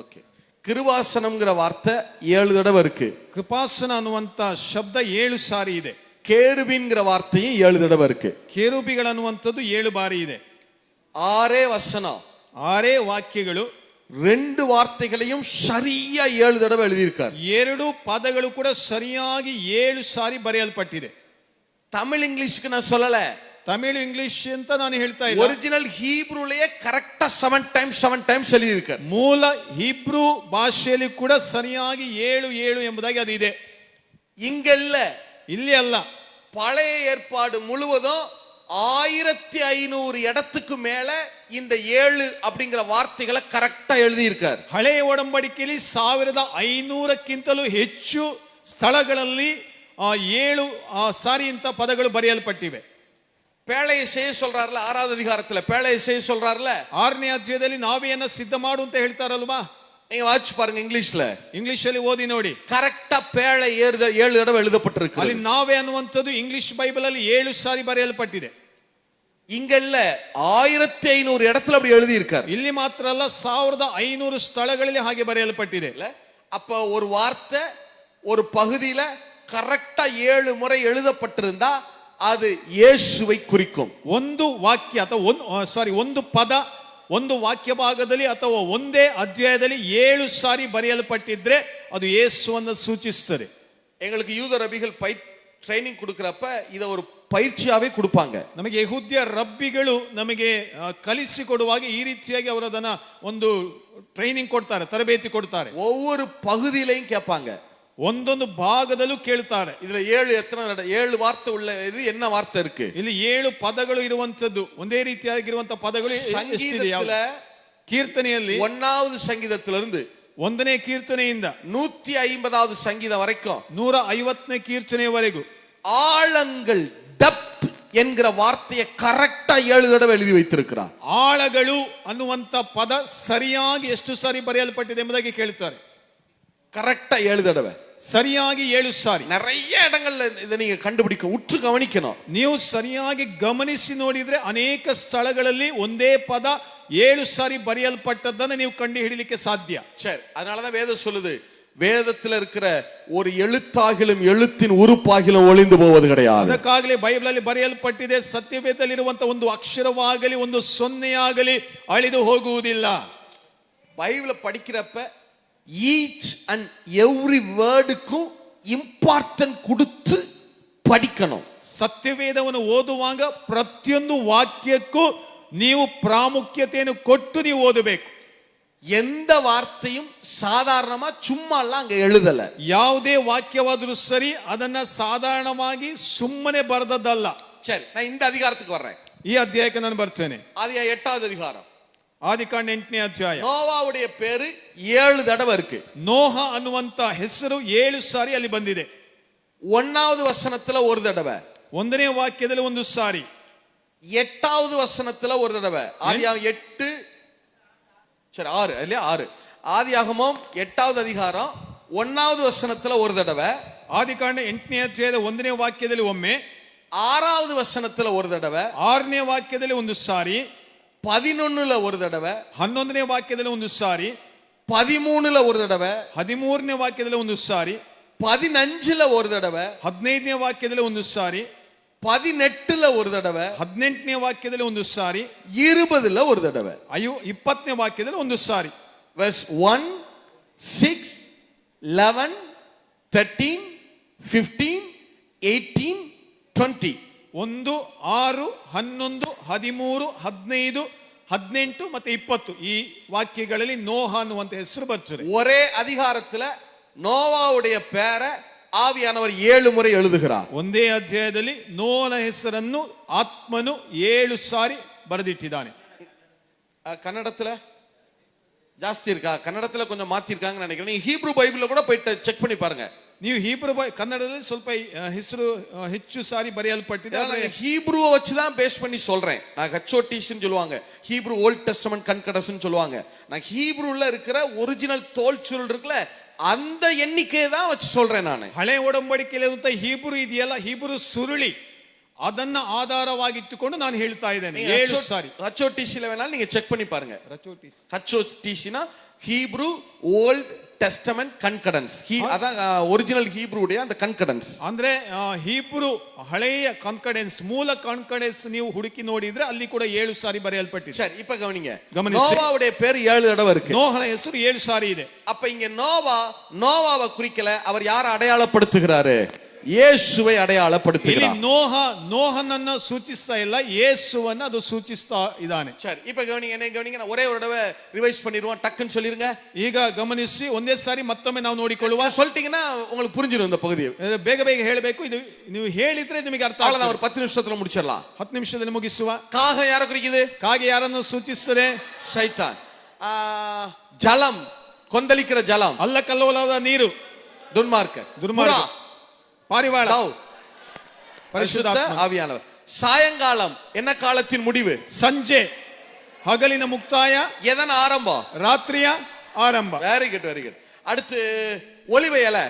ஓகே, கிருபாசனம்ங்கிற வார்த்தை 7 தடவை இருக்கு. ಕೃಪಾಸನ ಅನ್ನುವಂತ ಶಬ್ದ 7 ಸಾರಿ ಇದೆ. கேருபீன்ங்கிற வார்த்தையும் 7 தடவை இருக்கு. ಕೇರುಬಿಗಳು ಅನ್ನುವಂಥದ್ದು 7 ಬಾರಿ ಇದೆ. 6 வசனம், 6 ವಾಕ್ಯಗಳು, 2 வார்த்தைகளையும் சரியா 7 தடவை எழுதியிருக்கார். 2 ಪದಗಳು ಕೂಡ ಸರಿಯಾಗಿ 7 ಸಾರಿ ಬರೆಯಲ್ಪಟ್ಟಿದೆ. தமிழ் இங்கிலீஷ்க்கு நான் சொல்லல, ತಮಿಳು ಇಂಗ್ಲಿಷ್ ಅಂತ ನಾನು ಹೇಳ್ತಾ ಇಲ್ಲ. ஒரிஜினல் ஹீப்ரூலயே கரெக்ட்டா 7 டைம்ஸ் எழுதியிருக்கார். ಮೂಲ ಹೀಬ್ರೂ ಭಾಷೆಯಲ್ಲಿ ಕೂಡ ಸರಿಯಾಗಿ 7 ಎಂಬುದಾಗಿ ಅದು ಇದೆ. இங்க இல்ல, ಇಲ್ಲಿ ಅಲ್ಲ, பழைய ஏற்பாடு முழுவதும் 1500 இடத்துக்கு மேல இந்த 7 அப்படிங்கிற வார்த்தைகளை கரெக்டா எழுதியிருக்கார். ಹಳೆಯ ಒಡಂಬಡಿಕೆಯಲ್ಲಿ 1500ಕ್ಕಿಂತಲೂ ಹೆಚ್ಚು ಸ್ಥಳಗಳಲ್ಲಿ 7 ಸಾರಿ ಇಂತ ಪದಗಳು ಬರೆಯಲ್ಪಟ್ಟಿವೆ. பேழையை செய்ய சொல்றாருல 6வது அதிகாரத்துல, பேழையை செய்ய சொல்றாருல 6ನೇ ಅಧ್ಯಾಯದಲ್ಲಿ ನಾವೆಯನ್ನ ಸಿದ್ಧ ಮಾಡು ಅಂತ ಹೇಳ್ತಾರಲ್ವಾ? நீங்க வாட்ச் பாருங்க, இங்கிலீஷ்ல ಇಂಗ್ಲಿಷಲ್ಲಿ ಓದಿ ನೋಡಿ. கரெக்ட்டா பேழை 7 தடவை எழுதப்பட்டிருக்கு. ಅಲ್ಲಿ ನಾವೇ ಅನ್ನುವಂಥದ್ದು ಇಂಗ್ಲಿಷ್ ಬೈಬಲ್ ಅಲ್ಲಿ 7 ಸಾರಿ ಬರೆಯಲ್ಪಟ್ಟಿದೆ. இங்க இல்ல, 1500 இடத்துல அப்படி எழுதி இருக்கார். ಇಲ್ಲಿ ಮಾತ್ರ ಅಲ್ಲ, 1500 ಸ್ಥಳಗಳಲ್ಲಿ ಹಾಗೆ ಬರೆಯಲ್ಪಟ್ಟಿದೆ. அப்ப ஒரு வார்த்தை ஒரு பகுதியில கரெக்ட்டா 7 முறை எழுதப்பட்டிருந்தா அது இயேசுவை குறிக்கும். ಒಂದು ವಾಕ್ಯ ಅಥವಾ ಒಂದು ಪದ ಒಂದು ವಾಕ್ಯ ಭಾಗದಲ್ಲಿ ಅಥವಾ ಒಂದೇ ಅಧ್ಯಾಯದಲ್ಲಿ 7 ಸಾರಿ ಬರೆಯಲ್ಪಟ್ಟಿದ್ರೆ ಅದು ಯೇಸುವನ್ನು ಸೂಚಿಸುತ್ತದೆ. எங்களுக்கு யூத ரபிகள் ட்ரைனிங் கொடுக்கறப்ப இத ஒரு பயிற்சியாவே கொடுப்பாங்க. ನಮಗೆ ಯೆಹೂದ್ಯ ರಬ್ಬಿಗಳು ನಮಗೆ ಕಲಿಸಿಕೊಡುವಾಗ ಈ ರೀತಿಯಾಗಿ ಅವರು ಅದನ್ನ ಒಂದು ಟ್ರೈನಿಂಗ್ ಕೊಡ್ತಾರೆ, ತರಬೇತಿ ಕೊಡ್ತಾರೆ. ஒவ்வொரு பகுதியிலையும் கேட்பாங்க, ಒಂದೊಂದು ಭಾಗದಲ್ಲೂ ಕೇಳ್ತಾರೆ. இதுல 7 வார்த்தை உள்ள இது என்ன வார்த்தை இருக்கு? ಇಲ್ಲಿ 7 ಪದಗಳು ಇರುವಂತದ್ದು, ಒಂದೇ ರೀತಿಯಾಗಿರುವಂತ ಪದಗಳು ಸಂಗೀತத்துல ಕೀರ್ತನೆಯಲ್ಲಿ 1வது சங்கீதத்திலிருந்து 1ನೇ ಕೀರ್ತನೆಯಿಂದ 150வது சங்கீதம் வரைக்கும் 150ನೇ ಕೀರ್ತನೆಯವರೆಗೂ ஆழங்கள் டெப்த் என்கிற வார்த்தையை கரெக்டா 7 தடவை எழுதி வைத்திருக்கிறார். ಆಳಗಳು ಅನ್ನುವಂತ ಪದ ಸರಿಯಾಗಿ ಎಷ್ಟು ಸಾರಿ ಬರೆಯಲ್ಪಟ್ಟಿದೆ ಎಂಬುದಾಗಿ ಕೇಳ್ತಾರೆ. கரெக்டா 7 தடவை, ಸರಿಯಾಗಿ 7 ಸಾರಿ. நிறைய இடங்கள்ல இதை நீங்க கண்டுபிடிக்க, உற்று கவனிக்கணும். ನೀವು ಸರಿಯಾಗಿ ಗಮನಿಸಿ ನೋಡಿದ್ರೆ ಅನೇಕ ಸ್ಥಳಗಳಲ್ಲಿ ಒಂದೇ ಪದ 7 ಸಾರಿ ಬರೆಯಲ್ಪಟ್ಟದ್ದನ್ನು ನೀವು ಕಂಡು ಹಿಡಿಯಲಿಕ್ಕೆ ಸಾಧ್ಯ. சரி, அதனாலதான் வேதம் சொல்லுது, வேதத்துல இருக்கிற ஒரு எழுத்தாகிலும் எழுத்தின் உறுப்பாகிலும் ஒளிந்து போவது கிடையாது. ಅದಕ್ಕಾಗಲೇ ಬೈಬಲ್ ಅಲ್ಲಿ ಬರೆಯಲ್ಪಟ್ಟಿದೆ, ಸತ್ಯವೇದದಲ್ಲಿರುವಂತ ಒಂದು ಅಕ್ಷರವಾಗಲಿ ಒಂದು ಸೊನ್ನೆಯಾಗಲಿ ಅಳಿದು ಹೋಗುವುದಿಲ್ಲ. பைபிளை படிக்கிறப்ப ஈச் அண்ட் எவ்ரி வேர்டுக்கும் இம்பார்ட்டன்ட் கொடுத்து படிக்கணும். ಸತ್ಯವೇದವನ್ನು ಓದುವಾಗ ಪ್ರತಿಯೊಂದು ವಾಕ್ಯಕ್ಕೂ ನೀವು ಪ್ರಾಮುಖ್ಯತೆಯನ್ನು ಕೊಟ್ಟು ನೀವು ಓದಬೇಕು. எந்த வார்த்தையும் சாதாரணமா சும்மா எல்லாம் அங்க எழுதல. ಯಾವುದೇ ವಾಕ್ಯವಾದರೂ ಸರಿ ಅದನ್ನ ಸಾಧಾರಣವಾಗಿ ಸುಮ್ಮನೆ ಬರೆದದ್ದಲ್ಲ. சரி, நான் இந்த அதிகாரத்துக்கு வர்றேன். ಈ ಅಧ್ಯಾಯಕ್ಕೆ ನಾನು ಬರ್ತೇನೆ. ஆதியா 8வது அதிகாரம், ಆದಿಕಾಂಡ 8ನೇ ಅಧ್ಯಾಯ. நோவாவுடைய பேரு 7 தடவை இருக்கு. ನೋಹ ಅನ್ನುವಂತ ಹೆಸರು 7 ಸಾರಿ ಅಲ್ಲಿ ಬಂದಿದೆ. 1வது வசனத்துல ஒரு தடவை, 1ನೇ ವಾಕ್ಯದಲ್ಲಿ ಒಂದು ಸಾರಿ, 8வது வசனத்துல ஒரு தடவை. ஆதியாகமம் 8 சரி 6 இல்லையா 6, ஆதியாகமம் 8வது அதிகாரம் 1வது வசனத்துல ஒரு தடவை, ಆದಿಕಾಂಡ 8ನೇ ಅಧ್ಯಾಯದ 1ನೇ ವಾಕ್ಯದಲ್ಲಿ ಒಮ್ಮೆ, 6வது வசனத்துல ஒரு தடவை, 6ನೇ ವಾಕ್ಯದಲ್ಲಿ ಒಂದು ಸಾರಿ, 11ல ஒரு தடவை, 11ನೇ ವಾಕ್ಯದಲ್ಲಿ ಒಂದು ಸಾರಿ, 13ல ஒரு தடவை, 13ನೇ ವಾಕ್ಯದಲ್ಲಿ ಒಂದು ಸಾರಿ, 15ல ஒரு தடவை, 15ನೇ ವಾಕ್ಯದಲ್ಲಿ ಒಂದು ಸಾರಿ, 18ல ஒரு தடவை, 18ನೇ ವಾಕ್ಯದಲ್ಲಿ ಒಂದು ಸಾರಿ, 20ல ஒரு தடவை. 20ನೇ ವಾಕ್ಯದಲ್ಲಿ ಒಂದು ಸಾರಿ. verse 1, 6, 11, 13, 15, 18, 20. 1, 6, 11, 13, 15, 18 ಮತ್ತೆ 20 ಈ ವಾಕ್ಯಗಳಲ್ಲಿ ನೋಹ ಅನ್ನುವಂತ ಹೆಸರು ಬರ್ತದೆ. ஒரே அதிகாரத்துல நோவாவுடைய பேரை ஆவியானவர் 7 முறை எழுதுகிறார். ಒಂದೇ ಅಧ್ಯಾಯದಲ್ಲಿ ನೋಹನ ಹೆಸರನ್ನು ಆತ್ಮನು 7 ಸಾರಿ ಬರೆದಿಟ್ಟಿದ್ದಾನೆ. கன்னடத்துல ஜாஸ்தி இருக்கா? கன்னடத்துல கொஞ்சம் மாத்தி இருக்காங்கன்னு நினைக்கிறேன். நீங்க ஹீப்ரு பைபிள்ல கூட போயிட்டு செக் பண்ணி பாருங்க. ನೀವು ಹೀಬ್ರೂ ಕನ್ನಡದಲ್ಲಿ ಸ್ವಲ್ಪ ಹೆಸರು ಹೆಚ್ಚು ಸಾರಿ ಬರೆಯಲ್ಪಟ್ಟಿದೆ. ஹீப்ருவை வச்சு தான் பேஸ் பண்ணி சொல்றேன். நான் ஹெச்ஓடிஸ்ன்னு சொல்லுவாங்க, ஹீப்ரு ஓல்ட் டெஸ்டமென்ட் கன்கடஸ்ன்னு சொல்லுவாங்க. நான் ஹீப்ருல இருக்கிற ஒரிஜினல் தோல் சுருள் இருக்குல்ல, அந்த எண்ணிக்கையை தான் வச்சு சொல்றேன் நான். ಹಳೆ ಒಡಂಬಡಿಕೆಯಲ್ಲಿ ಹೀಬ್ರೂ ಇದೆಯಲ್ಲ, ಹೀಬ್ರೂ ಸುರುಳಿ, ಅದನ್ನ ಆಧಾರವಾಗಿಟ್ಟುಕೊಂಡು ನಾನು ಹೇಳ್ತಾ ಇದ್ದೇನೆ. 7 ಸಾರಿ. ஹெச்ஓடிஸ்ல வேணாலும் நீங்க செக் பண்ணி பாருங்க. ஹெச்ஓடிஸ்னா ஹீப்ரு ஓல்ட் ಟೆಸ್ಟಮೆಂಟ್ ಕನ್ಕಡೆನ್ಸ್. ಅದ ಒರಿಜಿನಲ್ ಹೀಬ್ರೂடைய அந்த ಕನ್ಕಡೆನ್ಸ್ ಅಂದ್ರೆ ಹೀಬ್ರೂ ಹಳೆಯ ಕನ್ಕಡೆನ್ಸ್, ಮೂಲ ಕನ್ಕಡೆನ್ಸ್ ನೀವು ಹುಡುಕಿ ನೋಡಿದ್ರೆ ಅಲ್ಲಿ ಕೂಡ 7 ಸಾರಿ ಬರೆಯಲ್ಪಟ್ಟಿದೆ. சரி, இப்ப கவனிங்க. நோவாவுடைய பேர் 7 தடவை இருக்கு. ನೋಹನ ಹೆಸರು 7 ಸಾರಿ ಇದೆ. அப்ப இங்க நோவாவை குறிக்கல, அவர் யாரை அடையாளப்படுத்துகிறாரு? ಯೇಸುவை அடையாளப்படுத்துகிறார். ನೋಹನನ್ನ ಸೂಚಿಸ್ತಾ ಇಲ್ಲ, ಯೇಸುವನ್ನ ಅದು ಸೂಚಿಸ್ತಾ ಇದ್ದಾನೆ. சரி, இப்ப கவனிங்க. ஒரே ஒரு தடவை ரிவைஸ் பண்ணிடுவோம், டக்குன்னு சொல்லிருங்க. ಈಗ ಗಮನಿಸಿ ಒಂದೇ ಸಾರಿ ಮತ್ತೊಮ್ಮೆ ನಾವು ನೋಡಿಕೊಳ್ಳುವ. சொல்லிட்டீங்கன்னா உங்களுக்கு புரிஞ்சிடும் இந்த பகுதி. ಬೇಗ ಬೇಗ ಹೇಳಬೇಕು. ಇದು ನೀವು ಹೇಳಿದ್ರೆ ನಿಮಗೆ ಅರ್ಥ ಆಗುತ್ತೆ. ஒரு 10 நிமிஷத்துல முடிச்சிடலாம். 10 ನಿಮಿಷದಲ್ಲಿ ಮುಗಿಸುವ. காகம் யாரை குறிக்குது? ಕಾಗೆ ಯಾರನ್ನು ಸೂಚಿಸುತ್ತದೆ? ಸೈತಾನ್. ஜலம், கொந்தளிக்கிற ஜலம், ಅಲ್ಲಕಲ್ಲೋಲದ ನೀರು, துன்மார்க்க, பாரிவாள, பரிசுத்த ஆவியானவர். சாயங்காலம் என்ன காலத்தின் முடிவு? ಸಂಜೆ ಹಗಲಿನ ಮುಕ್ತಾಯ. எதன் ஆரம்பம்? ರಾತ್ರಿಯ ಆರಂಭ. Very good. அடுத்து ஒலிவ இலை,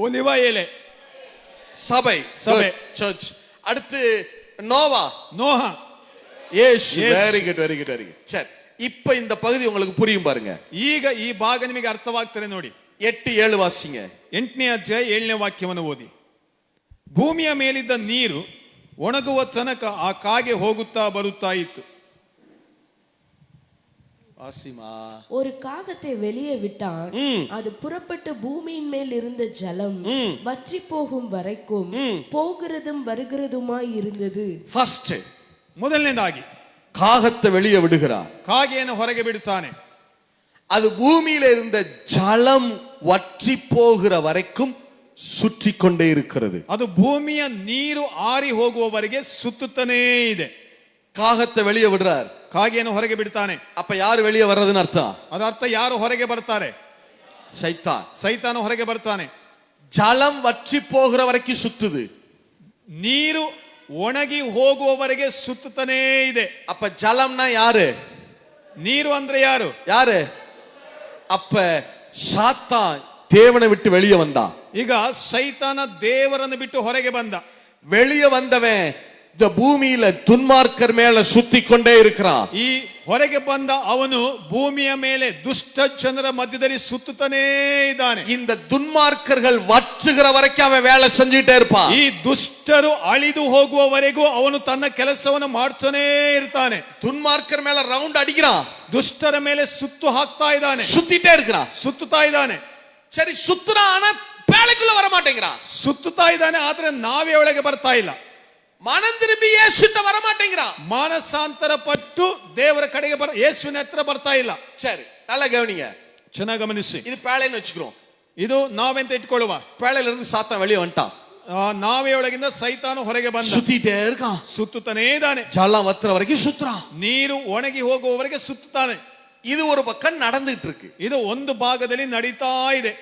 ಒಲಿವ ಎಲೆ, சபை, சர்ச். அடுத்து நோஹ, ಯೇಸು. Very good. சரி, இப்ப இந்த பகுதி உங்களுக்கு புரியும் பாருங்க. ಈಗ ಈ ಭಾಗ ನಿಮಗೆ ಅರ್ಥವಾಗ್ತದೆ ನೋಡಿ. 8-7 ವಾಸಿங்க. 8ನೇ ಅಧ್ಯಾಯ 7ನೇ ವಾಕ್ಯವನ್ನು ಓದಿ. ಭೂಮಿಯ ಮೇಲಿದ್ದ ನೀರು ಒಣಗುವ ತನಕ ಆ ಕಾಗೆ ಹೋಗುತ್ತಾ ಬರುತ್ತಾ ಇತ್ತು. வாசிமா. ஒரு காகத்தை வெளியே விட்டான். அது புறப்பட்டு பூமியின் மேல் இருந்த ஜலம் வற்றி போகும் வரைக்கும் போகிறதும் வருகிறதுமாய் இருந்தது. ಫಸ್ಟ್ ಮೊದಲನೇದಾಗಿ காகத்தை வெளியே விடுகிறார். ಕಾಗೆಯನ್ನು ಹೊರಗೆ ಬಿಡುತ್ತಾನೆ. அது பூமியில இருந்த ஜலம் வற்றி போகிற வரைக்கும் சுற்றி கொண்டே இருக்கிறது. ಅದು ಭೂಮಿಯ ನೀರು ಆರಿ ಹೋಗುವವರೆಗೆ ಸುತ್ತುತ್ತಾನೇ ಇದೆ. காகத்தை வெளியே விடுறார். ಕಾಗೆಯನ್ನು ಹೊರಗೆ ಬಿಡ್ತಾನೆ. அப்ப யாரு வெளியே வர்றதுன்னு அர்த்தம்? ಅದರ ಅರ್ಥ ಯಾರು ಹೊರಗೆ ಬರ್ತಾರೆ? சைத்தான். ಸೈತಾನ ಹೊರಗೆ ಬರ್ತಾನೆ. ஜலம் வற்றி போகிற வரைக்கும் சுத்துது. ನೀರು ಒಣಗಿ ಹೋಗುವವರೆಗೆ ಸುತ್ತುತ್ತಾನೇ ಇದೆ. அப்ப ஜலம்னா யாரு? ನೀರು ಅಂದ್ರೆ ಯಾರು? யாரு? அப்ப சாத்தான் தேவனை விட்டு வெளியே வந்தான். ಈಗ ಸೈತಾನ ದೇವರನ್ನು ಬಿಟ್ಟು ಹೊರಗೆ ಬಂದ. வெளியே வந்தவன் இந்த பூமியில துன்மார்க்கர் மேல சுத்தி கொண்டே இருக்கிறான். ಈ ಹೊರಗೆ ಬಂದ ಅವನು ಭೂಮಿಯ ಮೇಲೆ ದುಷ್ಟ ಜನರ ಮಧ್ಯದಲ್ಲಿ ಸುತ್ತುತ್ತಾನೇ ಇದ್ದಾನೆ. இந்த துன்மார்க்கர்கள் வற்றுகிற வரைக்கும் அவன் வேலை செஞ்சுட்டே இருப்பான். ಈ ದುಷ್ಟರು ಅಳಿದು ಹೋಗುವವರೆಗೂ ಅವನು ತನ್ನ ಕೆಲಸವನ್ನು ಮಾಡ್ತಾನೇ ಇರ್ತಾನೆ. துன்மார்க்கர் மேல ரவுண்ட் அடிக்கிறான். ದುಷ್ಟರ ಮೇಲೆ ಸುತ್ತು ಹಾಕ್ತಾ ಇದ್ದಾನೆ. சுத்திட்டே இருக்கிறான். ಸುತ್ತುತ್ತಾ ಇದ್ದಾನೆ. சரி சுத்துறான், ஆனா பேழைக்குள்ள வர மாட்டேங்கிறான். ಸುತ್ತುತ್ತಾ ಇದ್ದಾನೆ, ಆದ್ರೆ ನಾವೇ ಒಳಗೆ ಬರ್ತಾ ಇಲ್ಲ. மனம் திரும்பி இயேசுட்ட வர மாட்டேங்கிறான். ಮಾನಸಾಂತರ ಪಟ್ಟು ದೇವರ ಕಡೆಗೆ ಯೇಸುವಿನ ಹತ್ರ ಬರ್ತಾ ಇಲ್ಲ. சரி, நல்லா கவனிங்க. ಚೆನ್ನಾಗಿ ಗಮನಿಸಿ. இது பேழைன்னு வச்சுக்கிறோம். ಇದು ನಾವೆಂತ ಇಟ್ಕೊಳ್ಳುವ. பேழையில இருந்து சாத்தான் வெளியே வந்துட்டான். ನಾವೇ ಒಳಗಿಂದ ಸೈತಾನು ಹೊರಗೆ ಬಂದ. சுத்திட்டே இருக்கான். ಸುತ್ತುತ್ತಾನೇ ಇದ್ದಾನೆ. ஜலம் வத்துற வரைக்கும் சுத்துறான். ನೀರು ಒಣಗಿ ಹೋಗುವವರೆಗೆ ಸುತ್ತುತ್ತಾನೆ. இது ஒரு பக்கம் நடந்துட்டு இருக்கு. ಇದು ಒಂದು ಭಾಗದಲ್ಲಿ ನಡೀತಾ ಇದೆ.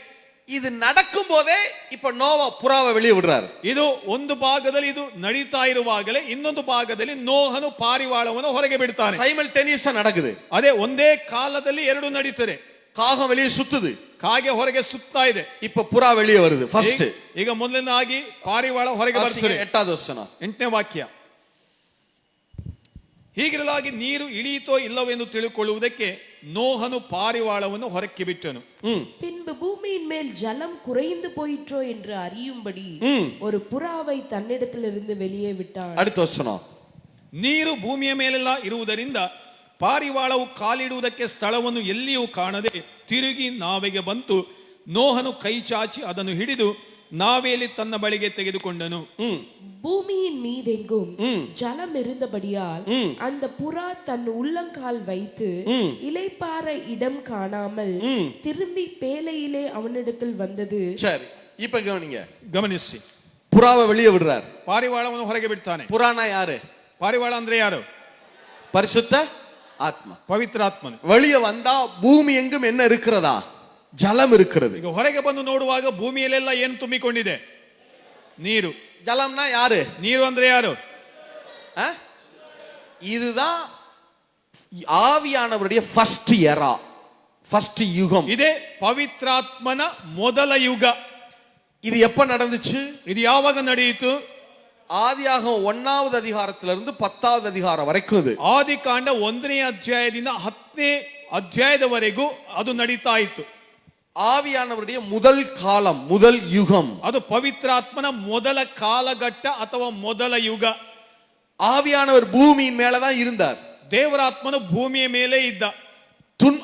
இது நடக்கும் போதே இப்ப நோவா புறாவை வெளியே விடுறாரு. ಇದು ಒಂದು ಭಾಗದಲ್ಲಿ ಇದು ನಡೀತಾ ಇರುವಾಗಲೇ ಇನ್ನೊಂದು ಭಾಗದಲ್ಲಿ ನೋಹನು ಪಾರಿವಾಳವನ್ನು ಹೊರಗೆ ಬಿಡ್ತಾನೆ. ಸೈಮಲ್ಟೇನಿಯಸ್ நடக்குது. ಅದೇ ಒಂದೇ ಕಾಲದಲ್ಲಿ ಎರಡು ನಡೀತದೆ. காகம் வெளியே சுத்துது. ಕಾಗೆ ಹೊರಗೆ ಸುತ್ತಾ ಇದೆ. இப்ப புறா வெளியே வருது. ஃபர்ஸ்ட் ಈಗ ಮೊದಲನೇದಾಗಿ ಪಾರಿವಾಳ ಹೊರಗೆ ಬರ್ತದೆ. 8வது ವಚನ. 8ನೇ ವಾಕ್ಯ. ಹೀಗಿರಲಾಗಿ ನೀರು ಇಳಿಯಿತೋ ಇಲ್ಲವೆಂದು ತಿಳಿದುಕೊಳ್ಳುವುದಕ್ಕೆ ನೋಹನು ಪಾರಿವಾಳವನ್ನು ಹೊರಕ್ಕೆ ಬಿಟ್ಟನು. பின்பு பூமியின் மேல் ஜலம் குறைந்து போயிற்றோ என்று அறியும்படி ஒரு புறாவை தன்னிடத்திலிருந்து வெளியே விட்டான். அடுத்த வசனம். ನೀರು ಭೂಮಿಯ ಮೇಲೆಲ್ಲ ಇರುವುದರಿಂದ ಪಾರಿವಾಳವು ಕಾಲಿಡುವುದಕ್ಕೆ ಸ್ಥಳವನ್ನು ಎಲ್ಲಿಯೂ ಕಾಣದೆ ತಿರುಗಿ ನಾವೆಗೆ ಬಂತು. ನೋಹನು ಕೈ ಚಾಚಿ ಅದನ್ನು ಹಿಡಿದು ನಾವೆಯಲ್ಲಿ ತನ್ನ ಬಳಿಗೆ ತೆಗೆದುಕೊಂಡನು. பூமியின் மீதெங்கும் ஜலம் இருந்தபடியால் அந்த புறா தன் உள்ளங்கால் வைத்து இலைப்பாற இடம் காணாமல் திரும்பி பேலையிலே அவனிடத்தில் வந்தது. சரி, இப்ப கவனிங்க. ಗಮನಿಸಿ. புறாவை வெளியே விடுறார். ಪಾರಿವಾಳವನ್ನು ಹೊರಗೆ ಬಿಡ್ತಾನೆ. புறானா யாரு? ಪಾರಿವಾಳ ಅಂದ್ರೆ ಯಾರು? பரிசுத்த ஆத்மா, ಪವಿತ್ರಾತ್ಮನು. வெளியே வந்தா பூமி எங்கும் என்ன இருக்கிறதா? ஜலம் இருக்கிறது. ಈಗ ಹೊರಗೆ ಬಂದು ನೋಡುವಾಗ ಭೂಮಿಯಲ್ಲೆಲ್ಲ ಏನು ತುಂಬಿಕೊಂಡಿದೆ? ನೀರು. ஜலம்னா யாரு? ನೀರು ಅಂದ್ರೆ ಯಾರು? இதுதான் ஆவியானவருடைய ஃபர்ஸ்ட் எரா, ஃபர்ஸ்ட் யுகம். ಇದೇ ಪವಿತ್ರಾತ್ಮನ ಮೊದಲ ಯುಗ. இது எப்ப நடந்துச்சு? ಇದು ಯಾವಾಗ ನಡೆಯಿತು? ஆதியாகமம் 1வது அதிகாரத்திலிருந்து 10வது அதிகாரம் வரைக்கும் இது. ಆದಿಕಾಂಡ 1ನೇ ಅಧ್ಯಾಯದಿಂದ 10ನೇ ಅಧ್ಯಾಯದವರೆಗೂ ಅದು ನಡೀತಾ ಇತ್ತು. ஆவியானவருடைய முதல் காலம், முதல் யுகம். ಅದು ಪವಿತ್ರಾತ್ಮನ ಮೊದಲ ಕಾಲಘಟ್ಟ ಅಥವಾ ಮೊದಲ ಯುಗ. ஆவியானவர் பூமியின் மேலதான் இருந்தார். ದೇವರಾತ್ಮನು ಭೂಮಿಯ ಮೇಲೆ ಇದ್ದ.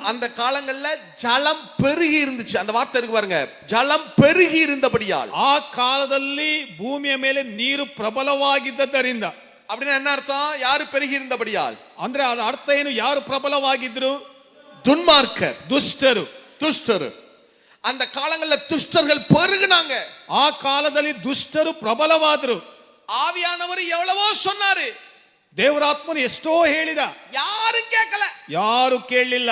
அந்த காலங்கள்ல ஜலம் பெருகி இருந்துச்சு. அந்த வார்த்தை இருக்கு பாருங்க, ஜலம் பெருகி இருந்தபடியால். ಆ ಕಾಲದಲ್ಲಿ ಭೂಮಿಯ ಮೇಲೆ ನೀರು ಪ್ರಬಲವಾಗಿದ್ದರಿಂದ. அப்படின்னா என்ன அர்த்தம்? யாரு பெருகி இருந்தபடியால் ಅಂದ್ರೆ ಅದರ ಅರ್ಥ ಏನು? ಯಾರು ಪ್ರಬಲವಾಗಿದ್ರು? துன்மார்க்கர், ದುಷ್ಟರು. துஷ்டர். அந்த காலங்கள்ல துஷ்டர்கள் பெருகினாங்க. ಆ ಕಾಲದಲ್ಲಿ ದುಷ್ಟರು ಪ್ರಬಲವಾದರು. ஆவியானவர் எவ்வளவோ சொன்னாரு, ದೇವರಾತ್ಮನು ಎಷ್ಟೋ ಹೇಳಿದ, யாரும் கேட்கல, ಯಾರು ಕೇಳಲಿಲ್ಲ.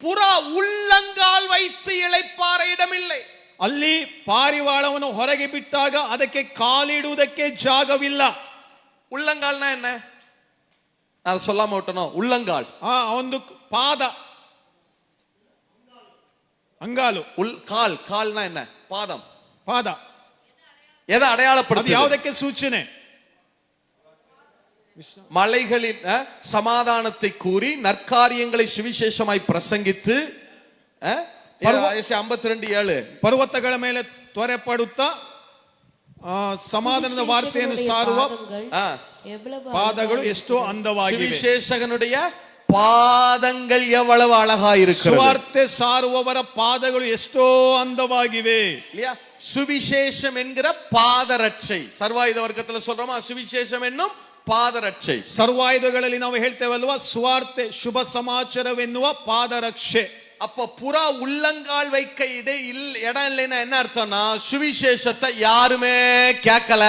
புறா உள்ளங்கால் வைத்து இளைப்பாற இடமில்லை. ಅಲ್ಲಿ ಪಾರಿವಾಳವನ್ನು ಹೊರಗೆ ಬಿಟ್ಟಾಗ ಅದಕ್ಕೆ ಕಾಲಿಡುವುದಕ್ಕೆ ಜಾಗವಿಲ್ಲ. உள்ளங்கால்னா என்ன? அது சொல்லாம விட்டணும். உள்ளங்கால் ಒಂದು ಪಾದ, ಅಂಗಾಲು. கால், கால்னா என்ன? பாதம், ಪಾದ. எதை அடையாளப்படுத்து? ಯಾವುದಕ್ಕೆ ಸೂಚನೆ? மலைகளின் சமாதானத்தை கூறி நற்காரியங்களை சுவிசேஷமாய் பிரசங்கித்து 52:7 ಪರ್ವತಗಳ ಮೇಲೆ ತ್ವರೆ ಪಡುತ್ತಾ ಸಮಾಧಾನದ ವಾರ್ತೆಯನ್ನು ಸಾರುವ ಪಾದಗಳು ಎಷ್ಟೋ ಅಂದವಾಗಿವೆ. சுவிசேஷகனுடைய பாதங்கள் எவ்வளவு அழகா இருக்கிறது. ಸುವಾರ್ತೆ ಸಾರುವವರ ಪಾದಗಳು ಎಷ್ಟೋ ಅಂದವಾಗಿವೆ. இல்லையா? சுவிசேஷம் என்கிற பாதரட்சை. சர்வாயுத வர்க்கத்துல சொல்றோமா, சுவிசேஷம் என்னும் பாதரட்சை. ಸರ್ವಾಯುಧಗಳಲ್ಲಿ ನಾವು ಹೇಳ್ತೇವಲ್ವಾ, ಸುವಾರ್ತೆ ಶುಭ ಸಮಾಚಾರವೆನ್ನುವ ಪಾದರಕ್ಷೆ. அப்ப புறா உள்ளங்கால் வைக்க இடம் இல்லைன்னா என்ன அர்த்தம்னா, சுவிசேஷத்தை யாருமே கேட்கல.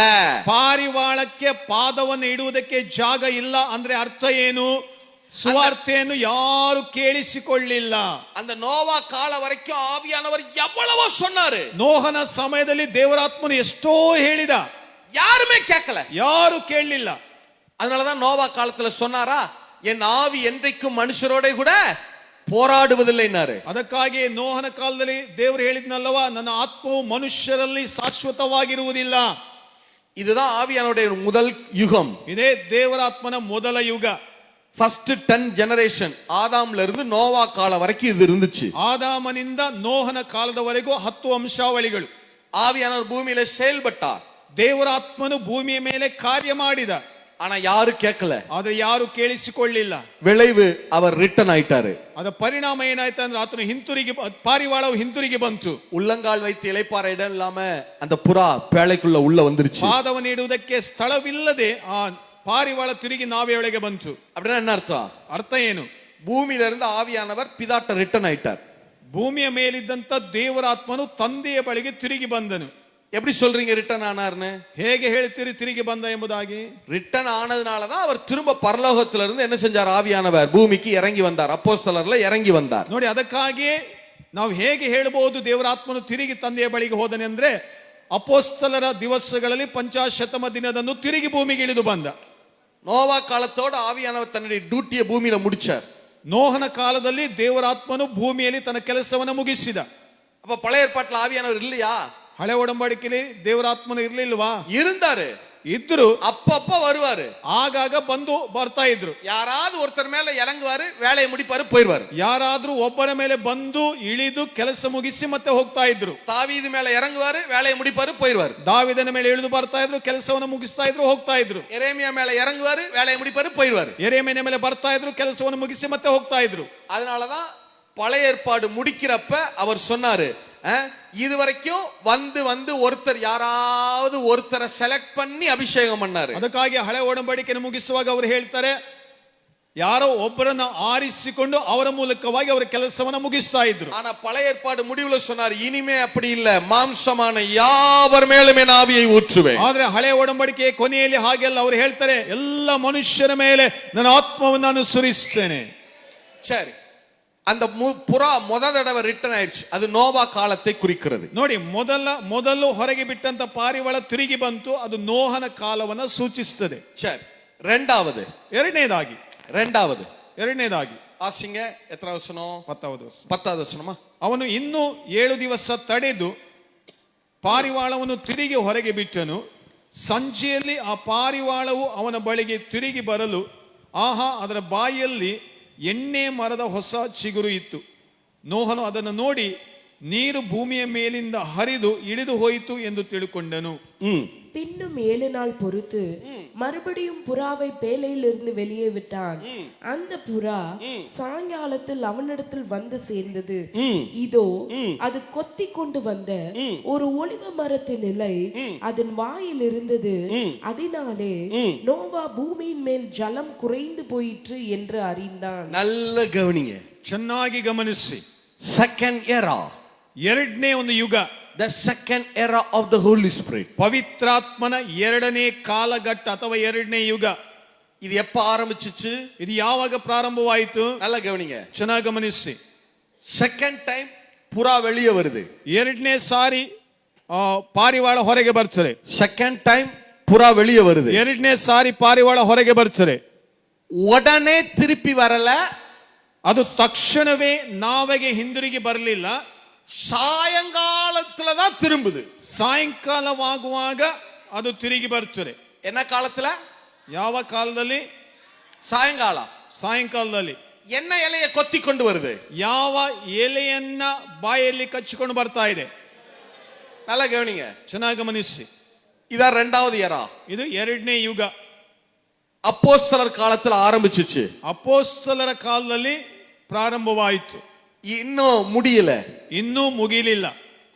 ಪಾರಿವಾಳಕ್ಕೆ ಪಾದವನ್ನು ಇಡುವುದಕ್ಕೆ ಜಾಗ ಇಲ್ಲ ಅಂದ್ರೆ ಅರ್ಥ ಏನು? ಸುವಾರ್ತೆಯನ್ನು ಯಾರು ಕೇಳಿಸಿಕೊಳ್ಳಿಲ್ಲ. அந்த நோவா கால வரைக்கும் ஆவியானவர் எவ்வளவோ சொன்னாரு. ನೋಹನ ಸಮಯದಲ್ಲಿ ದೇವರಾತ್ಮನು ಎಷ್ಟೋ ಹೇಳಿದ, யாருமே கேட்கல, ಯಾರು ಕೇಳಲಿಲ್ಲ. அதனாலதான் நோவா காலத்துல சொன்னாரா, என் ஆவி என்றைக்கும் மனுஷரோட கூட போராடுவதில்லைன்னாரு. ಅದಕ್ಕಾಗಿ ನೋಹನ ಕಾಲದಲ್ಲಿ ದೇವರು ಹೇಳಿದ್ನಲ್ಲವಾ, ನನ್ನ ಆತ್ಮವು ಮನುಷ್ಯರಲ್ಲಿ ಶಾಶ್ವತವಾಗಿರುವುದಿಲ್ಲ. இதுதான் ஆவியானவருடைய முதல் யுகம். ಇದೇ ದೇವರಾತ್ಮನ ಮೊದಲ ಯುಗ. ஃபர்ஸ்ட் 10 ஜெனரேஷன், ஆதாம்ல இருந்து நோவா காலம் வரைக்கும் இது இருந்துச்சு. ಆದಾಮನಿಂದ ನೋಹನ ಕಾಲದವರೆಗೂ 10 ವಂಶಾವಳಿಗಳು. ஆவியானவர் பூமியில செயல்பட்டார். ದೇವರಾತ್ಮನು ಭೂಮಿಯ ಮೇಲೆ ಕಾರ್ಯ ಮಾಡಿದ. ஆனா யாரு கேட்கல, ಆದ್ರೆ ಯಾರು ಕೇಳಿಸಿಕೊಳ್ಳಿಲ್ಲ. விளைவு அவர் ரிட்டர்ன் ஆயிட்டாரு. ಅದರ ಪರಿಣಾಮ ಏನಾಯ್ತು ಅಂದ್ರೆ ಆತನು ಹಿಂತಿರುಗಿ, ಪಾರಿವಾಳವು ಹಿಂತಿರುಗಿ ಬಂತು. உள்ளங்கால் வைத்து இளைப்பாற இடம் இல்லாம அந்த புறா பேழைக்குள்ள உள்ள வந்துருச்சு. ಪಾದವನ್ನು ಇಡುವುದಕ್ಕೆ ಸ್ಥಳವಿಲ್ಲದೆ ಆ ಪಾರಿವಾಳ ತಿರುಗಿ ನಾವೆಯೊಳಗೆ ಬಂತು. அப்படின்னா என்ன அர்த்தம்? ಅರ್ಥ ಏನು? பூமியில இருந்து ஆவியானவர் பிதாட்ட ரிட்டர்ன் ஆயிட்டார். ಭೂಮಿಯ ಮೇಲಿದ್ದಂತ ದೇವರಾತ್ಮನು ತಂದೆಯ ಬಳಿಗೆ ತಿರುಗಿ ಬಂದನು. எப்படி சொல்றீங்க ரிட்டர்ன் ஆனார்னு? ಹೇಗೆ ಹೇಳ್ತೀರಿ ತಿರುಗಿ ಬಂದ ಎಂಬುದಾಗಿ? ரிட்டர்ன் ஆனதுனாலதான் அவர் திரும்ப பரலோகத்துல இருந்து என்ன செஞ்சார்? ஆவியானவர் பூமிக்கு இறங்கி வந்தார், அப்போஸ்தலர்ல இறங்கி வந்தார். ನೋಡಿ, ಅದಕ್ಕಾಗಿಯೇ ನಾವು ಹೇಗೆ ಹೇಳಬಹುದು ದೇವರಾತ್ಮನು ತಿರುಗಿ ತಂದೆಯ ಬಳಿಗೆ ಹೋದನೆ ಅಂದ್ರೆ, ಅಪೋಸ್ತಲರ ದಿವಸಗಳಲ್ಲಿ ಪಂಚಾಶತಮ ದಿನದಂದು ತಿರುಗಿ ಭೂಮಿಗೆ ಇಳಿದು ಬಂದ. நோவா காலத்தோட ஆவியானவர் தன்னுடைய டியூட்டியை பூமியில முடிச்சார். ನೋಹನ ಕಾಲದಲ್ಲಿ ದೇವರಾತ್ಮನು ಭೂಮಿಯಲ್ಲಿ ತನ್ನ ಕೆಲಸವನ್ನು ಮುಗಿಸಿದ. அப்ப பழைய ஏற்பாட்டுல ஆவியானவர் இல்லையா? ಹಳೆ ಒಡಂಬಡಿಕೆಯಲ್ಲಿ ದೇವರಾತ್ಮನು ಇರ್ಲಿಲ್ವಾ? இருந்தாரு, ಇದ್ರು. அப்பப்ப வருவாரு, ಆಗಾಗ ಬಂದು ಬರ್ತಾ ಇದ್ರು. யாராவது ஒருத்தர் மேல இறங்குவாரு, வேலையை முடிப்பாரு, போயிடுவாரு. ಯಾರಾದ್ರೂ ಒಬ್ಬರ ಮೇಲೆ ಬಂದು ಇಳಿದು ಕೆಲಸ ಮುಗಿಸಿ ಮತ್ತೆ ಹೋಗ್ತಾ ಇದ್ರು. தாவீது மேல இறங்குவாரு, வேலையை முடிப்பாரு, போயிடுவாரு. ದಾವಿದನ ಮೇಲೆ ಇಳಿದು ಬರ್ತಾ ಇದ್ರು, ಕೆಲಸವನ್ನು ಮುಗಿಸ್ತಾ ಇದ್ರು, ಹೋಗ್ತಾ ಇದ್ರು. எரேமியா மேல இறங்குவாரு, வேலையை முடிப்பாரு, போயிடுவாரு. ಯೆರೆಮೀಯನ ಮೇಲೆ ಬರ್ತಾ ಇದ್ರು, ಕೆಲಸವನ್ನು ಮುಗಿಸಿ ಮತ್ತೆ ಹೋಗ್ತಾ ಇದ್ರು. அதனாலதான் பழைய ஏற்பாடு முடிக்கிறப்ப அவர் சொன்னாரு, இது வரைக்கும் வந்து வந்து ஒருத்தர் யாராவது ஒருத்தரை செலக்ட் பண்ணி அபிஷேகம் பண்ணாரு. ಅದಕ್ಕಾಗಿ ಹಳೆ ಒಡಂಬಡಿಕೆಯನ್ನು ಮುಗಿಸುವಾಗ ಅವರು ಹೇಳ್ತಾರೆ, ಯಾರೋ ಒಬ್ಬರನ್ನ ಆರಿಸಿಕೊಂಡು ಅವರ ಮೂಲಕವಾಗಿ ಅವರ ಕೆಲಸವನ್ನ ಮುಗಿಸ್ತಾ ಇದ್ರು. ஆனா பழைய ஏற்பாடு முடிவுல சொன்னார், இனிமே அப்படி இல்ல, மாம்சமான யாவர் மேலும் என் ஆவியை ஊற்றுவேன். ಆದ್ರೆ ಹಳೆ ಒಡಂಬಡಿಕೆಯ ಕೊನೆಯಲ್ಲಿ ಹಾಗೆಲ್ಲ ಅವರು ಹೇಳ್ತಾರೆ, ಎಲ್ಲ ಮನುಷ್ಯರ ಮೇಲೆ ನನ್ನ ಆತ್ಮವನ್ನು ನಾನು ಸುರಿಸ್ತೇನೆ. சரி, அந்த புறா தடவை ரிட்டர்ன் ஆயிடுச்சு. அது நோவா காலத்தை குறிக்கிறது. ನೋಡಿ, ಮೊದಲು ಹೊರಗೆ ಬಿಟ್ಟಂತ ಪಾರಿವಾಳ ತಿರುಗಿ ಬಂತು, ಅದು ನೋಹನ ಕಾಲವನ್ನ ಸೂಚಿಸುತ್ತದೆ. சரி, ரெண்டாவது ಎರಡನೇದಾಗಿ ஆசிங்க எத்தனை வசனம்? 10வது வசனமா? ಅವನು ಇನ್ನೂ 7 ದಿವಸ ತಡೆದು ಪಾರಿವಾಳವನ್ನು ತಿರುಗಿ ಹೊರಗೆ ಬಿಟ್ಟನು. ಸಂಜೆಯಲ್ಲಿ ಆ ಪಾರಿವಾಳವು ಅವನ ಬಳಿಗೆ ತಿರುಗಿ ಬರಲು, ಆಹಾ, ಅದರ ಬಾಯಿಯಲ್ಲಿ ಎಣ್ಣೆ ಮರದ ಹೊಸ ಚಿಗುರು ಇತ್ತು. ನೋಹನು ಅದನ್ನು ನೋಡಿ, ನೀರು ಭೂಮಿಯ ಮೇಲಿಂದ ಹರಿದು ಇಳಿದು ಹೋಯಿತು ಎಂದು ತಿಳ್ಕೊಂಡನು. பின்னும் 7 நாள் பொறுத்து மறுபடியும் புறாவை பேழையிலிருந்து வெளியே விட்டான். அந்த புறா சாயங்காலத்தில் அவனிடத்தில் வந்து சேர்ந்தது. இதோ அது கொத்தி கொண்டு வந்த ஒரு ஒலிவ மரத்தின் இலை அதன் வாயில் இருந்தது. அதனாலே நோவா பூமியின் மேல் ஜலம் குறைந்து போயிற்று என்று அறிந்தான். நல்ல கவனிங்க, ಚೆನ್ನಾಗಿ ಗಮನಿಸಿ. செகண்ட் எரா, ಎರಡನೇ ಒಂದು ಯುಗ, the second era of the Holy Spirit. ಪವಿತ್ರಾತ್ಮನ ಎರಡನೇ ಕಾಲಘಟ್ಟ ಅಥವಾ ಎರಡನೇ ಯುಗ. இது எப்ப ஆரம்பிச்சிச்சு? ಇದು ಯಾವಾಗ ಪ್ರಾರಂಭವಾಯಿತು? நல்ல கவனிங்க, ಚೆನ್ನಾಗಿ ಗಮನಿಸಿ. செகண்ட் டைம் புறா வெளியே வருது. ಎರಡನೇ ಸಾರಿ ಪಾರಿವಾಳ ಹೊರಗೆ ಬರ್ತದೆ. செகண்ட் டைம் புறா வெளியே வருது. ಎರಡನೇ ಸಾರಿ ಪಾರಿವಾಳ ಹೊರಗೆ ಬರ್ತದೆ. உடனே திருப்பி வரல, ಅದು ತಕ್ಷಣವೇ ನಾವೆಗೆ ಹಿಂದಿರುಗಿ ಬರಲಿಲ್ಲ. சாயங்காலத்துல தான் திரும்புது. ಸಾಯಂಕಾಲವಾಗುವಾಗ ಅದು ತಿರುಗಿ ಬರ್ತದೆ. என்ன காலத்துல? ಯಾವ ಕಾಲದಲ್ಲಿ? ಸಾಯಂಕಾಲದಲ್ಲಿ. என்ன இலையை கொத்தி கொண்டு வருது? ಯಾವ ಎಲೆಯನ್ನ ಬಾಯಲ್ಲಿ ಕಚ್ಚಿಕೊಂಡು ಬರ್ತಾ ಇದೆ. நல்லா கவனிங்க, ಚೆನ್ನಾಗಿ ಗಮನಿಸಿ. இதான் ரெண்டாவது எரா. ಇದು ಎರಡನೇ ಯುಗ. அப்போஸ்தலர் காலத்துல ஆரம்பிச்சிச்சு, ಅಪೊಸ್ತಲರ ಕಾಲದಲ್ಲಿ ಪ್ರಾರಂಭವಾಯಿತು, இன்னும் முடியல. ಇನ್ನೂ ಮುಗಿಲಿಲ್ಲ.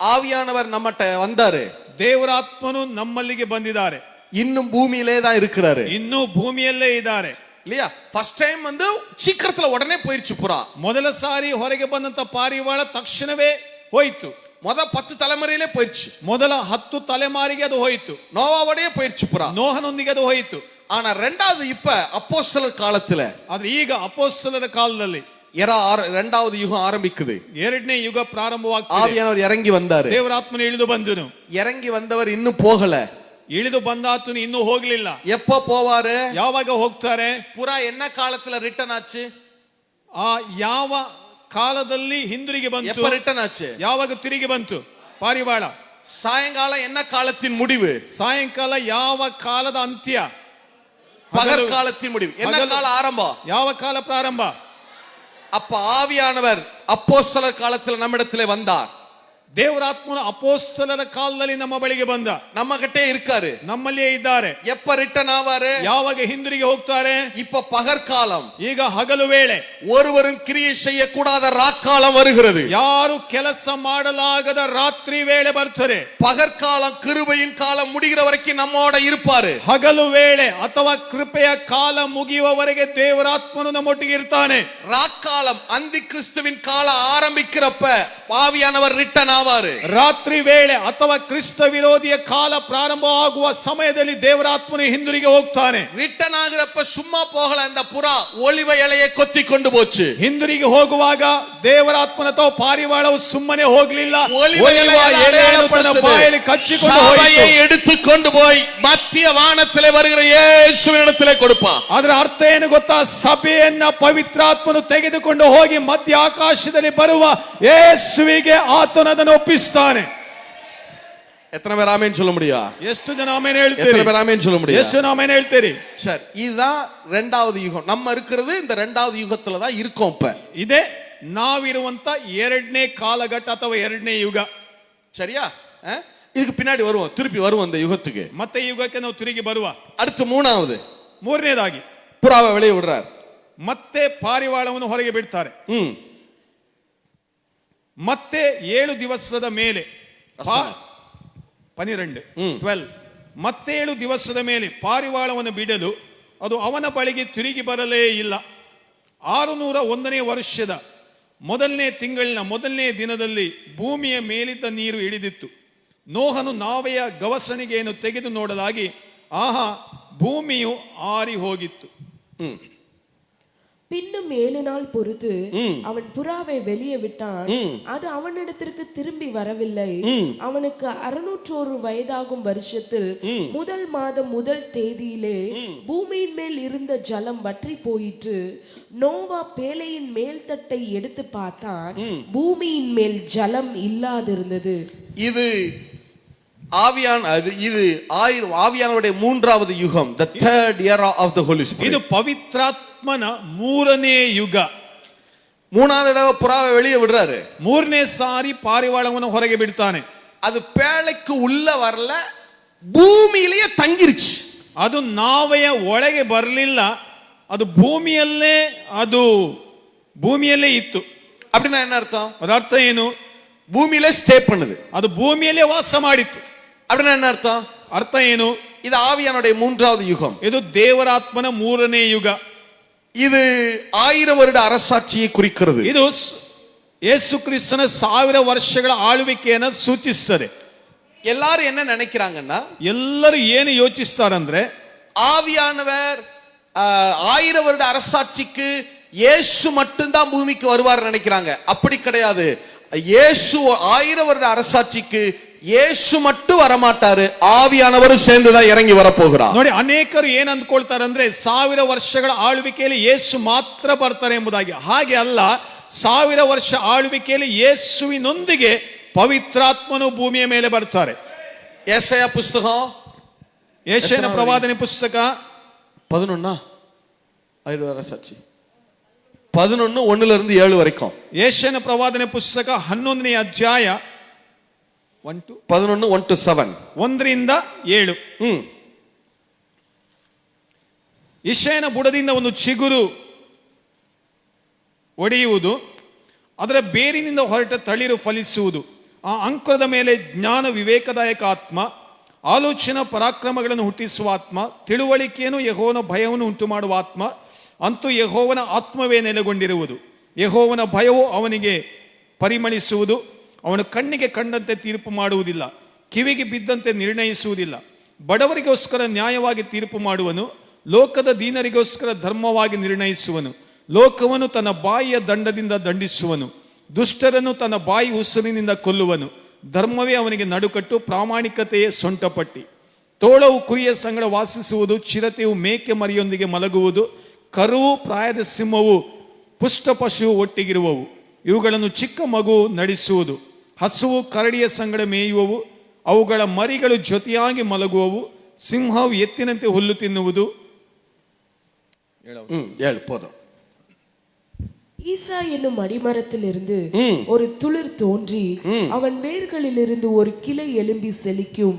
ஆவியானவர் நம்மட்ட வந்தாரு, ದೇವರಾತ್ಮನು ನಮ್ಮಲ್ಲಿಗೆ ಬಂದಿದ್ದಾರೆ, இன்னும் பூமியிலே தான் இருக்கிறாரு, ಇನ್ನೂ ಭೂಮಿಯಲ್ಲೇ ಇದ್ದಾರೆ. இல்லையா? ஃபர்ஸ்ட் டைம் வந்து சீக்கிரத்துல உடனே போயிருச்சு புறா. ಮೊದಲ ಸಾರಿ ಹೊರಗೆ ಬಂದಂತ ಪಾರಿವಾಳ ತಕ್ಷಣವೇ ಹೋಯಿತು. 10 தலைமுறையிலே போயிருச்சு. ಮೊದಲ 10 ತಲೆಮಾರಿಗೆ ಅದು ಹೋಯಿತು. நோவாவோடயே போயிருச்சு புறா. ನೋಹನೊಂದಿಗೆ ಅದು ಹೋಯಿತು. ஆனா ரெண்டாவது இப்ப அப்போஸ்தலர் காலத்துல, ಆದ್ರೆ ಈಗ ಅಪೊಸ್ತಲರ ಕಾಲದಲ್ಲಿ ரெண்டாவது யுகம் ஆரம்பிக்குது. ಎರಡನೇ ಯುಗ ಪ್ರಾರಂಭವಾಗ್ತದೆ. ஆவியானவர் இறங்கி வந்தாரு. ದೇವರಾತ್ಮನು ಇಳಿದು ಬಂದನು. இறங்கி வந்தவர் இன்னும் போகல. ಇಳಿದು ಬಂದಾತನು ಇನ್ನೂ ಹೋಗ್ಲಿಲ್ಲ. எப்போ போவாரு? ಯಾವಾಗ ಹೋಗ್ತಾರೆ? புறா என்ன காலத்துல ரிட்டர்ன் ஆச்சு? ಆ ಯಾವ ಕಾಲದಲ್ಲಿ ಹಿಂದಿರುಗಿ ಬಂತು? எப்ப ரிட்டர்ன் ஆச்சு? ಯಾವಾಗ ತಿರುಗಿ ಬಂತು ಪಾರಿವಾಳ? சாயங்காலம் என்ன காலத்தின் முடிவு? ಸಾಯಂಕಾಲ ಯಾವ ಕಾಲದ ಅಂತ್ಯ? பகற்காலத்தின் முடிவு. என்ன கால ஆரம்பம்? ಯಾವ ಕಾಲ ಪ್ರಾರಂಭ? அப்ப ஆவியானவர் அப்போஸ்தலர் காலத்துல நம்மிடத்திலே வந்தார். ದೇವರಾತ್ಮನು ಅಪೊಸ್ತಲರ ಕಾಲದಲ್ಲಿ ನಮ್ಮ ಬಳಿಗೆ ಬಂದ. நம்ம கிட்டே இருக்காரு, ನಮ್ಮಲ್ಲಿಯೇ ಇದ್ದಾರೆ. எப்ப ரிட்டர்ன் ஆவாரு? ಯಾವಾಗ ಹಿಂದಿರುಗಿ ಹೋಗ್ತಾರೆ? இப்ப பகற்காலம், ಈಗ ಹಗಲು ವೇಳೆ. ஒருவரும் கிரியை செய்யக்கூடாத ராக்காலம் வருகிறது. ಯಾರು ಕೆಲಸ ಮಾಡಲಾಗದ ರಾತ್ರಿ ವೇಳೆ ಬರ್ತದೆ. பகற்காலம் கிருபையின் காலம் முடிகிற வரைக்கும் நம்மோட இருப்பாரு. ಹಗಲು ವೇಳೆ ಅಥವಾ ಕೃಪೆಯ ಕಾಲ ಮುಗಿಯುವವರೆಗೆ ದೇವರಾತ್ಮನು ನಮ್ಮೊಟ್ಟಿಗೆ ಇರ್ತಾನೆ. ராக்காலம் அந்தி கிறிஸ்துவின் காலம் ஆரம்பிக்கிறப்ப ஆவியானவர் ரிட்டர்ன் ஆவாரு. ರಾತ್ರಿ ವೇಳೆ ಅಥವಾ ಕ್ರಿಸ್ತ ವಿರೋಧಿಯ ಕಾಲ ಪ್ರಾರಂಭವಾಗುವ ಸಮಯದಲ್ಲಿ ದೇವರಾತ್ಮನು ಹಿಂದಿರುಗಿ ಹೋಗ್ತಾನೆ. ರಿಟರ್ನ್ ಆಗಿರಪ್ಪ ಸುಮ್ಮಾ போகல, அந்த புறா ஒலிவ இலையை கொத்தி கொண்டு போச்சு. ಹಿಂದಿರುಗಿ ಹೋಗುವಾಗ ದೇವರಾತ್ಮನ ಅಥವಾ ಪಾರಿವಾಳವು ಸುಮ್ಮನೆ ಹೋಗಲಿಲ್ಲ. ஒலிவ ಎಲೆಯನ್ನು ತನ್ನ ಬಾಯಲ್ಲಿ ಕಚ್ಚಿಕೊಂಡು சபையை எடுத்துக்கொண்டு போய் மத்திய வானத்திலே வருகிற இயேசுவினிடத்திலே கொடுப்பான். ಅದರ ಅರ್ಥ ಏನು ಗೊತ್ತಾ? ಸಭೆಯನ್ನ ಪವಿತ್ರಾತ್ಮನು ತೆಗೆದುಕೊಂಡು ಹೋಗಿ ಮಧ್ಯ ಆಕಾಶದಲ್ಲಿ ಬರುವ ಯೇಸುವಿಗೆ ಆತನು ಅದನ್ನು ಒಪ್ಪಿಸ್ತಾನೆ. எத்தனை பேர் ஆமென் சொல்ல முடியும்? ಎಷ್ಟು ಜನ ಆಮೆನ್ ಹೇಳ್ತೀರಿ? எத்தனை பேர் ஆமென் சொல்ல முடியும்? ಎಷ್ಟು ಜನ ಆಮೆನ್ ಹೇಳ್ತೀರಿ? சரி, இதுதான் இரண்டாவது யுகம். நம்ம இருக்கிறது இந்த இரண்டாவது யுகத்துல தான் இருக்கோம். இப்ப ಇದೇ ನಾವಿರುವಂತ ಎರಡನೇ ಕಾಲಘಟ್ಟ ಅಥವಾ ಎರಡನೇ ಯುಗ. சரியா? இதுக்கு பின்னாடி வருவோம், திருப்பி வருவோம் இந்த யுகத்துக்கு. ಮತ್ತೆ ಈ ಯುಗಕ್ಕೆ ನಾವು ತಿರುಗಿ ಬರುವ. அடுத்து மூணாவதாகி புறாவை வெளியே விடுறார். ಮತ್ತೆ ಪಾರಿವಾಳವನ್ನು ಹೊರಗೆ ಬಿಡ್ತಾರೆ. ಮತ್ತೆ 7 ದಿವಸದ ಮೇಲೆ 12 ಮತ್ತೆ 7 ದಿವಸದ ಮೇಲೆ ಪಾರಿವಾಳವನ್ನು ಬಿಡಲು ಅದು ಅವನ ಬಳಿಗೆ ತಿರುಗಿ ಬರಲೇ ಇಲ್ಲ. 601ನೇ ವರ್ಷದ ಮೊದಲನೇ ತಿಂಗಳಿನ ಮೊದಲನೇ ದಿನದಲ್ಲಿ ಭೂಮಿಯ ಮೇಲಿದ್ದ ನೀರು ಇಳಿದಿತ್ತು. ನೋಹನು ನಾವೆಯ ಗವಸಣಿಗೆಯನ್ನು ತೆಗೆದು ನೋಡಲಾಗಿ ಆಹಾ, ಭೂಮಿಯು ಆರಿ ಹೋಗಿತ್ತು. பின்னும் 7 நாள் பொறுத்து அவன் புறாவை வெளியே விட்டான். அது அவனிடத்திற்கு திரும்பி வரவில்லை. அவனுக்கு 601 வயதாகும் வருஷத்தில் முதல் மாதம் முதல் தேதியிலே பூமியின் மேல் இருந்த ஜலம் வற்றி போயிற்று. நோவா பேழையின் மேல் தட்டை எடுத்து பார்த்தான், பூமியின் மேல் ஜலம் இல்லாதிருந்தது. இது ஆவியானவருடைய மூன்றாவது யுகம், the third era of the Holy Spirit. ಇದು ಪವಿತ್ರಾತ್ಮನ ಮೂರನೇ ಯುಗ. மூணாவது தடவை புறாவை வெளியே விடுறாரு. ಮೂರನೇ ಸಾರಿ ಪಾರಿವಾಳವನ್ನು ಹೊರಗೆ ಬಿಡ್ತಾನೆ. அது பேழைக்கு உள்ள வரல, பூமியிலேயே தங்கிருச்சு. ಅದು ನಾವೆಯ ಒಳಗೆ ಬರಲಿಲ್ಲ, ಅದು ಭೂಮಿಯಲ್ಲೇ ಇತ್ತು. அப்படின்னா என்ன அர்த்தம்? ಅದರ ಅರ್ಥ ಏನು? பூமியிலே ஸ்டே பண்ணுது. ಅದು ಭೂಮಿಯಲ್ಲೇ ವಾಸ ಮಾಡಿತ್ತು. அப்படின்னா என்ன அர்த்தம்? ಅರ್ಥ ಏನು? இது ஆவியானுடைய மூன்றாவது யுகம். ಇದು ದೇವರಾತ್ಮನ ಮೂರನೇ ಯುಗ. இது 1000 வருட அரசாட்சியை குறிக்கிறது. ಇದು ಯೇಸು ಕ್ರಿಸ್ತನ 1000 ವರ್ಷಗಳ ಆಳ್ವಿಕೆಯನ್ನು ಸೂಚಿಸುತ್ತದೆ. எல்லாரும் என்ன நினைக்கிறாங்கன்னா, ಎಲ್ಲರೂ ಏನು ಯೋಚಿಸ್ತಾರಂದ್ರೆ, ஆவியானவர் 1000 வருட அரசாட்சிக்கு இயேசு மட்டும்தான் பூமிக்கு வருவார் நினைக்கிறாங்க. அப்படி கிடையாது. இயேசு 1000 வருட அரசாட்சிக்கு ಯೇಸು ಮಟ್ಟು ವರಮಾಟಾರು, ಆವಿಯಾನವರು ಸೇರ್ந்துதான் ಇರಂಗಿ வரப்போகிறார். ನೋಡಿ, ಅನೇಕರು ಏನು ಅಂದ್ಕೊಳ್ತಾರೆ ಅಂದ್ರೆ 1000 ವರ್ಷಗಳ ಆಳ್ವಿಕೆಯಲ್ಲಿ ಯೇಸು ಮಾತ್ರ ಬರ್ತಾರೆ ಎಂಬುದಾಗಿ. ಹಾಗೆ ಅಲ್ಲ. 1000 ವರ್ಷ ಆಳ್ವಿಕೆಯಲ್ಲಿ ಯೇಸುವಿನೊಂದಿಗೆ ಪವಿತ್ರಾತ್ಮನು ಭೂಮಿಯ ಮೇಲೆ ಬರ್ತಾರೆ. ಯೆಶಾಯ ಪುಸ್ತಕ, ಯೆಶಾಯನ ಪ್ರವಾದನೆ ಪುಸ್ತಕ 11 1-7 வரைக்கும். ಯೆಶಾಯನ ಪ್ರವಾದನೆ ಪುಸ್ತಕ 11ನೇ ಅಧ್ಯಾಯ 1-7 1-7. ಇಷಯನ ಬುಡದಿಂದ ಒಂದು ಚಿಗುರು ಒಡೆಯುವುದು, ಅದರ ಬೇರಿನಿಂದ ಹೊರಟ ತಳಿರು ಫಲಿಸುವುದು. ಆ ಅಂಕುರದ ಮೇಲೆ ಜ್ಞಾನ ವಿವೇಕದಾಯಕ ಆತ್ಮ, ಆಲೋಚನಾ ಪರಾಕ್ರಮಗಳನ್ನು ಹುಟ್ಟಿಸುವ ಆತ್ಮ, ತಿಳುವಳಿಕೆಯನ್ನು ಯೆಹೋವನ ಭಯವನ್ನು ಉಂಟು ಮಾಡುವ ಆತ್ಮ. ಅಂತೂ ಯೆಹೋವನ ಆತ್ಮವೇ ನೆಲೆಗೊಂಡಿರುವುದು. ಯೆಹೋವನ ಭಯವು ಅವನಿಗೆ ಪರಿಮಳಿಸುವುದು. ಅವನು ಕಣ್ಣಿಗೆ ಕಂಡಂತೆ ತೀರ್ಪು ಮಾಡುವುದಿಲ್ಲ, ಕಿವಿಗೆ ಬಿದ್ದಂತೆ ನಿರ್ಣಯಿಸುವುದಿಲ್ಲ. ಬಡವರಿಗೋಸ್ಕರ ನ್ಯಾಯವಾಗಿ ತೀರ್ಪು ಮಾಡುವನು, ಲೋಕದ ದೀನರಿಗೋಸ್ಕರ ಧರ್ಮವಾಗಿ ನಿರ್ಣಯಿಸುವನು. ಲೋಕವನ್ನು ತನ್ನ ಬಾಯಿಯ ದಂಡದಿಂದ ದಂಡಿಸುವನು, ದುಷ್ಟರನ್ನು ತನ್ನ ಬಾಯಿ ಉಸಿರಿನಿಂದ ಕೊಲ್ಲುವನು. ಧರ್ಮವೇ ಅವನಿಗೆ ನಡುಕಟ್ಟು, ಪ್ರಾಮಾಣಿಕತೆಯೇ ಸೊಂಟಪಟ್ಟಿ. ತೋಳವು ಕುರಿಯ ಸಂಗಡ ವಾಸಿಸುವುದು, ಚಿರತೆಯು ಮೇಕೆ ಮರಿಯೊಂದಿಗೆ ಮಲಗುವುದು, ಕರುವು ಪ್ರಾಯದ ಸಿಂಹವು ಪುಷ್ಟ ಪಶುವು ಒಟ್ಟಿಗಿರುವವು. ಇವುಗಳನ್ನು ಚಿಕ್ಕ ಮಗು ನಡೆಸುವುದು. ಹಸುವು ಕರಡಿಯ ಸಂಗಡ ಮೇಯುವವು, ಅವುಗಳ ಮರಿಗಳು ಜೊತೆಯಾಗಿ ಮಲಗುವವು. ಸಿಂಹವು ಎತ್ತಿನಂತೆ ಹುಲ್ಲು ತಿನ್ನುವುದು. போதும். ஈசா என்னும் அடிமரத்திலிருந்து ஒரு துளிர் தோன்றி அவன் வேர்களிலிருந்து ஒரு கிளை எழும்பி செழிக்கும்.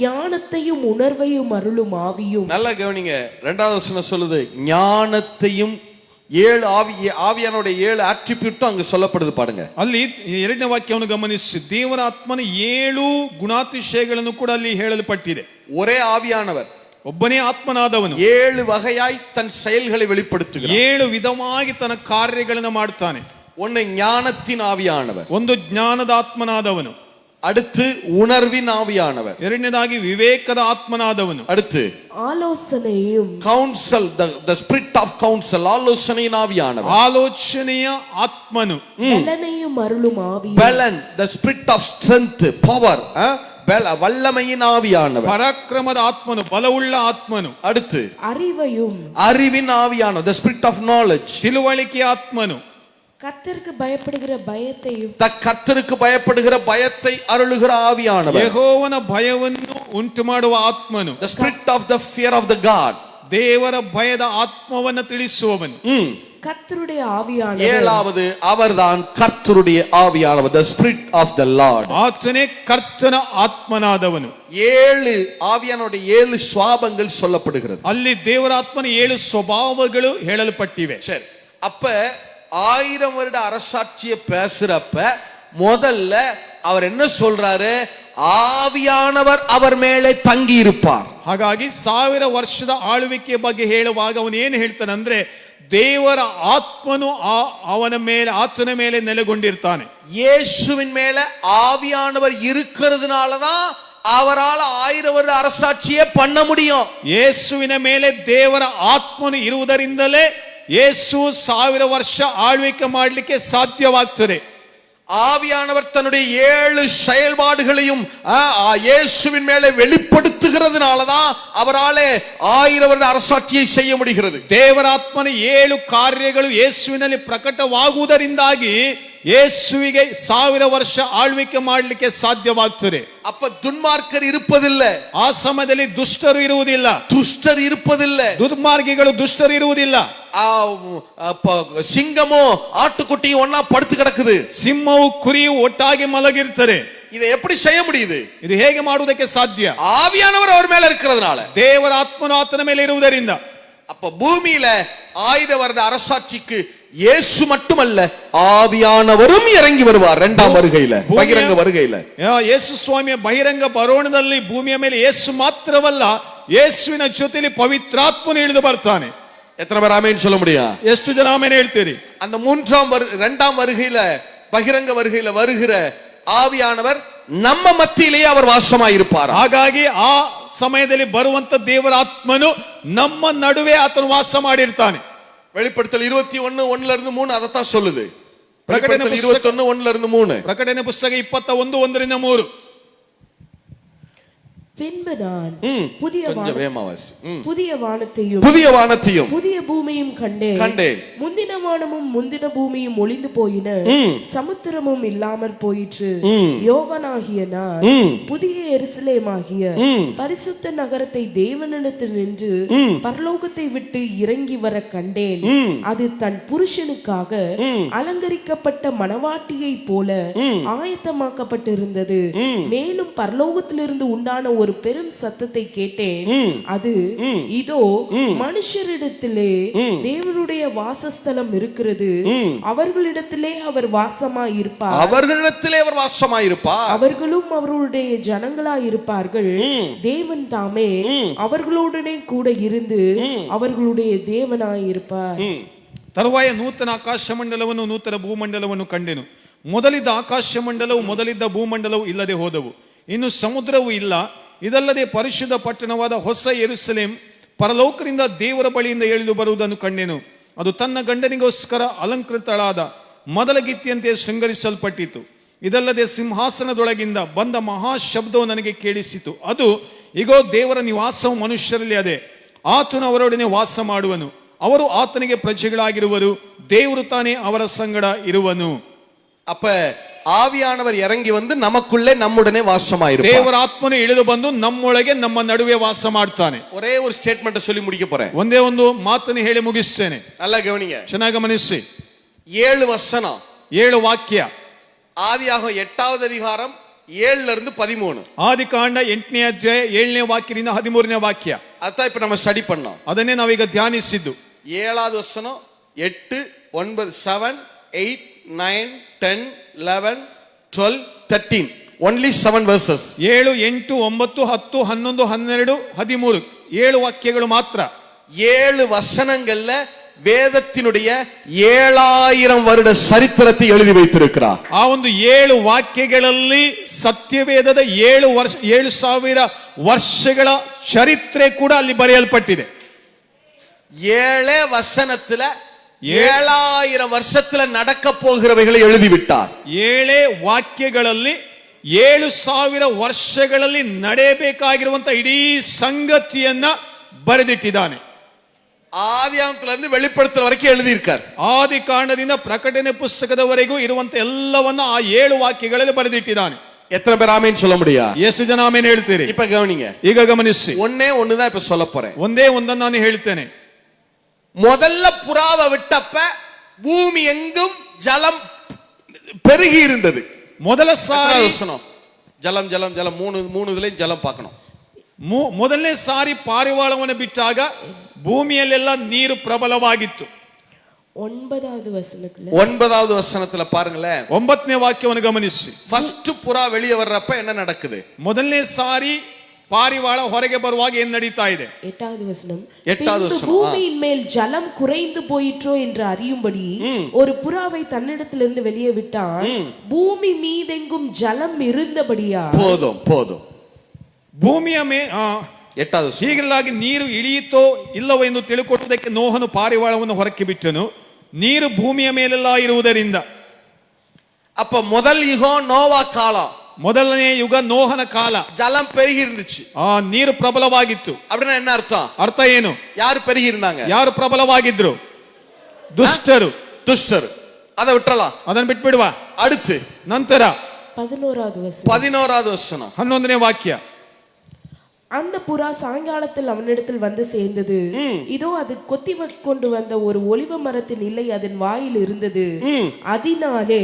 ஞானத்தையும் உணர்வையும் அருளும் ஆவியும். நல்லா கவனிங்க, இரண்டாவது வசனம் சொல்லுது ஞானத்தையும் ಆವಿಯಾನೋட 7 ಅಟ್ರಿಬ್ಯೂಟ್ அங்க சொல்லப்படுது பாருங்க. ಅಲ್ಲಿ ಎರಡನೇ ವಾಕ್ಯವನ್ನು ಗಮನಿಸಿ, ದೇವರ ಆತ್ಮನ 7 ಗುಣಾತಿಶಯಗಳನ್ನು ಕೂಡ ಅಲ್ಲಿ ಹೇಳಲ್ಪಟ್ಟಿದೆ. ஒரே ஆவியானவர், ಒಬ್ಬನೇ ಆತ್ಮನಾದವನು 7 வகையாய் தன் செயல்களை வெளிப்படுத்துகிறார். 7 ವಿಧವಾಗಿ ತನ್ನ ಕಾರ್ಯಗಳನ್ನು ಮಾಡ್ತಾನೆ. ஒன்னு ஞானத்தின் ஆவியானவர், ಒಂದು ಜ್ಞಾನದ ಆತ್ಮನಾದವನು. அடுத்து உணர்வின் ஆவியானவர், ಎರಡನೇದಾಗಿ ವಿವೇಕದ ಆತ್ಮನಾದವನು. அடுத்து ஆலோசனையும் council, the spirit of counsel, ஆலோசனையின் ஆவியானவர். ಆಲೋಚನೆಯ ಆತ್ಮನು. பலனையும் அருளும் ஆவியும். பலன், the spirit of strength, power, வல்லமையின் ஆவியானவர். ಪರಾಕ್ರಮದ ಆತ್ಮನು, ಬಲವುಳ್ಳ ಆತ್ಮನು. அடுத்து அறிவையும், அறிவின் ஆவியானவர், the spirit of knowledge. ತಿಳುವಳಿಕೆ ಆತ್ಮನು. கர்த்தருக்கு பயப்படுகிற பயத்தையும், கர்த்தருக்கு பயப்படுகிற பயத்தை அருளுகிற ஆவியானவர். ಯೆಹೋವನ ಭಯವನ್ನು ಉಂಟು ಮಾಡುವ ಆತ್ಮನು. the spirit of the fear of the God, ದೇವರ ಭಯದ ಆತ್ಮವನ್ನು ತಿಳಿಸುವವನು. கர்த்தருடைய ஆவியானவர். ஏழாவது அவர்தான் கர்த்தருடைய ஆவியானவர், the spirit of the Lord. ಆತನೇ ಕರ್ತನ ಆತ್ಮನಾದವನು. 7 ஆவியானோட 7 சுவாபங்கள் சொல்லப்படுகிறது. ಅಲ್ಲಿ ದೇವರ ಆತ್ಮನ 7 ಸ್ವಭಾವಗಳು ಹೇಳಲ್ಪಟ್ಟಿವೆ. சரி, அப்ப 1000 வருட அரசாட்சியை பேசுறப்ப முதல்ல அவர் என்ன சொல்றாரு? ஆவியானவர் அவர் மேலே தங்கி இருப்பார். ಹಾಗಾಗಿ 1000 ವರ್ಷದ ಆಳ್ವಿಕೆ ಬಗ್ಗೆ ಹೇಳುವಾಗ ಅವನು ಏನು ಹೇಳ್ತಾನೆ ಅಂದ್ರೆ, ದೇವರ ಆತ್ಮನು ಅವನ ಮೇಲೆ, ಆತನ ಮೇಲೆ ನೆಲೆಗೊಂಡಿರ್ತಾನೆ. இயேசுவின் மேல ஆவியானவர் இருக்கிறதுனால தான் அவரால் 1000 வருட அரசாட்சியை பண்ண முடியும். ಯೇಸುವಿನ ಮೇಲೆ ದೇವರ ಆತ್ಮನು ಇರುವುದರಿಂದಲೇ ಯೇಸು 1000 ವರ್ಷ ಆಳ್ವಿಕೆ ಮಾಡಲಿಕ್ಕೆ ಸಾಧ್ಯವಾಗ್ತದೆ. ஆவியானவர் தன்னுடைய 7 செயல்பாடுகளையும் இயேசுவின் மேலே வெளிப்படுத்துகிறதுனாலதான் அவராலே 1000 வருட அரசாட்சியை செய்ய முடிகிறது. ದೇವರ ಆತ್ಮನ 7 ಕಾರ್ಯಗಳು ಯೇಸುವಿನಲ್ಲಿ ಪ್ರಕಟವಾಗುವುದರಿಂದಾಗಿ ಯೇಸುವಿಗೆ 1000 ವರ್ಷ ಆಳ್ವಿಕೆ ಮಾಡಲಿಕ್ಕೆ ಸಾಧ್ಯವಾಗ್ತದೆ. அப்ப துன்மார்க்கர் இருப்பதில்லை, ಆ ಸಮಯದಲ್ಲಿ ದುಷ್ಟರು ಇರುವುದಿಲ್ಲ, துஷ்டர் இருப்பதில்லை, ದುರ್ಮಾರ್ಗಿಗಳು ದುಷ್ಟರು ಇರುವುದಿಲ್ಲ. சிங்கமோ ஆட்டுக்குட்டியும் ஒன்னா படுத்து கிடக்குது, ಸಿಂಹವು ಕುರಿಯು ಒಟ್ಟಾಗಿ ಮಲಗಿರ್ತಾರೆ. இதை எப்படி செய்ய முடியுது? ಇದು ಹೇಗೆ ಮಾಡುವುದಕ್ಕೆ ಸಾಧ್ಯ? ஆவியானவர் அவர் மேல இருக்கிறதுனால, ದೇವರ ಆತ್ಮನು ಆತನ ಮೇಲೆ ಇರುವುದರಿಂದ. அப்ப பூமியில 1000 வருட அரசாட்சிக்கு இயேசு மட்டுமல்ல, ஆவியானவரும் இறங்கி வருவார். இரண்டாம் வருகையில, பகிரங்க வருகையில ಯೇಸು ಸ್ವಾಮಿಯ ಬಹಿರಂಗ ಬರೋಣದಲ್ಲಿ ಭೂಮಿಯ ಮೇಲೆ ಯೇಸು ಮಾತ್ರವಲ್ಲ, ಯೇಸುವಿನ ಜೊತೆಲಿ ಪವಿತ್ರಾತ್ಮನು ಇಳಿದು ಬರ್ತಾನೆ. எத்தனை பேர் ஆமென் சொல்ல முடியும்? ಎಷ್ಟು ಜನ ಆಮೆನ್ ಹೇಳ್ತೀರಿ? அந்த இரண்டாம் வருகையில, பகிரங்க வருகையில வருகிற ஆவியானவர் ನಮ್ಮ ಮಧ್ಯೆಯೇ அவர் ವಾಸಮಾಗಿರುತ್ತಾರ. ಹಾಗಾಗಿ ಆ ಸಮಯದಲ್ಲಿ ಬರುವಂತ ದೇವರ ಆತ್ಮನು ನಮ್ಮ ನಡುವೆ ಆತನು ವಾಸ ಮಾಡಿರ್ತಾನೆ. வெளிப்படுத்தல் 21:1-3 அதத்தான் சொல்லுது. வெளிப்படுத்தல் 21:1-3. ಪ್ರಕಟಣೆ ಪುಸ್ತಕ 21:1-3. பின்பு நான் புதிய வானத்தையும் புதிய பூமியும் கண்டேன். முந்தின வானமும் முந்தின பூமியும் ஒளிந்து போயின, சமுத்திரமும் இல்லாமற் போயிற்று. யோவானாகிய நான் புதிய எருசலேமாகிய பரிசுத்த நகரத்தை தேவனிடத்தில் நின்று பரலோகத்தை விட்டு இறங்கி வர கண்டேன். அது தன் புருஷனுக்காக அலங்கரிக்கப்பட்ட மணவாட்டியை போல ஆயத்தமாக்கப்பட்டிருந்தது. மேலும் பரலோகத்திலிருந்து உண்டான ஒரு ஒரு பெரும் சத்தத்தை கேட்டேன். அது இதோ மனுஷரிடத்திலே தேவனுடைய வாசஸ்தலம் இருக்கிறது, அவர்களிடத்திலே அவர் வாசமாயிருப்பார், அவர்களிடத்திலே அவர் வாசமாயிருப்பார், அவர்களும் அவர்களுடைய ஜனங்களாயிருப்பார்கள். தேவன் தாமே அவர்களுடனே கூட இருந்து அவர்களுடைய தேவனாயிருப்பார். ತರುವಾಯ ನೂತನ ಆಕಾಶ ಮಂಡಲವನ್ನು ನೂತನ ಭೂಮಂಡಲವನ್ನು ಕಂಡೆನು. ಮೊದಲಿದ್ದ ಆಕಾಶ ಮಂಡಲವು ಮೊದಲಿದ್ದ ಭೂಮಂಡಲವು ಇಲ್ಲದೆ ಹೋದವು, ಇನ್ನು ಸಮುದ್ರವೂ ಇಲ್ಲ. ಇದಲ್ಲದೆ ಪರಿಶುದ್ಧ ಪಟ್ಟಣವಾದ ಹೊಸ ಯೆರೂಸಲೇಮ್ ಪರಲೋಕದಿಂದ ದೇವರ ಬಳಿಯಿಂದ ಇಳಿದು ಬರುವುದನ್ನು ಕಂಡೆನು. ಅದು ತನ್ನ ಗಂಡನಿಗೋಸ್ಕರ ಅಲಂಕೃತಳಾದ ಮೊದಲ ಗಿತ್ತಿಯಂತೆ ಶೃಂಗರಿಸಲ್ಪಟ್ಟಿತು. ಇದಲ್ಲದೆ ಸಿಂಹಾಸನದೊಳಗಿಂದ ಬಂದ ಮಹಾ ಶಬ್ದವು ನನಗೆ ಕೇಳಿಸಿತು. ಅದು, ಇಗೋ ದೇವರ ನಿವಾಸವು ಮನುಷ್ಯರಲ್ಲಿ ಅದೇ, ಆತನು ಅವರೊಡನೆ ವಾಸ ಮಾಡುವನು, ಅವರು ಆತನಿಗೆ ಪ್ರಜೆಗಳಾಗಿರುವರು, ದೇವರು ತಾನೇ ಅವರ ಸಂಗಡ ಇರುವನು. அப்ப ஆவியானவர் இறங்கி வந்து நமக்குள்ளே நம்முடனே வாசமாயிருப்பார். ದೇವರ ಆತ್ಮನು ಇಳಿದು ಬಂದು ನಮ್ಮೊಳಗೆ ನಮ್ಮ ನಡುವೆ ವಾಸ ಮಾಡ್ತಾನೆ. ஒரே ஒரு ஸ்டேட்மெண்ட் சொல்லி முடிக்க போறேன். ಒಂದೇ ಒಂದು ಮಾತನ್ನು ಹೇಳಿ ಮುಗಿಸ್ತೇನೆ. நல்லா கவனிங்க, ಚೆನ್ನಾಗಿ ಗಮನಿಸಿ. 7 வசனம், 7 ವಾಕ್ಯ. ஆதியாகமம் 8வது அதிகாரம் 7ல இருந்து 13. ಆದಿಕಾಂಡ 8ನೇ ಅಧ್ಯಾಯ 7ನೇ ವಾಕ್ಯದಿಂದ 13ನೇ ವಾಕ್ಯ. அதான் இப்ப நம்ம ஸ்டடி பண்ணோம். ಅದನ್ನೇ ನಾವೀಗ ಧ್ಯಾನಿಸಿದ್ದು. 7வது வசனம் 8 9 7 8 9 10 11 12 13, only 7 verses. 7 8 9 10 11 12 13 7 ವಾಕ್ಯಗಳು ಮಾತ್ರ. 7 வசனங்கள்ல வேதத்தினுடைய 7000 வருட சரித்திரத்தை எழுதி வைத்திருக்கிறார். ಆ ಒಂದು 7 ವಾಕ್ಯಗಳಲ್ಲಿ ಸತ್ಯವೇದದ 7,000 ವರ್ಷಗಳ ಚರಿತ್ರೆ ಕೂಡ ಅಲ್ಲಿ ಬರೆಯಲ್ಪಟ್ಟಿದೆ. 7 வசனத்துல 7000 வருஷத்துல நடக்க போகிறவைகளை எழுதிவிட்டார். 7 ವಾಕ್ಯಗಳಲ್ಲಿ 7,000 ವರ್ಷಗಳಲ್ಲಿ ನಡೆಯಬೇಕಾಗಿರುವಂತ ಇಡೀ ಸಂಗತಿಯನ್ನ ಬರೆದಿಟ್ಟಿದ್ದಾನೆ. ஆதியாகமத்துல இருந்து வெளிப்படுத்தல் வரைக்கும் எழுதி இருக்கார். ಆದಿ ಕಾಂಡದಿಂದ ಪ್ರಕಟಣೆ ಪುಸ್ತಕದವರೆಗೂ ಇರುವಂತ ಎಲ್ಲವನ್ನ ಆ 7 ವಾಕ್ಯಗಳಲ್ಲಿ ಬರೆದಿಟ್ಟಿದ್ದಾನೆ. எத்தனை பேர் ஆமென் சொல்ல முடியும்? ಎಷ್ಟು ಜನ ಆಮೆನ್ ಹೇಳ್ತೀರಿ? இப்ப கவனிங்க, ಈಗ ಗಮನಿಸಿ. ஒண்ணே ஒண்ணுதான் இப்ப சொல்ல போறேன். ಒಂದೇ ಒಂದನ್ನು ನಾನು ಹೇಳ್ತೇನೆ. முதல்ல புறாவை விட்டப்ப பூமி எங்கும் ஜலம் பெருகி இருந்தது. ಮೊದಲ ಸಾರಿ ஜலம் ஜலம் ஜலம் மூணு இதுலயும் ஜலம் பார்க்கணும். ಮೊದಲನೇ ಸಾರಿ ಪಾರಿವಾಳವನ್ನು ಬಿಟ್ಟಾಗ ಭೂಮಿಯಲ್ಲೆಲ್ಲ ನೀರು ಪ್ರಬಲವಾಗಿತ್ತು. 9வது வசனத்துல பாருங்களேன், 9ನೇ ವಾಕ್ಯವನ್ನು ಗಮನಿಸಿ. ஃபர்ஸ்ட் புறா வெளியே வர்றப்ப என்ன நடக்குது? ಮೊದಲನೇ ಸಾರಿ ಪಾರಿವಾಳ ಹೊರಗೆ ಬರುವಾಗ ಏನ್ ನಡೀತಾ ಇದೆ? 8வது வசனம். பூமியின் மேல் ஜலம் குறைந்து போயிற்றோ என்று அறியும்படி ஒரு புறாவை தன்னிடத்திலிருந்து வெளியே விட்டான். பூமி மீதெங்கும் ஜலம் இருந்தபடியா. போதும். ಭೂಮಿಯ 8வது ಹೀಗಾಗಿ ನೀರು ಇಳಿಯಿತೋ ಇಲ್ಲವೋ ಎಂದು ತಿಳುಕೊಳ್ಳುವುದಕ್ಕೆ ನೋಹನು ಪಾರಿವಾಳವನ್ನು ಹೊರಕ್ಕೆ ಬಿಟ್ಟನು. ನೀರು ಭೂಮಿಯ ಮೇಲೆಲ್ಲ ಇರುವುದರಿಂದ. அப்ப முதல் யுகம் நோவா காலம், ಮೊದಲನೇ ಯುಗ ನೋಹನ ಕಾಲ. ஜலம் பெருகி இருந்துச்சு. ನೀರು ಪ್ರಬಲವಾಗಿತ್ತು. அப்படின்னா என்ன அர்த்தம்? ಅರ್ಥ ಏನು? யாரு பெருகி இருந்தாங்க? ಯಾರು ಪ್ರಬಲವಾಗಿದ್ರು? ದುಷ್ಟರು. அதை விட்டுறலாம், ಅದನ್ನು ಬಿಟ್ಬಿಡುವ. அடுத்து ನಂತರ 11வது வசனம் 11ನೇ ವಾಕ್ಯ. அந்த புறா சாயங்காலத்தில் அவனிடத்தில் வந்து சேர்ந்தது. இதோ அது கொத்தி கொண்டு வந்த ஒரு ஒலிவ மரத்தின் இலை அதன் வாயில் இருந்தது. அதனாலே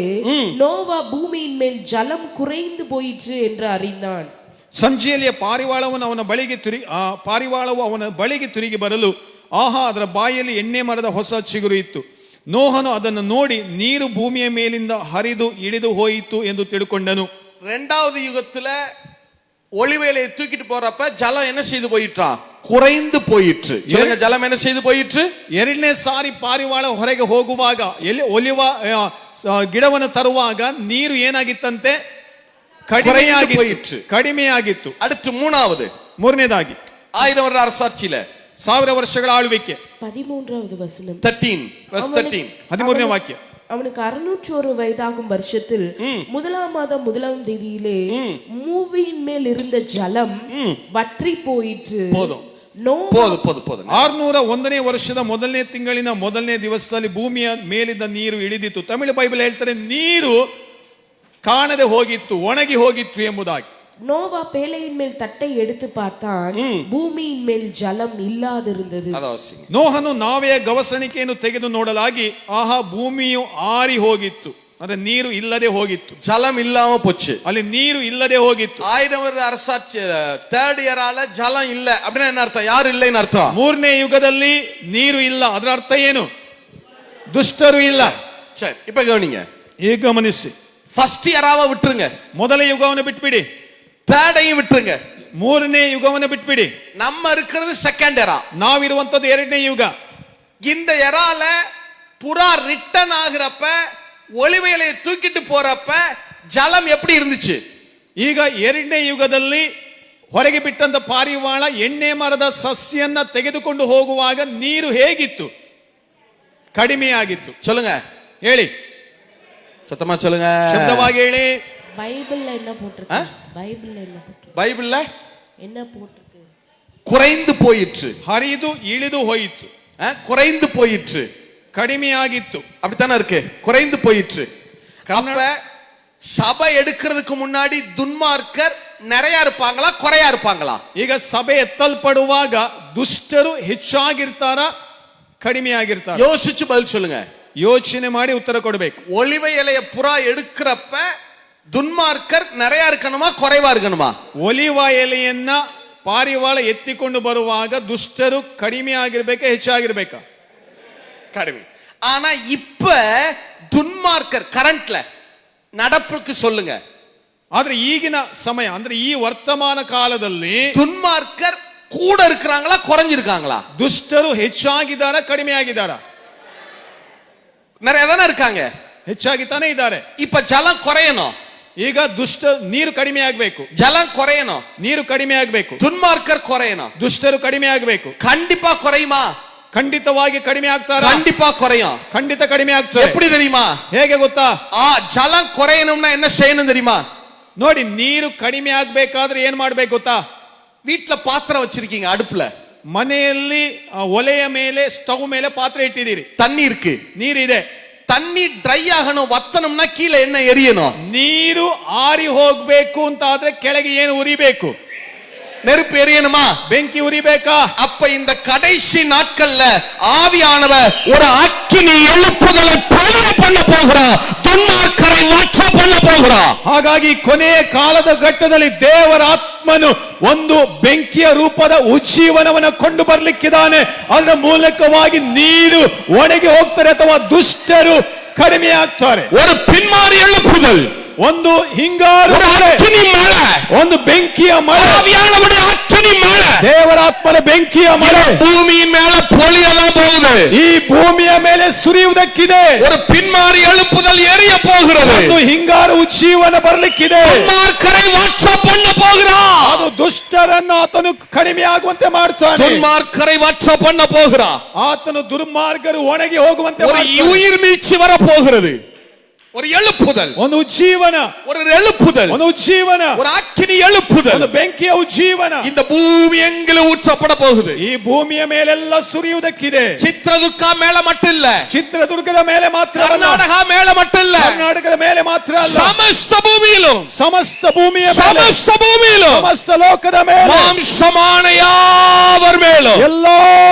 நோவா பூமியின் மேல் ஜலம் குறைந்து போயிற்று என்று அறிந்தான். ಸಂಜೆಯಲ್ಲಿ ಪಾರಿವಾಳವು ಅವನ ಬಳಿಗೆ ತಿರುಗಿ ಬರಲು ಆಹಾ, ಅದರ ಬಾಯಲ್ಲಿ ಎಣ್ಣೆ ಮರದ ಹೊಸ ಚಿಗುರು ಇತ್ತು. ನೋಹನು ಅದನ್ನು ನೋಡಿ ನೀರು ಭೂಮಿಯ ಮೇಲಿಂದ ಹರಿದು ಇಳಿದು ಹೋಯಿತು ಎಂದು ತಿಳ್ಕೊಂಡನು. 2வது யுகத்துல ஒளிவேலையை தூக்கிட்டு போறப்ப ஜலம் என்ன செய்து போயிற்றா? குறைந்து போயிற்று. சொல்லுங்க, ஜலம் என்ன செய்து போயிற்று? 2ನೇ ಸಾರಿ ಪಾರಿವಾಳ ಹೊರಗೆ ಹೋಗುವಾಗ ಒಲಿವ ಗಿಡವನ್ನು ತರುವಾಗ ನೀರು ಏನಾಗಿತ್ತಂತೆ? ಕಡಿಮೆಯಾಗಿತ್ತು. அடுத்து 3ನೇದಾಗಿ 1000 வருட அரசாட்சியில 1000 ವರ್ಷಗಳ ಆಳ್ವಿಕೆ. 13வது வசனம் 13ನೇ ವಾಕ್ಯ. அவனுக்கு 601 வயதாகும் வருஷத்தில் 1ஆம் மாதம் 1ஆம் தேதியிலே பூமியின் மேல் இருந்த ஜலம் வற்றி போயிற்று. போதும். 601ನೇ ವರ್ಷದ 1ನೇ ತಿಂಗಳಿನ 1ನೇ ದಿವಸದಲ್ಲಿ ಭೂಮಿಯ ಮೇಲಿದ್ದ ನೀರು ಇಳಿದಿತ್ತು. ತಮಿಳು ಬೈಬಲ್ ಹೇಳ್ತಾರೆ ನೀರು ಕಾಣದೆ ಹೋಗಿತ್ತು, ಒಣಗಿ ಹೋಗಿತ್ತು ಎಂಬುದಾಗಿ. நோவா பேழையின் மேல் தட்டை எடுத்து பார்த்தான், பூமியின் மேல் ஜலம் இல்லாதிருந்தது. ನೋಹನು ನಾವೆಯ ಗವಸಣಿಕೆಯನ್ನು ತೆಗೆದು ನೋಡಲಾಗಿ ಆಹಾ, ಭೂಮಿಯು ಆರಿ ಹೋಗಿತ್ತು. ಅಂದ್ರೆ ನೀರು ಇಲ್ಲದೆ ಹೋಗಿತ್ತು, ஜலம் இல்லாம போச்சு. ಅಲ್ಲಿ ನೀರು ಇಲ್ಲದೆ ಹೋಗಿತ್ತು. 1000 வருட அரசாட்சி தேர்ட் இயரால ஜலம் இல்ல அப்படின்னா என்ன அர்த்தம்? யாரும் இல்லைன்னு அர்த்தம். ಮೂರನೇ ಯುಗದಲ್ಲಿ ನೀರು ಇಲ್ಲ, ಅದರ ಅರ್ಥ ಏನು? ದುಷ್ಟರು ಇಲ್ಲ. சரி, இப்ப கவனிங்க. ಈಗ ಗಮನಿಸಿ, ஃபர்ஸ்ட் இயராவை விட்டுருங்க, ಮೊದಲ ಯುಗವನ್ನು ಬಿಟ್ಬಿಡಿ, தேர்டையும் விட்டுருங்க, ಮೂರನೇ ಯುಗವನ್ನು ಬಿಟ್ಬಿಡಿ. நம்ம இருக்கிறது செகண்ட் இயரா. ನಾವಿರುವಂತದ್ದು ಎರಡನೇ ಯುಗ. இந்த இயரால புறா ரிட்டர்ன் ஆகுறப்ப ஒலிவ இலையை தூக்கிட்டு போறப்ப ஜலம் எப்படி இருந்துச்சு? ಈಗ ಎರಡನೇ ಯುಗದಲ್ಲಿ ಹೊರಗೆ ಬಿಟ್ಟಂತ ಪಾರಿವಾಳ ಎಣ್ಣೆ ಮರದ ಸಸ್ಯನ್ನ ತೆಗೆದುಕೊಂಡು ಹೋಗುವಾಗ ನೀರು ಹೇಗಿತ್ತು? ಕಡಿಮೆಯಾಗಿತ್ತು. சொல்லுங்க, ಹೇಳಿ, சத்தமா சொல்லுங்க, ಶಬ್ದವಾಗಿ ಹೇಳಿ. பைபிள்ல என்ன போட்டிருக்கு? பைபிள்ல என்ன போட்டிருக்கு? பைபிள்ல என்ன போட்டிருக்கு? குறைந்து போயிற்று, ಹರಿದು ಇಳಿದು ಹೋಯಿತು, குறைந்து போயிற்று, ಕಡಿಮೆಯಾಗಿತ್ತು. அப்படித்தானே இருக்கு, குறைந்து போயிற்று. கர்நாடக- அப்ப சபை எடுக்கிறதுக்கு முன்னாடி துன்மார்க்கர் நிறைய இருப்பாங்களா குறையா இருப்பாங்களா? ಈಗ ಸಭೆ ಎತ್ತಲ್ಪಡುವಾಗ ದುಷ್ಟರು ಹೆಚ್ಚಾಗಿರ್ತಾರ, ಕಡಿಮೆಯಾಗಿರ್ತಾರ? யோசிச்சு பதில் சொல்லுங்க. ಯೋಚನೆ ಮಾಡಿ ಉತ್ತರ ಕೊಡಬೇಕು. ஒலிவ இலைய புறா எடுக்கிறப்ப துன்மார்க்கர் நிறைய இருக்கணுமா குறைவா இருக்கணுமா? ಒಲಿವ ಎಲೆಯನ್ನ ಪಾರಿವಾಳ ಎತ್ತಿಕೊಂಡು ಬರುವಾಗ ದುಷ್ಟರು ಕಡಿಮೆ ಆಗಿರ್ಬೇಕಾ ಹೆಚ್ಚಾಗಿರ್ಬೇಕಾ? கடுமை. ஆனா இப்ப துன்மார்க்கர் கரண்ட்ல நடப்புக்கு சொல்லுங்க. ಆದ್ರೆ ಈಗಿನ ಸಮಯ ಅಂದ್ರೆ ಈ ವರ್ತಮಾನ ಕಾಲದಲ್ಲಿ துன்மார்க்கர் கூட இருக்கிறாங்களா குறைஞ்சிருக்காங்களா? ದುಷ್ಟರು ಹೆಚ್ಚಾಗಿದ್ದಾರಾ ಕಡಿಮೆ ಆಗಿದ್ದಾರಾ? நிறைய தானே இருக்காங்க. ಹೆಚ್ಚಾಗಿ ತಾನೇ ಇದ್ದಾರೆ. இப்ப ஜலம் குறையணும், ಈಗ ದುಷ್ಟ ನೀರು ಕಡಿಮೆ ಆಗ್ಬೇಕು, ஜலம் குறையணும், ನೀರು ಕಡಿಮೆ ಆಗ್ಬೇಕು, துன்மார்க்கர் குறையணும். ದುಷ್ಟರು ಕಡಿಮೆ ಆಗ್ಬೇಕು. கண்டிப்பா குறையுமா? ಖಂಡಿತವಾಗಿ ಕಡಿಮೆ ಆಗ್ತಾರ? கண்டிப்பா குறையும். ಖಂಡಿತ ಕಡಿಮೆ ಆಗ್ತದೆ. எப்படி தெரியுமா? ಹೇಗೆ ಗೊತ್ತಾ? ஜலம் குறையணும்னா என்ன செய்யணும் தெரியுமா? ನೋಡಿ, ನೀರು ಕಡಿಮೆ ಆಗ್ಬೇಕಾದ್ರೆ ಏನ್ ಮಾಡ್ಬೇಕು ಗೊತ್ತಾ? வீட்டுல பாத்திரம் வச்சிருக்கீங்க, அடுப்புல ಮನೆಯಲ್ಲಿ ಒಲೆಯ ಮೇಲೆ ಸ್ಟವ್ ಮೇಲೆ ಪಾತ್ರೆ ಇಟ್ಟಿದ್ದೀರಿ, தண்ணி இருக்கு, ನೀರಿದೆ. தண்ணி ட்ரை ஆகணும், வத்தணும்னா கீழே என்ன எரியணும்? ನೀರು ಆರಿ ಹೋಗ್ಬೇಕು ಅಂತ ಆದ್ರೆ ಕೆಳಗೆ ಏನು ಉರಿಬೇಕು? நெருப்பு எரியணுமா? ಬೆಂಕಿ ಉರಿಬೇಕಾ? அப்ப இந்த கடைசி நாட்கள்ல ஆவியானவர் ஒரு அக்கினி எழுப்புதலை பொழிய பண்ண போகிறார், துன்மார்க்கரை வற்ற பண்ண போகிறார். ಹಾಗಾಗಿ ಕೊನೆಯ ಕಾಲದ ಘಟ್ಟದಲ್ಲಿ ದೇವರ ಆತ್ಮನು ಒಂದು ಬೆಂಕಿಯ ರೂಪದ ಉಜ್ಜೀವನವನ್ನು ಕೊಂಡು ಬರ್ಲಿಕ್ಕಿದ್ದಾನೆ. ಅದರ ಮೂಲಕವಾಗಿ ನೀರು ಒಣಗಿ ಹೋಗ್ತಾರೆ ಅಥವಾ ದುಷ್ಟರು ಕಡಿಮೆ ಆಗ್ತಾರೆ. ஒரு பின்மாறி எழுப்புதல், ಒಂದು ಹಿಂಗಾರು ஒரு ಮಳೆ, அக்கினி மழை, ಒಂದು ಬೆಂಕಿಯ ಮಳೆ, ஆவியானவருடைய அக்கினி மழை ದೇವರಾತ್ಮನ ಬೆಂಕಿಯ ಮಳೆ பூமியின் மேல பொழியதான் போகுது. ಈ ಭೂಮಿಯ ಮೇಲೆ ಸುರಿಯುವುದಕ್ಕಿದೆ. ஒரு பின்மாறி எழுப்புதல் எரிய போகிறது, ಒಂದು ಹಿಂಗಾರು ಉಜ್ಜೀವನ ಬರ್ಲಿಕ್ಕಿದೆ. துன்மார்க்கரை வற்ற பண்ண போகிறார். ಅದು ದುಷ್ಟರನ್ನು ಆತನು ಕಡಿಮೆ ಆಗುವಂತೆ ಮಾಡ್ತಾನೆ. துன்மார்க்கரை வற்ற பண்ண போகிறார். ಆತನು ದುರ್ಮಾರ್ಗರು ಒಣಗಿ ಹೋಗುವಂತೆ ஒரு ಮಾಡ್ತಾನೆ. உயிர் மீட்சி வர போகிறது, ஒரு எழுப்புதல், ಒಂದು ಉಜ್ಜೀವನ, ஒரு எழுப்புதல், ಒಂದು ಉಜ್ಜೀವನ, ஒரு அக்கினி எழுப்புதல் ಒಂದು ಬೆಂಕಿಯ ಉಜ್ಜೀವನ இந்த பூமி எங்கிலும் ஊற்றப்பட போகுது. ಈ ಭೂಮಿಯ ಮೇಲೆಲ್ಲ ಸುರಿಯುವುದಕ್ಕಿದೆ. சித்ரதுர்கா மேல மட்டும் இல்ல, ಚಿತ್ರದುರ್ಗದ ಮೇಲೆ ಮಾತ್ರ ಅಲ್ಲ, கர்நாடகா மேல மட்டும் இல்ல, ಕರ್ನಾಟಕದ ಮೇಲೆ ಮಾತ್ರ ಅಲ್ಲ, சமஸ்த பூமியிலும், ಸಮಸ್ತ ಭೂಮಿಯ ಮೇಲೆ, சமஸ்த பூமியிலும், ಸಮಸ್ತ ಲೋಕದ ಮೇಲೆ, மாம்சமான யாவர் மேலும் ಎಲ್ಲಾ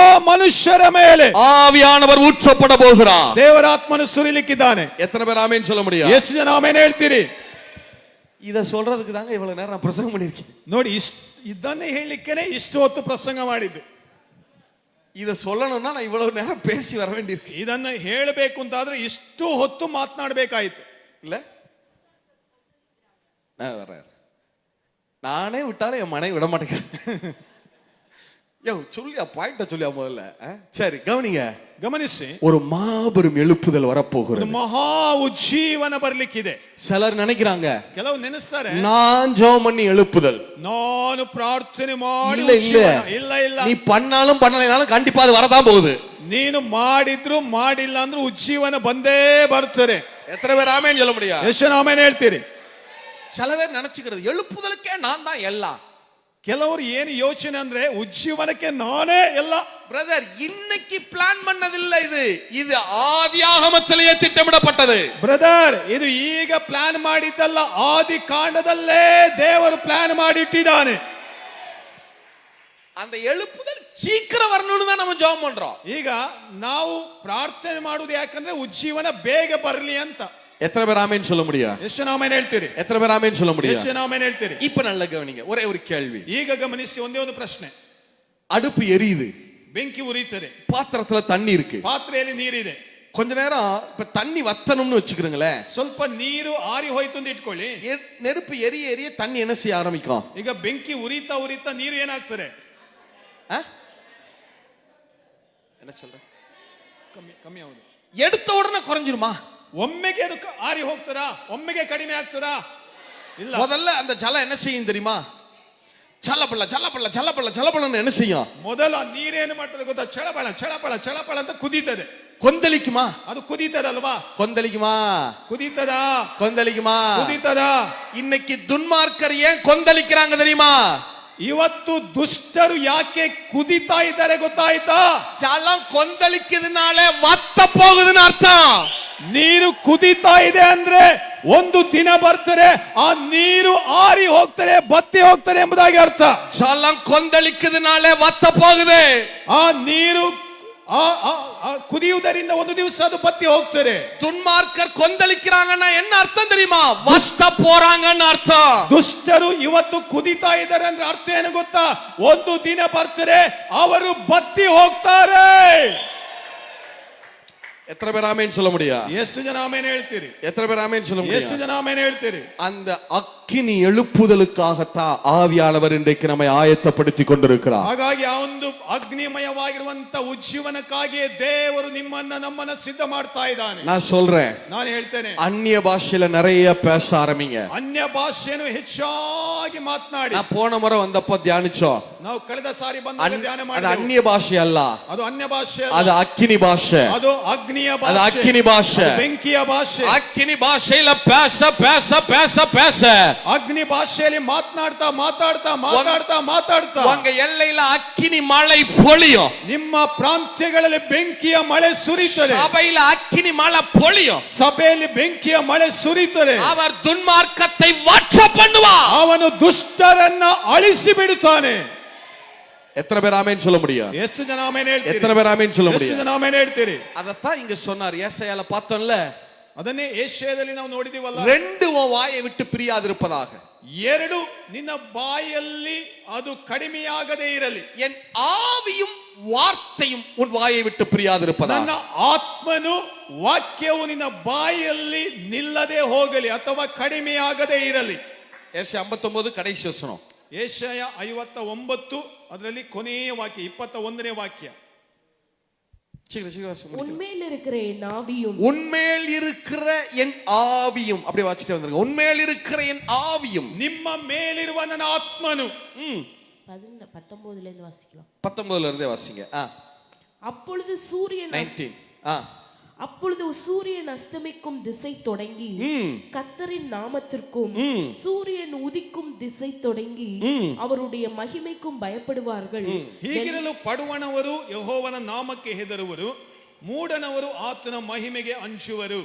ಮನುಷ್ಯರ ಮೇಲೆ ஆவியானவர் ஊற்றப்பட போகிறார். ದೇವರಾತ್ಮನು ಸುರಿಲಿಕ್ಕಿದ್ದಾನೆ. எத்தனை பேர் ஆமென் சொல்ல முடியும்? ಎಷ್ಟು ಜನ ಆಮೆನ್ ಹೇಳ್ತೀರಿ? இத சொல்றதுக்கு தாங்க இவ்வளவு நேரம் நான் பிரசங்கம் பண்ணிருக்கேன். ನೋಡಿ, ಇದನ್ನೇ ಹೇಳಲಿಕ್ಕೇನೆ ಇಷ್ಟು ಹೊತ್ತು ಪ್ರಸಂಗ ಮಾಡಿದ್ದು. இத சொல்லணும்னா நான் இவ்வளவு நேரம் பேசி வர வேண்டியிருக்கு, ಇದನ್ನ ಹೇಳಬೇಕು ಅಂತಾದ್ರೆ ಇಷ್ಟು ಹೊತ್ತು ಮಾತನಾಡಬೇಕಾಯಿತು. இல்ல? நான் வரேன், நானே விட்டாலும் என் மனைவி விட மாட்டேங்க. சொல்லியா பாயிண்ட சொல்லியா முதல்ல. சரி கவனிங்க, ಗಮನಿಸಿ, ஒரு மாபெரும் எழுப்புதல் வரப்போகிறது. ಮಹಾ ಉಜ್ಜೀವನ ಬರ್ಲಿಕ್ಕಿದೆ. சிலர் நினைக்கிறாங்க ಕೆಲವು ನೆನೆಸ್ತಾರೆ, நான் ஜெபம் பண்ணி எழுப்புதல். ನಾನು ಪ್ರಾರ್ಥನೆ ಮಾಡಿ இல்ல இல்ல, ಉಜ್ಜೀವನ. ಇಲ್ಲ ಇಲ್ಲ, நீ பண்ணாலும் பண்ணலைனாலும் கண்டிப்பா அது வரதான் போகுது. ನೀನು ಮಾಡಿದ್ರು ಮಾಡಿಲ್ಲ ಅಂದ್ರೂ ಉಜ್ಜೀವನ ಬಂದೇ ಬರ್ತದೆ. எத்தனை பேர் ஆமென் சொல்ல முடியும்? ಎಷ್ಟು ಜನ ಆಮೆನ್ ಹೇಳ್ತೀರಿ? சில பேர் நினைச்சுக்கிறது எழுப்புதலுக்கே நான் தான் எல்லாம். ಕೆಲವರು ಏನು ಯೋಚನೆ ಅಂದ್ರೆ ಉಜ್ಜೀವನಕ್ಕೆ ನಾನೇ ಎಲ್ಲ. பிரதர், இன்னைக்கு பிளான் பண்ணதில்லை, இது ஆதியாகமத்திலேயே திட்டமிடப்பட்டது. ಬ್ರದರ್, ಇದು ಈಗ ಪ್ಲಾನ್ ಮಾಡಿದ್ದಲ್ಲ, ಆದಿ ಕಾಂಡದಲ್ಲೇ ದೇವರು ಪ್ಲಾನ್ ಮಾಡಿಟ್ಟಿದ್ದಾನೆ. அந்த எழுப்புதல் சீக்கிரம் வரணும்னு தான் நம்ம ஜெபம் பண்றோம். ಈಗ ನಾವು ಪ್ರಾರ್ಥನೆ ಮಾಡುವುದು ಯಾಕಂದ್ರೆ ಉಜ್ಜೀವನ ಬೇಗ ಬರಲಿ ಅಂತ. எத்தனை பேர் ஆமென் சொல்ல முடியும்? ಎಷ್ಟು ಜನ ಆಮೆನ್ ಹೇಳ್ತೀರಿ? எத்தனை பேர் ஆமென் சொல்ல முடியும்? ಎಷ್ಟು ಜನ ಆಮೆನ್ ಹೇಳ್ತೀರಿ? இப்ப நல்ல கவனிங்க, ஒரே ஒரு கேள்வி. ಈಗ ಗಮನಿಸಿ, ಒಂದೇ ಒಂದು ಪ್ರಶ್ನೆ. அடுப்பு எரியுது, ಬೆಂಕಿ ಉರಿಯುತ್ತದೆ, பாத்திரத்துல தண்ணி இருக்கு, ಪಾತ್ರೆಯಲ್ಲಿ ನೀರಿದೆ. கொஞ்ச நேரம் இப்ப தண்ணி வத்தணும்னு வச்சுக்கிறீங்களேன், ಸ್ವಲ್ಪ ನೀರು ಆರಿ ಹೋಯ್ತು ಅಂತ ಇಟ್ಕೊಳ್ಳಿ. நெருப்பு எரிய எரிய தண்ணி என்ன செய்ய ஆரம்பிக்கும்? ಈಗ ಬೆಂಕಿ ಉರಿತಾ ಉರಿತಾ ನೀರು ಏನಾಗ್ತದೆ? என்ன சொல்ற? ಕಮ್ಮಿ ಕಮ್ಮಿ ಆಗುದು. எடுத்த உடனே குறைஞ்சிருமா? ಒಮ್ಮೆಗೆ ಅದು ಆರಿ ಹೋಗ್ತದಾ? ಒಮ್ಮೆಗೆ ಕಡಿಮೆ ಆಗ್ತದಾ? ಇಲ್ಲ. முதல்ல அந்த ஜலம் என்ன செய்யும் தெரியுமா? ಚಲಪಳ ಚಲಪಳ ಚಲಪಳ ಚಲಪಳன்னு என்ன செய்யும்? ಮೊದಲ ನೀರೇನು ಮಾಡ್ತದೆ ಗೊತ್ತಾ? ಚಳಪಳ ಚಳಪಳ ಚಳಪಳ ಅಂತ ಕುದೀತದೆ. கொந்தளிக்குமா? ಅದು ಕುದೀತದಲ್ವಾ? கொந்தளிக்குமா? ಕುದೀತದಾ? கொந்தளிக்குமா? ಕುದೀತದಾ? இன்னைக்கு துன்மார்க்கர் ஏன் கொந்தளிக்கிறாங்க தெரியுமா? ಇವತ್ತು ದುಷ್ಟರು ಯಾಕೆ ಕುದಿತಾ ಇದ್ದಾರೆ ಗೊತ್ತಾಯ್ತಾ? ஜலம் கொந்தளிக்குதுனாலே வத்த போகுதுன்னு அர்த்தம். ನೀರು ಕುದಿತಾ ಇದೆ ಅಂದ್ರೆ ಒಂದು ದಿನ ಬರ್ತದೆ, ಆ ನೀರು ಆರಿ ಹೋಗ್ತಾರೆ, ಬತ್ತಿ ಹೋಗ್ತಾರೆ ಎಂಬುದಾಗಿ ಅರ್ಥ. ஜலம் கொந்தளிக்குதுனாலே வத்த போகுது. ಆ ನೀರು ಕುದಿಯುವುದರಿಂದ ಒಂದು ದಿವಸ ಅದು ಬತ್ತಿ ಹೋಗ್ತಾರೆ. துன்மார்க்கர் கொந்தளிக்கிறாங்கன்னா என்ன அர்த்தம் தெரியுமா? வத்த போறாங்கன்னு அர்த்தம். ದುಷ್ಟರು ಇವತ್ತು ಕುದಿತಾ ಇದ್ದಾರೆ ಅಂದ್ರೆ ಅರ್ಥ ಏನು ಗೊತ್ತಾ? ಒಂದು ದಿನ ಬರ್ತಾರೆ, ಅವರು ಬತ್ತಿ ಹೋಗ್ತಾರೆ. எத்தனை பேர் ஆமென் சொல்ல முடியும்? ಎಷ್ಟು ಜನ ಆಮೆನ್ ಹೇಳ್ತೀರಿ? எத்தனை பேர் ஆமென் சொல்ல ಎಷ್ಟು முடியும்? ಜನ ಆಮೆನ್ ಹೇಳ್ತೀರಿ? அந்த அக்கினி எழுப்புதலுக்காகத்தான் ஆவியானவர் இன்றைக்கு நம்மை ஆயத்தப்படுத்தி கொண்டிருக்கிறார். ಹಾಗಾಗಿ ಆ ಒಂದು ಅಗ್ನಿಮಯವಾಗಿರುವಂತ ಉಜ್ಜೀವನಕ್ಕಾಗಿಯೇ ದೇವರು ನಮ್ಮನ್ನ ಸಿದ್ಧ ಮಾಡ್ತಾ ಇದ್ದಾನೆ. நான் சொல்றேன், ನಾನು ಹೇಳ್ತೇನೆ, அந்நிய பாஷையில நிறைய பேச ஆரம்பிங்க. ಅನ್ಯ ಭಾಷೆಯನ್ನು ಹೆಚ್ಚಾಗಿ ಮಾತನಾಡಿ. நான் போன முறை வந்தப்போ தியானிச்சோம், ನಾವು ಕಳೆದ ಸಾರಿ ಬಂದಾಗ ಧ್ಯಾನ அது ಮಾಡಿದೆವು. அந்நிய பாஷை அல்ல, ಅದು ಅನ್ಯ ಭಾಷೆ, அது அக்கினி பாஷை. ಅದು ಅಗ್ನಿಯ அது ಭಾಷೆ, அக்கினி பாஷை. ಅದು ಬೆಂಕಿಯ ಭಾಷೆ. அக்கினி பாஷையில பேச பேச பேச பேச ಅಗ್ನಿ ಭಾಷೆಯಲ್ಲಿ ಮಾತನಾಡ್ತಾ ಮಾತಾಡ್ತಾ ಮಾತಾಡ್ತಾ ಮಾತಾಡ್ತಾ உங்க எல்லையில அக்கினி மழை பொழியும். ನಿಮ್ಮ ಪ್ರಾಂತ್ಯಗಳಲ್ಲಿ ಬೆಂಕಿಯ ಮಳೆ ಸುರಿಯುತ್ತದೆ. சபையில அக்கினி மழை பொழியும். ಸಭೆಯಲ್ಲಿ ಬೆಂಕಿಯ ಮಳೆ ಸುರಿಯುತ್ತದೆ. அவர் துன்மார்க்கத்தை வற்ற பண்ணுவார். ಅವನು ದುಷ್ಟರನ್ನ ಅಳಿಸಿ ಬಿಡುತ್ತಾನೆ. எத்தனை பேர் ஆமென் சொல்ல முடியும்? ಎಷ್ಟು ಜನ ಆಮೆನ್ ಹೇಳ್ತೀರಿ? எத்தனை பேர் ஆமென் சொல்ல ಎಷ್ಟು முடியும்? ಜನ ಆಮೆನ್ ಹೇಳ್ತೀರಿ? அதத்தான் இங்க சொன்னார். ஏசாயால பார்த்தோம்ல, ಅದನ್ನೇ ಏಷಯದಲ್ಲಿ ನಾವು ನೋಡಿದೀವಲ್ಲ, ரெண்டு உன் வாயை விட்டு பிரியாதிருப்பதாக, ಎರಡು ನಿನ್ನ ಬಾಯಲ್ಲಿ ಅದು ಕಡಿಮೆಯಾಗದೇ ಇರಲಿ, என் ஆவியும் வார்த்தையும் உன் வாயை விட்டு பிரியாதிருப்பதாக. ನನ್ನ ಆತ್ಮನು ವಾಕ್ಯವು ನಿನ್ನ ಬಾಯಲ್ಲಿ ನಿಲ್ಲದೆ ಹೋಗಲಿ ಅಥವಾ ಕಡಿಮೆಯಾಗದೇ ಇರಲಿ. ஏசாயா 59 கடைசி வசனம். ಏಷಯ 59 ಅದರಲ್ಲಿ ಕೊನೆಯ ವಾಕ್ಯ 21ನೇ ವಾಕ್ಯ. உன்மேல் இருக்கிற என் ஆவியும், உன்மேல் இருக்கிற என் ஆவியும், அப்படியே வாசிட்டே வந்திருங்க. உன்மேல் இருக்கிற என் ஆவியும், ನಿಮ್ಮ ಮೇಲಿರುವ ನನ್ನ ಆತ್ಮನು. 19ல இருந்து வாசிக்கலாம். 19ல இருந்தே வாசிங்க. அப்பொழுது சூரியன் 19. அப்பொழுது சூரியன் அஸ்தமிக்கும் திசை தொடங்கி கர்த்தரின் நாமத்திற்கும் சூரியன் உதிக்கும் திசை தொடங்கி அவருடைய மகிமைக்கும் பயப்படுவார்கள். ಹೀಗಿರಲು ಪಡುವನವರು ಯೆಹೋವನ ನಾಮಕ್ಕೆ ಹೆದರುವರು, ಮೂಢನವರು ಆತನ ಮಹಿಮೆಗೆ ಅಂಜುವರು.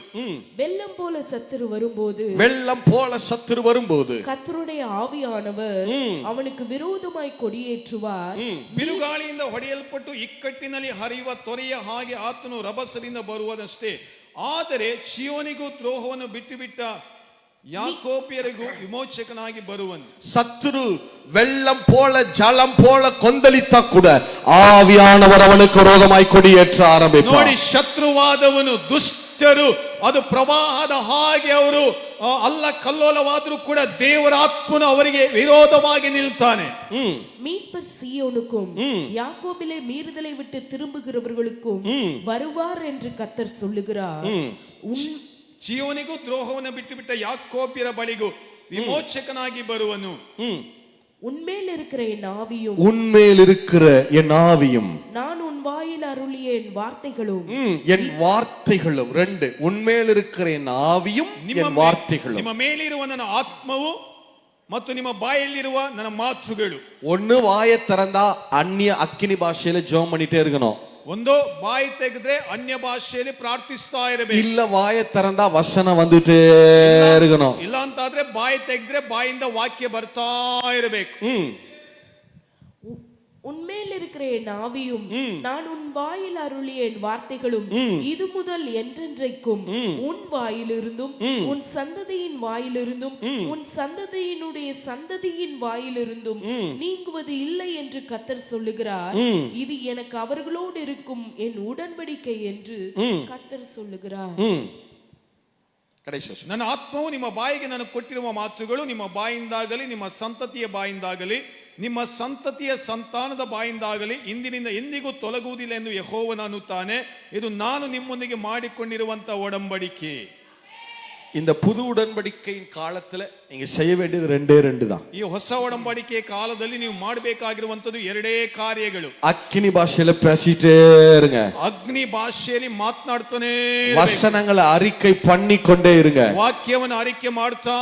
வெள்ளம் போல சத்துரு வரும்போது, வெள்ளம் போல சத்துரு வரும்போது கர்த்தருடைய ஆவியானவர் அவனுக்கு விரோதமாய் கொடியேற்றுவார். ಬಿರುಗಾಳಿಯಿಂದ ಹೊಡೆಯಲ್ಪಟ್ಟು ಇಕ್ಕಟ್ಟಿನಲ್ಲಿ ಹರಿಯುವ ತೊರೆಯ ಹಾಗೆ ಆತನು ರಭಸದಿಂದ ಬರುವುದಷ್ಟೇ. ಆದರೆ ಚೀಯೋನಿಗೂ ದ್ರೋಹವನ್ನು ಬಿಟ್ಟು ಬಿಟ್ಟ ಯಾಕೋಬ್ಯರಿಗೂ ವಿಮೋಚಕನಾಗಿ ಬರುವನು. சத்துரு வெள்ளம் போல ஜலம் போல கொந்தளித்தா கூட ஆவியானவர் அவனுக்கு விரோதமாய் கொடியேற்ற ஆரம்பிப்பார். ನೋಡಿ, ಶತ್ರುವಾದವನು ದುಷ್ಟರು ಅದು ಪ್ರವಾಹದ ಹಾಗೆ ಅವರು ಅಲ್ಲ ಕಲ್ಲೋಲವಾದರೂ ಕೂಡ ದೇವರ ಆತ್ಮನು ಅವರಿಗೆ ವಿರೋಧವಾಗಿ ನಿಲ್ತಾನೆ. மீட்பர் சீயோனுக்கும் யாக்கோபிலே மீறுதலை விட்டு திரும்புகிறவர்களுக்கும் வருவார் என்று கர்த்தர் சொல்லுகிறார். ಚೀಯೋನಿಗೂ ದ್ರೋಹವನ್ನು ಬಿಟ್ಟು ಬಿಟ್ಟ ಯಾಕೋಬ್ಯರ ಬಳಿಗೂ ವಿಮೋಚಕನಾಗಿ ಬರುವನು. உன்மேல் இருக்கிற என் ஆவியும், உன்மேல் இருக்கிற என் ஆவியும், நான் உன் வாயில் அருளிய என் வார்த்தைகளும், என் வார்த்தைகளும். ரெண்டு, உன்மேல் இருக்கிற என் ஆவியும் என் வார்த்தைகளும். ನಿಮ್ಮ ಮೇಲಿರುವ ನನ್ನ ಆತ್ಮವು ಮತ್ತು ನಿಮ್ಮ ಬಾಯಲ್ಲಿರುವ ನನ್ನ ಮಾತುಗಳು. ஒண்ணு வாயை திறந்தா அந்நிய அக்கினி பாஷையில ஜெபம் பண்ணிட்டே இருக்கணும். ಒಂದು ಬಾಯಿ ತೆಗೆದ್ರೆ ಅನ್ಯ ಭಾಷೆಯಲ್ಲಿ ಪ್ರಾರ್ಥಿಸ್ತಾ ಇರಬೇಕು. இல்ல வாயை திறந்தா வசனம் வந்துட்டே இருக்கணும். ಇಲ್ಲ ಅಂತಾದ್ರೆ ಬಾಯಿ ತೆಗೆದ್ರೆ ಬಾಯಿಂದ ವಾಕ್ಯ ಬರ್ತಾ ಇರಬೇಕು. உன்மேல் இருக்கிற என் ஆவியும் நான் உன் வாயில் அருளிய என் வார்த்தைகளும் இது முதல் என்றென்றைக்கும் உன் வாயிலிருந்தும் உன் சந்ததியின் வாயிலிருந்தும் உன் சந்ததியினுடைய சந்ததியின் வாயிலிருந்தும் நீங்குவது இல்லை என்று கர்த்தர் சொல்லுகிறார். இது எனக்கு அவர்களோடு இருக்கும் என் உடன்படிக்கை என்று கர்த்தர் சொல்லுகிறார். ನನ್ನ ಆತ್ಮವು ನಿಮ್ಮ ಬಾಯಿಗೆ ನಾನು ಕೊಟ್ಟಿರುವ ಮಾತುಗಳು ನಿಮ್ಮ ಬಾಯಿಂದಾಗಲಿ ನಿಮ್ಮ ಸಂತತಿಯ ಬಾಯಿಂದಾಗಲಿ ನಿಮ್ಮ ಸಂತತಿಯ ಸಂತಾನದ ಬಾಯಿಂದಾಗಲಿ ಇಂದಿನಿಂದ ಎಂದಿಗೂ ತೊಲಗುವುದಿಲ್ಲ ಎಂದು ಯೆಹೋವನು ಅನ್ನುತ್ತಾನೆ. ಇದು ನಾನು ನಿಮ್ಮೊಂದಿಗೆ ಮಾಡಿಕೊಂಡಿರುವಂತ ಒಡಂಬಡಿಕೆ. இந்த புது உடன்படிக்கையின் காலத்துல நீங்க செய்ய வேண்டியது ரெண்டு தான். ಈ ಹೊಸ ಒಡಂಬಡಿಕೆಯ ಕಾಲದಲ್ಲಿ ನೀವು ಮಾಡಬೇಕಾಗಿರುವಂತದ್ದು ಎರಡೇ ಕಾರ್ಯಗಳು. அக்கினி பாஷையில பேசிட்டே இருங்க. ಅಗ್ನಿ ಭಾಷೆಯಲ್ಲಿ ಮಾತನಾಡ್ತಾನೆ வசனங்களை அறிக்கை பண்ணி கொண்டே இருங்க. ವಾಕ್ಯವನ್ನು ಅರಿಕೆ ಮಾಡ್ತಾ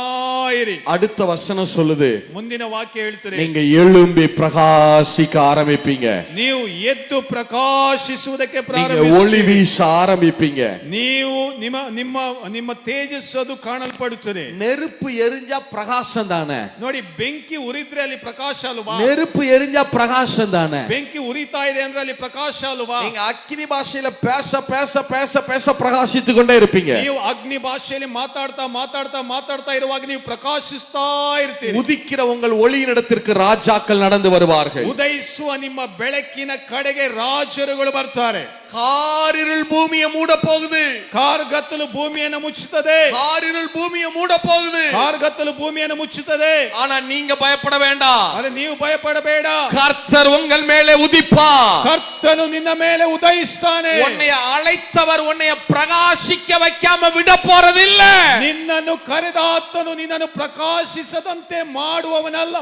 ಇರಿ. அடுத்த வசனம் சொல்லுது, ಮುಂದಿನ ವಾಕ್ಯ ಹೇಳ್ತಾರೆ, நீங்க எழும்பி பிரகாசிக்க ஆரம்பிப்பீங்க. ನೀವು ಎದ್ದು ಪ್ರಕಾಶಿಸುವುದಕ್ಕೆ நீங்க ಪ್ರಾರಂಭಿಸಿ. ஒளி வீச ஆரம்பிப்பீங்க. ನೀವು ನಿಮ್ಮ ನಿಮ್ಮ ನಿಮ್ಮ ತೇಜಸ್ಸು ಅದು ಕಾಣಲ್ಪಡುತ್ತದೆ. நெருப்பு எரிஞ்சா பிரகாசம் தானே. ನೋಡಿ, ಬೆಂಕಿ ಉರಿದ್ರೆ ಅಲ್ಲಿ ಪ್ರಕಾಶ ಅಲ್ವಾ? நெருப்பு எரிஞ்சா பிரகாசம் தானே. ಬೆಂಕಿ ಉರಿತಾ ಇದೆ ಅಂದ್ರೆ ಅಲ್ಲಿ ಪ್ರಕಾಶ ಅಲ್ವಾ? நீங்க அக்கினி பாஷையில பேச பேச பேச பேச பிரகாசித்து கொண்டே இருப்பீங்க. ನೀವು ಅಗ್ನಿ ಭಾಷೆಯಲ್ಲಿ ಮಾತಾಡ್ತಾ ಮಾತಾಡ್ತಾ ಮಾತಾಡ್ತಾ ಇರುವಾಗ ನೀವು ಪ್ರಕಾಶಿಸ್ತಾ ಇರ್ತೀರಿ. உதிக்கிற உங்கள் ஒளியினிடத்திற்கு ராஜாக்கள் நடந்து வருவார்கள். ಉದಯಿಸುವ ನಿಮ್ಮ ಬೆಳಕಿನ ಕಡೆಗೆ ರಾಜರುಗಳು ಬರ್ತಾರೆ. காரிருள் பூமியை மூட போகுது. ಕಾರ್ಗತ್ತಲು ಭೂಮಿಯನ್ನು ಮುಚ್ಚುತ್ತದೆ. காரிருள் பூமியை மூட போகுது. ಕಾರ್ಗತ್ತಲು ಭೂಮಿಯನ್ನು ಮುಚ್ಚುತ್ತದೆ. ஆனா நீங்க பயப்பட வேண்டாம். ಆದರೆ ನೀವು ಭಯಪಡಬೇಡ. கர்த்தர் உங்கள் மேலே உதிப்பார். ಕರ್ತನು ನಿನ್ನ ಮೇಲೆ ಉದಯಿಸ್ತಾನೆ. உன்னை அழைத்தவர் உன்னை பிரகாசிக்க வைக்காம விட போறதில்ல. ನಿನ್ನನ್ನು ಕರೆದ ಆತನು ನಿನ್ನನ್ನು ಪ್ರಕಾಶಿಸದಂತೆ ಮಾಡುವವನಲ್ಲ,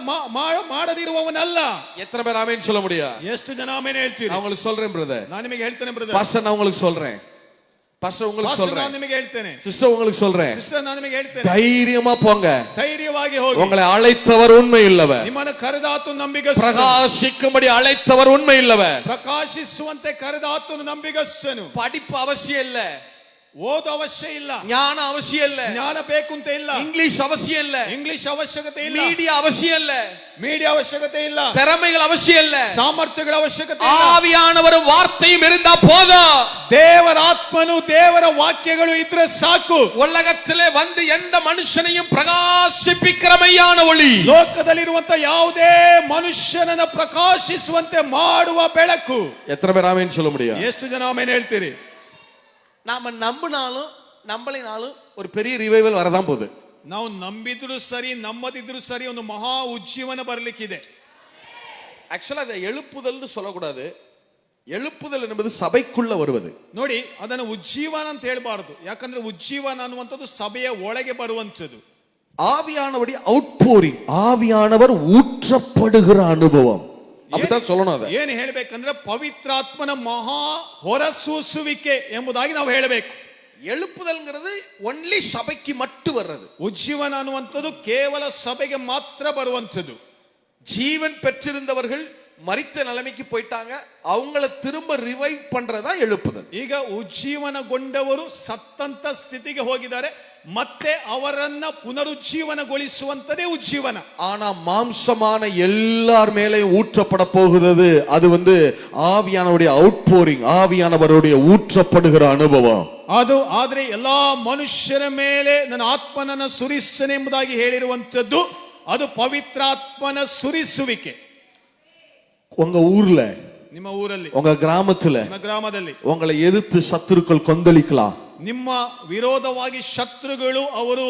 ಮಾಡದಿರುವವನಲ್ಲ. எத்தனை பேர் ஆமென் சொல்ல முடியும்? ಎಷ್ಟು ಜನ ಆಮೆನ್ ಹೇಳ್ತೀರಿ? நான் உங்களுக்கு சொல்றேன் பிரதர். ನಾನು ನಿಮಗೆ ಹೇಳ್ತೇನೆ ಬ್ರದರ್. பாஸ்டர் நான் உங்களுக்கு சொல்றேன். பாஸ்டர் உங்களுக்கு சொல்றேன். ನಾನು ನಿಮಗೆ ಹೇಳ್ತೇನೆ. சிஸ்டர் உங்களுக்கு சொல்றேன். ಸಿಸ್ಟರ್ ನಾನು ನಿಮಗೆ ಹೇಳ್ತೇನೆ. தைரியமா போங்க. ಧೈರ್ಯವಾಗಿ ಹೋಗಿ. உங்களை அழைத்தவர் உண்மை இல்லவர். ನಿಮ್ಮನ್ನು ಕರೆದ ಆತನು ನಂಬಿಗಸ್ತನು. பிரகாசிக்கும்படி அழைத்தவர் உண்மை இல்லவர். ಪ್ರಕಾಶಿಸುವಂತೆ ಕರೆದ ಆತನು ನಂಬಿಗಸ್ತನು. படிப்பு அவசியம் இல்ல. ಓದು ಅವಶ್ಯ ಇಲ್ಲ. ஞான அவசியம் இல்ல. ಜ್ಞಾನ ಬೇಕು ಅಂತ ಇಲ್ಲ. இங்கிலீஷ் அவசியம் இல்ல. ಇಂಗ್ಲಿಷ್ ಅವಶ್ಯಕತೆ ಇಲ್ಲ. மீடியா அவசியம் இல்ல. ಮೀಡಿಯಾ ಅವಶ್ಯಕತೆ ಇಲ್ಲ. திறமைகள் அவசியம் இல்ல. ಸಾಮರ್ಥ್ಯಗಳ ಅವಶ್ಯಕತೆ ಇಲ್ಲ. ஆவியானவர் வார்த்தையும் இருந்தா போதும். ದೇವರ ಆತ್ಮನು ದೇವರ ವಾಕ್ಯಗಳು ಇದ್ರೆ ಸಾಕು. உலகத்திலே வந்து எந்த மனுஷனையும் பிரகாசிப்பிக்கிற மையான ஒளி. ಲೋಕದಲ್ಲಿರುವಂತ ಯಾವುದೇ ಮನುಷ್ಯನನ್ನ ಪ್ರಕಾಶಿಸುವಂತೆ ಮಾಡುವ ಬೆಳಕು. எத்தனை பேர் ஆமென் சொல்ல முடியும்? ಎಷ್ಟು ಜನ ಆಮೆನ್ ಹೇಳ್ತೀರಿ? நாம நம்பினாலும் நம்பலினாலும் ஒரு பெரிய ரிவைவல் வரதான் போகுது. ನಾವು ನಂಬಿದ್ರು ಸರಿ ನಂಬದಿದ್ರು ಸರಿ ಒಂದು ಮಹಾ ಉಜ್ಜೀವನ ಬರಲಿಕ್ಕಿದೆ. ஆக்சுவலா அதை எழுப்புதல்னு சொல்லக்கூடாது. எழுப்புதல் என்பது சபைக்குள்ள வருவது. ನೋಡಿ, ಅದನ್ನು ಉಜ್ಜೀವನ ಅಂತ ಹೇಳಬಾರದು. ಯಾಕಂದ್ರೆ ಉಜ್ಜೀವನ ಅನ್ನುವಂಥದ್ದು ಸಭೆಯ ಒಳಗೆ ಬರುವಂಥದ್ದು. ஆவியானவருடைய அவுட்போரிங், ஆவியானவர் ஊற்றப்படுகிற அனுபவம். அப்படிதான் சொல்லணும். அதை ಏನು ಹೇಳಬೇಕಂದ್ರೆ ಪವಿತ್ರಾತ್ಮನ ಮಹಾ ಹೊರಸೂಸುವಿಕೆ ಎಂಬುದಾಗಿ ನಾವು ಹೇಳಬೇಕು. எழுப்புதல்ங்கிறது ஒன்லி சபைக்கு மட்டும் வர்றது. ಉಜ್ಜೀವನ ಅನ್ನುವಂಥದ್ದು ಕೇವಲ ಸಭೆಗೆ ಮಾತ್ರ ಬರುವಂಥದ್ದು. ஜீவன் பெற்றிருந்தவர்கள் மரித்த நிலைமைக்கு போயிட்டாங்க, அவங்கள திரும்ப ரிவைவ் பண்றதா எழுப்புதல். ಈಗ ಉಜ್ಜೀವನಗೊಂಡವರು ಸತ್ತಂತ ಸ್ಥಿತಿಗೆ ಹೋಗಿದ್ದಾರೆ, ಮತ್ತೆ ಅವರನ್ನ ಪುನರುಜ್ಜೀವನಗೊಳಿಸುವಂತದೇ ಉಜ್ಜೀವನ. ஆனா மாம்சமான எல்லார் மேலேயும் ஊற்றப்பட போகிறது. அது ஆவியானவருடைய அவுட்போரிங், ஆவியானவருடைய ஊற்றப்படுகிற அனுபவம். ಅದು ಆದ್ರೆ ಎಲ್ಲಾ ಮನುಷ್ಯರ ಮೇಲೆ ನನ್ನ ಆತ್ಮನನ್ನ ಸುರಿಸನೆ ಎಂಬುದಾಗಿ ಹೇಳಿರುವಂತದ್ದು ಅದು ಪವಿತ್ರಾತ್ಮನ ಸುರಿಸುವಿಕೆ. உங்க ஊர்ல, ನಿಮ್ಮ ಊರಲ್ಲಿ, உங்க கிராமத்துல, ನಿಮ್ಮ ಗ್ರಾಮದಲ್ಲಿ உங்களை எதிர்த்து சத்துருக்கள் கொந்தளிக்கலாம். ನಿಮ್ಮ ವಿರೋಧವಾಗಿ ಶತ್ರುಗಳು ಅವರು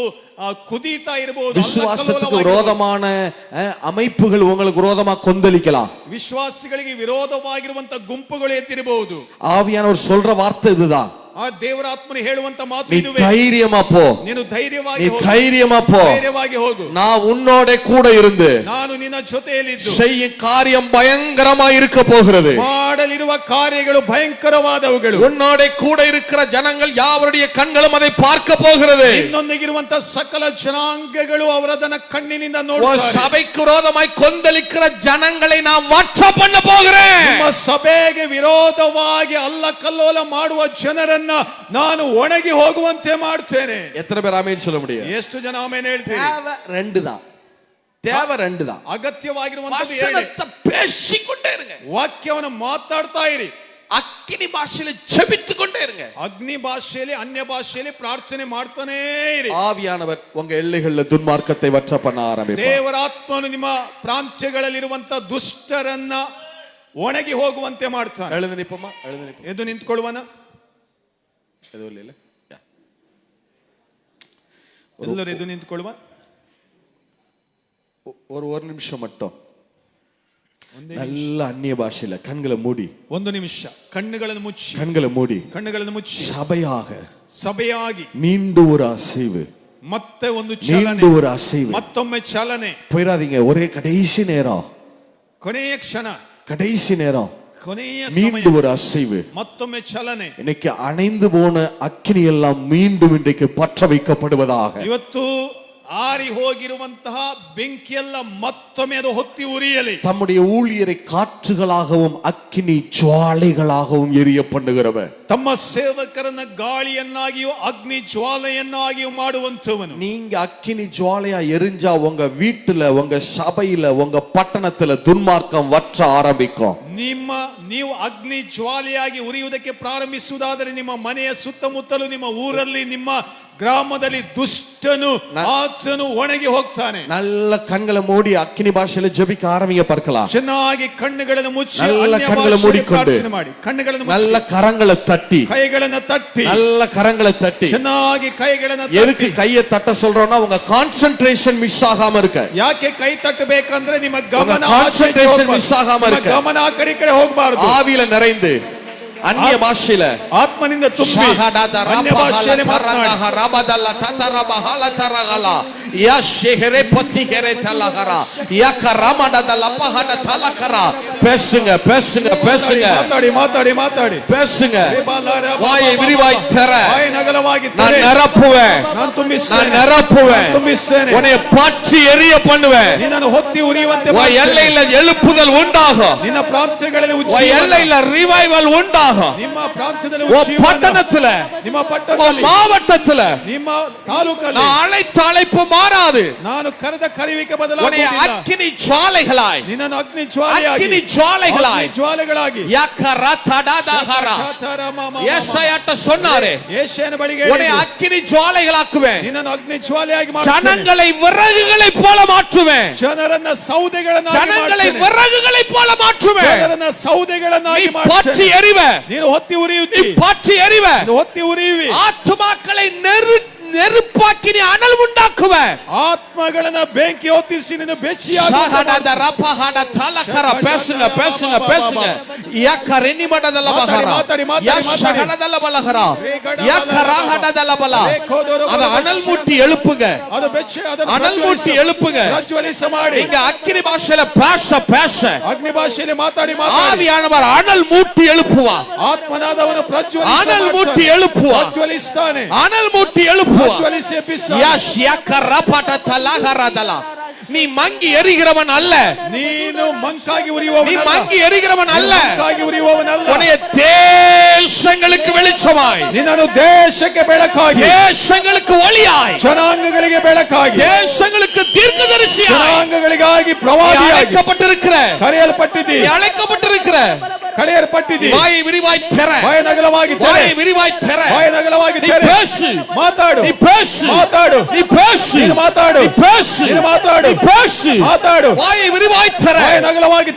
ಕುದೀತಾ ಇರಬಹುದು. விசுவாசத்துக்கு விரோதமான அமைப்புகள் உங்களுக்கு விரோதமா கொந்தளிக்கலாம். ವಿಶ್ವಾಸಿಗಳಿಗೆ ವಿರೋಧವಾಗಿರುವಂತ ಗುಂಪುಗಳು ಎದ್ದಿರಬಹುದು. ஆவியானவர் சொல்ற வார்த்தை இதுதான். ಆ ದೇವರಾತ್ಮನು ಹೇಳುವಂತ ಮಾತು நீ ಇದುವೇ. தைரியமா போ. ನೀನು ಧೈರ್ಯವಾಗಿ நீ ಹೋಗು. தைரியமா போ. ಧೈರ್ಯವಾಗಿ ಹೋಗು. நான் உன்னோட கூட இருந்து ನಾನು ನಿನ್ನ ಜೊತೆಯಲ್ಲಿದ್ದು செய்யும் காரியம் பயங்கரமா இருக்க போகிறது. ಮಾಡಲಿರುವ ಕಾರ್ಯಗಳು ಭಯಂಕರವಾದವುಗಳು. உன்னோட கூட இருக்கிற ஜனங்கள் யாவருடைய கண்களும் அதை பார்க்க போகிறது. ನಿನ್ನೊಂದಿಗಿರುವಂತ ಸಕಲ ಜನಾಂಗಗಳು ಅವರದನ್ನ ಕಣ್ಣಿನಿಂದ உன் ನೋಡುತ್ತಾರೆ. சபைக்கு விரோதமாய் கொந்தளிக்கிற ஜனங்களை நான் வாட்ச பண்ண போகிறேன். ನಿಮ್ಮ ಸಭೆಗೆ ವಿರೋಧವಾಗಿ ಅಲ್ಲಕಲ್ಲೋಲ ಮಾಡುವ ಜನರನ್ನ ನಾನು ಒಣಗಿ ಹೋಗುವಂತೆ ಮಾಡ್ತೇನೆ. எத்தனை பேர் ஆமென் சொல்ல முடியும்? ಎಷ್ಟು ಜನ ಆಮೆನ್ ಹೇಳ್ತೀರಿ? தேவை ரெண்டு தான். ಅಗತ್ಯವಾಗಿರುವಂತದ್ದು வசனத்தை பேசிக்கொண்டே இருங்க. ವಾಕ್ಯವನ್ನು ಮಾತಾಡ್ತಾ ಇರಿ. அக்கினி பாஷையில ஜெபித்துக்கொண்டே இருங்க. ಅಗ್ನಿ ಭಾಷೆಯಲ್ಲಿ ಅನ್ಯ ಭಾಷೆಯಲ್ಲಿ ಪ್ರಾರ್ಥನೆ ಮಾಡ್ತಾನೇ ಇರಿ. ஆவியானவர் உங்க எல்லைகள்ல துன்மார்க்கத்தை வற்ற பண்ண ஆரம்பிப்பார். ದೇವರ ಆತ್ಮನು ನಿಮ್ಮ ಪ್ರಾಂತ್ಯಗಳಲ್ಲಿರುವಂತ ದುಷ್ಟರನ್ನ ಒಣಗಿ ಹೋಗುವಂತೆ ಮಾಡ್ತಾನೆ. எழுந்து நிப்போமா, எழுந்து நிப்போம். ಎದ್ದು ನಿಂತ್ಕೊಳ್ಳುವನ, எதுவும் இல்ல. ಎಲ್ಲರೂ ಎದ್ದು ನಿಂತ್ಕೊಳ್ಳುವ. ஒரு நிமிஷம் மட்டும் நல்ல அந்நிய பாஷையில கண்களை மூடி, ಒಂದು ನಿಮಿಷ ಕಣ್ಣುಗಳನ್ನು ಮುಚ್ಚಿ, கண்களை மூடி ಕಣ್ಣುಗಳನ್ನು ಮುಚ್ಚಿ சபையாಗಿ மீண்டும் ஒரு அசைவு, ಮತ್ತೆ ಒಂದು ಚಲನೆ, ஒரு அசைவு, ಮತ್ತೊಮ್ಮೆ ಚಲನೆ. போயிடாதீங்க. ஒரே கடைசி நேரம், ಕೊನೆಯ ಕ್ಷಣ, கடைசி நேரம், ಕೊನೆಯ மீண்டும் ஒரு அசைவு, ಮತ್ತೊಮ್ಮೆ ಚಲನೆ. இன்னைக்கு அணைந்து போன அக்கினி எல்லாம் மீண்டும் இன்றைக்கு பற்ற வைக்கப்படுவதாக. ಇವತ್ತು ಆರಿ ಹೋಗಿರುವಂತಹ ಬೆಂಕಿಯೆಲ್ಲ ಮತ್ತೊಮ್ಮೆ ಅದು ಹೊತ್ತಿ ಉರಿಯಲಿ. தம்முடைய ஊழியரை காற்றுகளாகவும் அக்கினி ஜுவாலைகளாகவும் எரிய பண்ணுகிறவர், ತಮ್ಮ ಸೇವಕರನ್ನ ಗಾಳಿಯನ್ನಾಗಿಯೂ ಅಗ್ನಿ ಜ್ವಾಲೆಯನ್ನಾಗಿಯೂ ಮಾಡುವಂತವನು. நீங்க அக்கினி ஜுவாலையா எரிஞ்சா உங்க வீட்டுல, உங்க சபையில, உங்க பட்டணத்துல துன்மார்க்கம் வற்ற ஆரம்பிக்கும். ನೀವು ಅಗ್ನಿ ಜ್ವಾಲೆಯಾಗಿ ಉರಿಯುವುದಕ್ಕೆ ಪ್ರಾರಂಭಿಸುವುದಾದರೆ ನಿಮ್ಮ ಮನೆಯ ಸುತ್ತಮುತ್ತಲು, ನಿಮ್ಮ ಊರಲ್ಲಿ, ನಿಮ್ಮ ಗ್ರಾಮದಲ್ಲಿ ದುಷ್ಟನು ಆತನು ಒಣಗಿ ಹೋಗ್ತಾನೆ. நல்ல கண்களை மூடி அக்கினி பாஷையில ஜெபிக்க ஆரம்பிங்க பார்க்கலாம். ಚೆನ್ನಾಗಿ ಕಣ್ಣುಗಳನ್ನು ಮುಚ್ಚಿ நல்ல கண்களை மூடிக்கொண்டு ಮಾಡಿ, ಕಣ್ಣುಗಳನ್ನು நல்ல கரங்களை தட்டி, ಕೈಗಳನ್ನು ತಟ್ಟಿ, நல்ல கரங்களை தட்டி. ಚೆನ್ನಾಗಿ ಕೈಗಳನ್ನು ತಟ್ಟಿ. எதுக்கு கையை தட்ட சொல்றோம்னா உங்க கான்சென்ட்ரேஷன் மிஸ் ஆகாம இருக்க. ಯಾಕೆ ಕೈ ತಟ್ಟಬೇಕಂದ್ರೆ ನಿಮ್ಮ ಗಮನ கான்சென்ட்ரேஷன் மிஸ் ஆகாம இருக்க. ಗಮನ ಆ ಕಡೆ ಹೋಗಬಾರದು. ஆவியில நிறைந்து அந்நிய பாஷையில, ಆತ್ಮನಿಂದ ತುಂಬಿ ಅನ್ಯ ಭಾಷೆಯಲ್ಲಿ ಮಾತನಾಡಿ. பேசுங்க பேசுங்க பேசுங்க, ಮಾತಾಡಿ ಮಾತಾಡಿ ಮಾತಾಡಿ பேசுங்க. வாயை விரிவாய் தர, ನಗಲವಾಗಿ நான் நிரப்புவேன், ನಾನು ತುಂಬಿಸ್ತೇನೆ, நான் நிரப்புவேன், ತುಂಬಿಸ್ತೇನೆ. உன்னை பற்றி எரிய பண்ணுவேன். ನಿನ್ನನ್ನು ಹೊತ್ತಿ ಉರಿಯುವಂತೆ உன் எல்லையில எழுப்புதல் உண்டாகும், ನಿನ್ನ ಪ್ರಾಂತ್ಯಗಳಲ್ಲಿ உன் ಉಜ್ಜೀವನ, எல்லையில ரிவைவல் உண்டாகும். ನಿಮ್ಮ ಪ್ರಾಂತ್ಯದಲ್ಲಿ உன் ಉಜ್ಜೀವನ, பட்டணத்துல, ನಿಮ್ಮ உன் ಪಟ್ಟಣದಲ್ಲಿ, மாவட்டத்துல ನಿಮ್ಮ ತಾಲೂಕಲ್ಲಿ நான் அழைத்த அழைப்பு மாறாது. ನಾನು ಕರೆದ ಕರೆಯುವಿಕೆ உன்னை ಬದಲಾಗುವುದಿಲ್ಲ. அக்கினி ஜுவாலைகளாய், ನಿನ್ನನ್ನು ಅಗ್ನಿ ಜ್ವಾಲೆಯಾಗಿ, அக்கினி ஜுவாலைகளாய், ಅಗ್ನಿ ಜ್ವಾಲೆಗಳಾಗಿ ஏசாயாட்ட சொன்னாரே, ಯೆಶಾಯನ ಬಳಿಗೆ உன்னை அக்கினி ஜுவாலைகளாக்குவேன், ನಿನ್ನನ್ನು ಅಗ್ನಿ ಜ್ವಾಲೆಯಾಗಿ ಮಾಡುತ್ತೇನೆ. ஜனங்களை விறகுகளை போல மாற்றுவேன், ಜನರನ್ನ ಸೌದೆಗಳನ್ನಾಗಿ ஜனங்களை ಮಾಡುತ್ತೇನೆ. விறகுகளை போல மாற்றுவேன். ಜನರನ್ನ ಸೌದೆಗಳನ್ನಾಗಿ நீ பற்றி ಮಾಡುತ್ತೇನೆ. எறிவ, ನೀನು ಹೊತ್ತಿ நீ ಉರಿಯುತ್ತಿ, பற்றி எறிவ, ನೀನು ಹೊತ್ತಿ ಉರಿಯುವಿ. ஆத்துமாக்களை நெருப்பாக்கி நீ அனல் உண்டாக்குவ. ಆತ್ಮಗಳನ್ನ ಬೆಂಕಿ ಹೊತ್ತಿಸಿ ನೀನು ಬೆಚ್ಚಿಯಾಗಿ ஷஹடத ரபஹட தலகர. பேசுங்க பேசுங்க பேசுங்க. யக்கரினி மடதல பஹரா, யஷஹடதல பலகரா, யக்கரஹடதல பல. அத அனல் மூட்டி எழுப்புங்க, ಅದು ಬೆಚ್ಚಿ ಅದನ್ನು அனல் மூட்டி எழுப்புங்க. ಪ್ರಜ್ವಲಿಸ ಮಾಡಿ. நீங்க அக்கினி பாஷையில பேச பேச ಅಗ್ನಿ ಭಾಷೆಯಲ್ಲಿ ಮಾತಾಡಿ ಮಾತಾಡಿ ஆவியானவர் அனல் மூட்டி எழுப்புவா, ಆತ್ಮನಾದವನು ಪ್ರಜ್ವಲಿಸ அனல் மூட்டி எழுப்புவா, ಪ್ರಜ್ವಲಿಸ್ತಾನೆ. அனல் மூட்டி எழுப்புவா. ಪ್ರಜ್ವಲಿಸಿ ಎಬ್ಬಿಸ್ತಾನೆ. ಯಶ್ ಯಕರಪಟ ತಲಹರದಲ. நீ மங்கி எரிகிறவன் அல்ல, ನೀನು ಮಂಕಾಗಿ நீ ಉರಿಯುವವನಲ್ಲ, மங்கி எரிகிறவன் அல்ல. ಮಂಕಾಗಿ ಉರಿಯುವವನಲ್ಲ. உன்னை தேசங்களுக்கு வெளிச்சமாய், ನಿನ್ನನ್ನು ದೇಶಕ್ಕೆ ಬೆಳಕಾಗಿ, தேசங்களுக்கு ஒளியாய், ಜನಾಂಗಗಳಿಗೆ ಬೆಳಕಾಗಿ, தேசங்களுக்கு தீர்க்கதரிசியாய் ಜನಾಂಗಗಳಿಗಾಗಿ நீ ಪ್ರವಾದಿಯಾಗಿ அழைக்கப்பட்டிருக்கிற, ಕರೆಯಲ್ಪಟ್ಟಿದ್ದಿ, நீ அழைக்கப்பட்டிருக்கிற. ಕರೆಯಲ್ಪಟ್ಟಿದ್ದಿ. வாயை விரிவாய் திற, ಭಯನಗಲವಾಗಿ வாயை விரிவாய் திற. ಭಯನಗಲವಾಗಿ நீ பேசு, ಮಾತಾಡು, நீ பேசு, ಮಾತಾಡು, நீ பேசு, ನೀನು ಮಾತಾಡು, நீ பேசு, ನೀನು ಮಾತಾಡು, நீ பேசு. ಮಾತಾಡು. வாயை விரிவாய் திற. ಭಯನಗಲವಾಗಿ